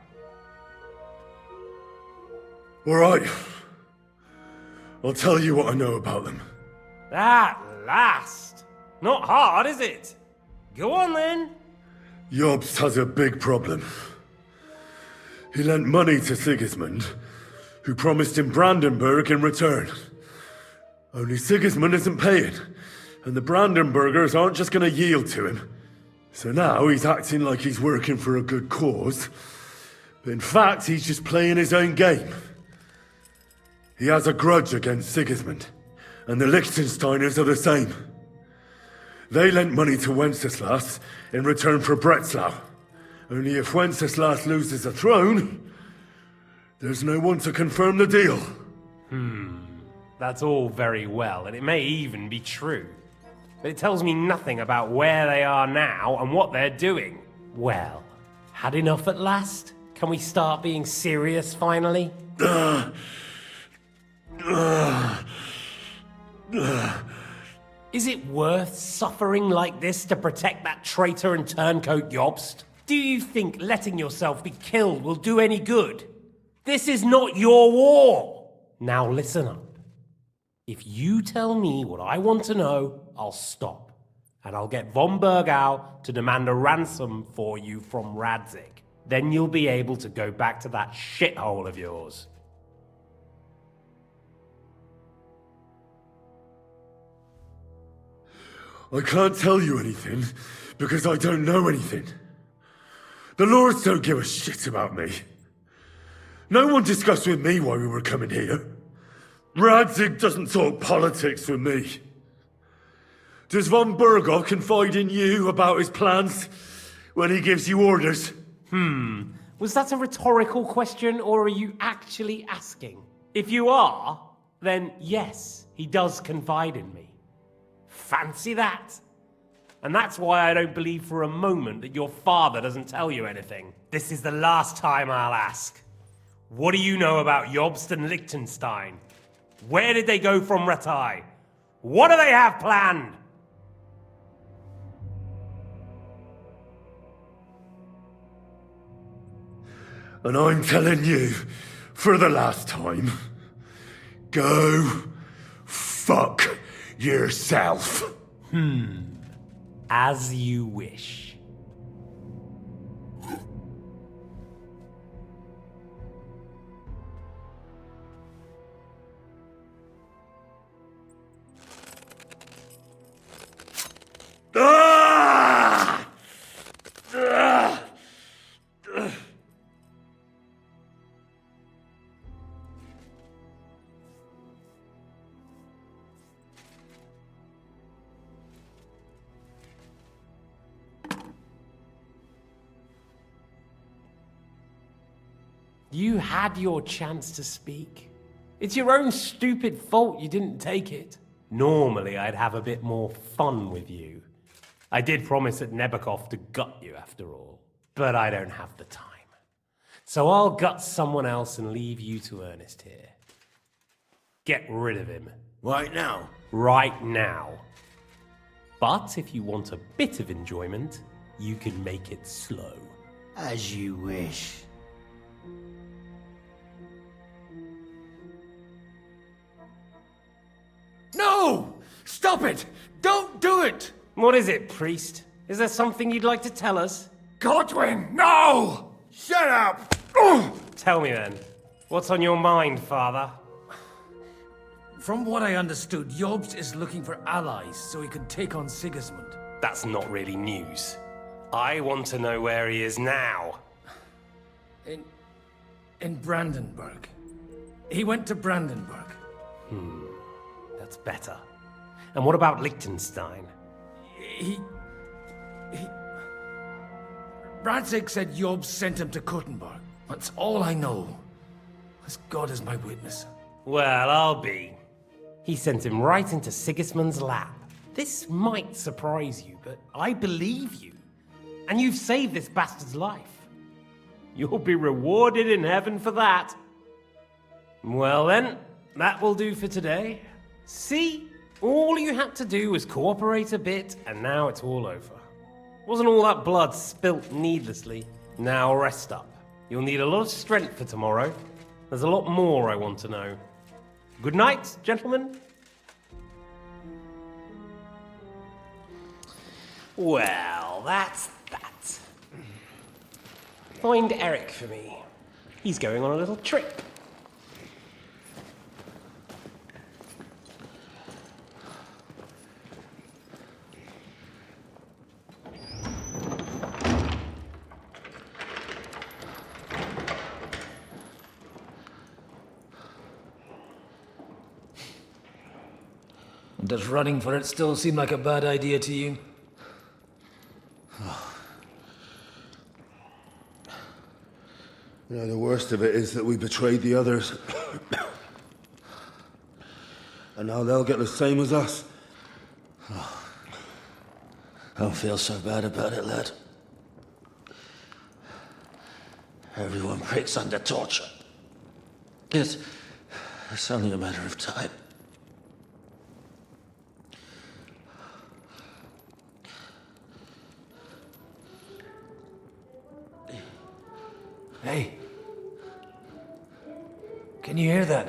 All right. I'll tell you what I know about them. At last! Not hard, is it? Go on then. Jobst has a big problem. He lent money to Sigismund, who promised him Brandenburg in return. Only Sigismund isn't paying, and the Brandenburgers aren't just going to yield to him. So now he's acting like he's working for a good cause, but in fact he's just playing his own game. He has a grudge against Sigismund, and the Liechtensteiners are the same. They lent money to Wenceslas in return for Breslau. Only if Wenceslas loses the throne, there's no one to confirm the deal. That's all very well, and it may even be true. But it tells me nothing about where they are now and what they're doing. Well, had enough at last? Can we start being serious finally? Is it worth suffering like this to protect that traitor and turncoat Jobst? Do you think letting yourself be killed will do any good? This is not your war! Now listen up. If you tell me what I want to know, I'll stop. And I'll get von Bergau to demand a ransom for you from Radzig. Then you'll be able to go back to that shithole of yours. I can't tell you anything, because I don't know anything. The lords don't give a shit about me. No one discussed with me why we were coming here. Radzig doesn't talk politics with me. Does von Burgov confide in you about his plans when he gives you orders? Was that a rhetorical question, or are you actually asking? If you are, then yes, he does confide in me. Fancy that. And that's why I don't believe for a moment that your father doesn't tell you anything. This is the last time I'll ask. What do you know about Jobst and Liechtenstein? Where did they go from Ratai? What do they have planned? And I'm telling you, for the last time, go fuck yourself. As you wish. Ah! Ah! You had your chance to speak. It's your own stupid fault you didn't take it. Normally, I'd have a bit more fun with you. I did promise at Nebakov to gut you after all, but I don't have the time. So I'll gut someone else and leave you to Ernest here. Get rid of him. Right now? Right now. But if you want a bit of enjoyment, you can make it slow. As you wish. No! Stop it! Don't do it! What is it, priest? Is there something you'd like to tell us? Godwin, no! Shut up! Tell me then. What's on your mind, father? From what I understood, Jobst is looking for allies so he can take on Sigismund. That's not really news. I want to know where he is now. In Brandenburg. He went to Brandenburg. That's better. And what about Liechtenstein? Radzig said Jobst sent him to Kuttenberg. That's all I know. As God is my witness. Well, I'll be. He sent him right into Sigismund's lap. This might surprise you, but I believe you. And you've saved this bastard's life. You'll be rewarded in heaven for that. Well then, that will do for today. See? All you had to do was cooperate a bit, and now it's all over. Wasn't all that blood spilt needlessly? Now rest up. You'll need a lot of strength for tomorrow. There's a lot more I want to know. Good night, gentlemen. Well, that's that. Find Eric for me. He's going on a little trip. Does running for it still seem like a bad idea to you? You know, the worst of it is that we betrayed the others. And now they'll get the same as us. Don't feel so bad about it, lad. Everyone breaks under torture. It's only a matter of time. Hey. Can you hear that?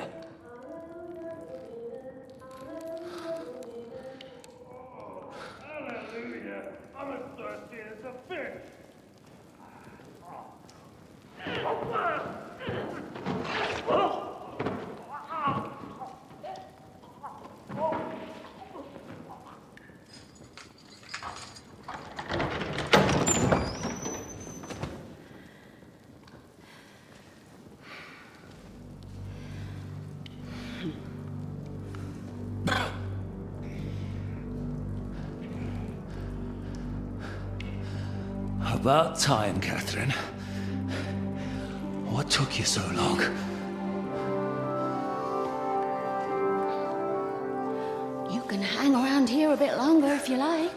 I'm as thirsty as a fish. About time, Catherine. What took you so long? You can hang around here a bit longer if you like.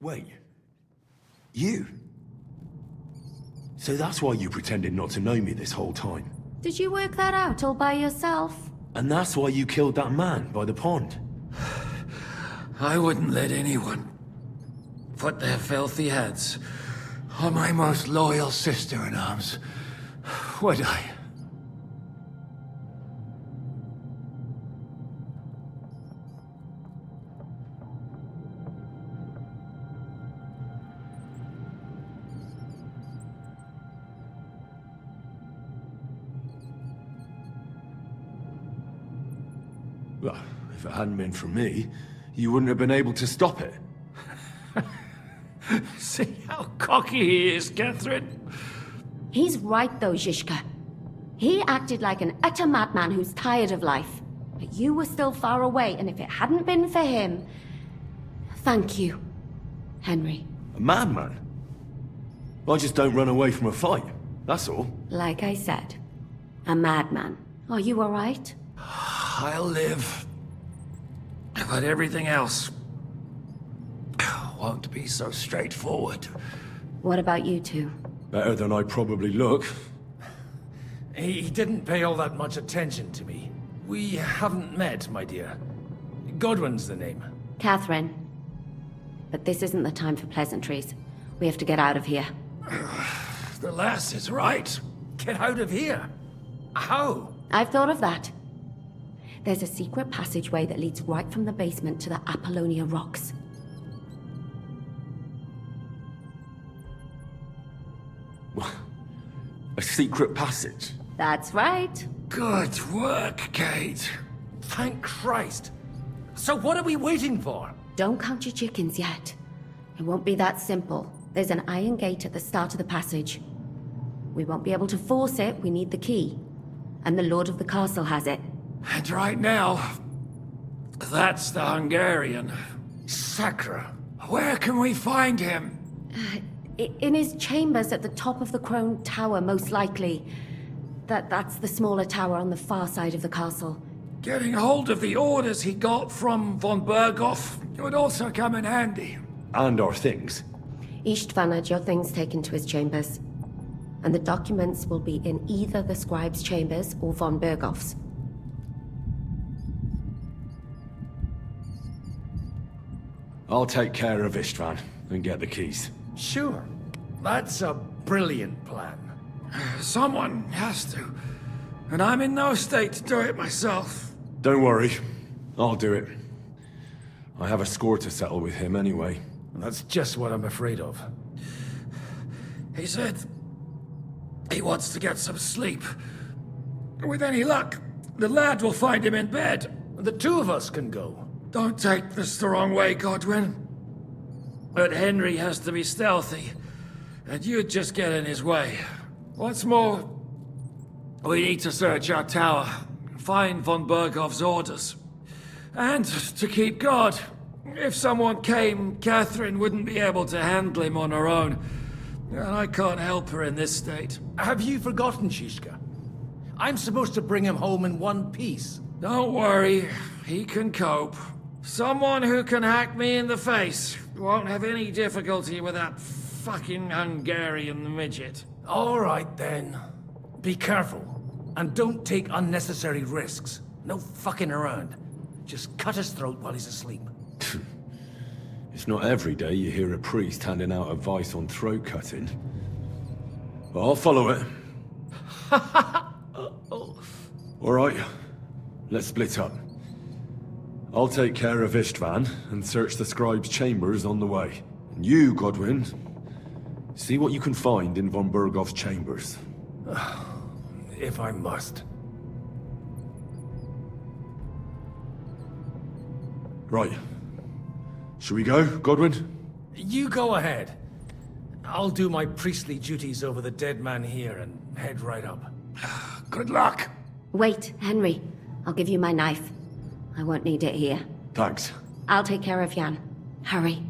Wait. You? So that's why you pretended not to know me this whole time? Did you work that out all by yourself? And that's why you killed that man by the pond? I wouldn't let anyone put their filthy heads on my most loyal sister-in-arms, would I? Well, if it hadn't been for me, you wouldn't have been able to stop it. See how cocky he is, Catherine? He's right though, Zizka. He acted like an utter madman who's tired of life. But you were still far away, and if it hadn't been for him... Thank you, Henry. A madman? I just don't run away from a fight, that's all. Like I said, a madman. Are you all right? I'll live. But everything else won't be so straightforward. What about you two? Better than I probably look. He didn't pay all that much attention to me. We haven't met, my dear. Godwin's the name. Catherine. But this isn't the time for pleasantries. We have to get out of here. The lass is right. Get out of here? How? I've thought of that. There's a secret passageway that leads right from the basement to the Apollonia Rocks. A secret passage? That's right. Good work, Kate. Thank Christ. So what are we waiting for? Don't count your chickens yet. It won't be that simple. There's an iron gate at the start of the passage. We won't be able to force it, we need the key. And the Lord of the Castle has it. And right now, that's the Hungarian. Sacra. Where can we find him? In his chambers at the top of the Crone Tower, most likely. That's the smaller tower on the far side of the castle. Getting hold of the orders he got from von Berghoff would also come in handy. And our things. Istvan had your things taken to his chambers. And the documents will be in either the scribe's chambers or von Berghoff's. I'll take care of Istvan and get the keys. Sure. That's a brilliant plan. Someone has to. And I'm in no state to do it myself. Don't worry. I'll do it. I have a score to settle with him anyway. That's just what I'm afraid of. He said he wants to get some sleep. With any luck, the lad will find him in bed. The two of us can go. Don't take this the wrong way, Godwin. But Henry has to be stealthy, and you'd just get in his way. What's more, we need to search our tower, find von Berghoff's orders. And to keep guard. If someone came, Catherine wouldn't be able to handle him on her own. And I can't help her in this state. Have you forgotten, Shishka? I'm supposed to bring him home in one piece. Don't worry, he can cope. Someone who can hack me in the face won't have any difficulty with that fucking Hungarian midget. All right, then. Be careful. And don't take unnecessary risks. No fucking around. Just cut his throat while he's asleep. It's not every day you hear a priest handing out advice on throat cutting. But I'll follow it. All right, let's split up. I'll take care of Istvan and search the scribe's chambers on the way. And you, Godwin, see what you can find in von Berghoff's chambers. If I must. Right. Shall we go, Godwin? You go ahead. I'll do my priestly duties over the dead man here and head right up. Good luck. Wait, Henry. I'll give you my knife. I won't need it here. Thanks. I'll take care of Jan. Hurry.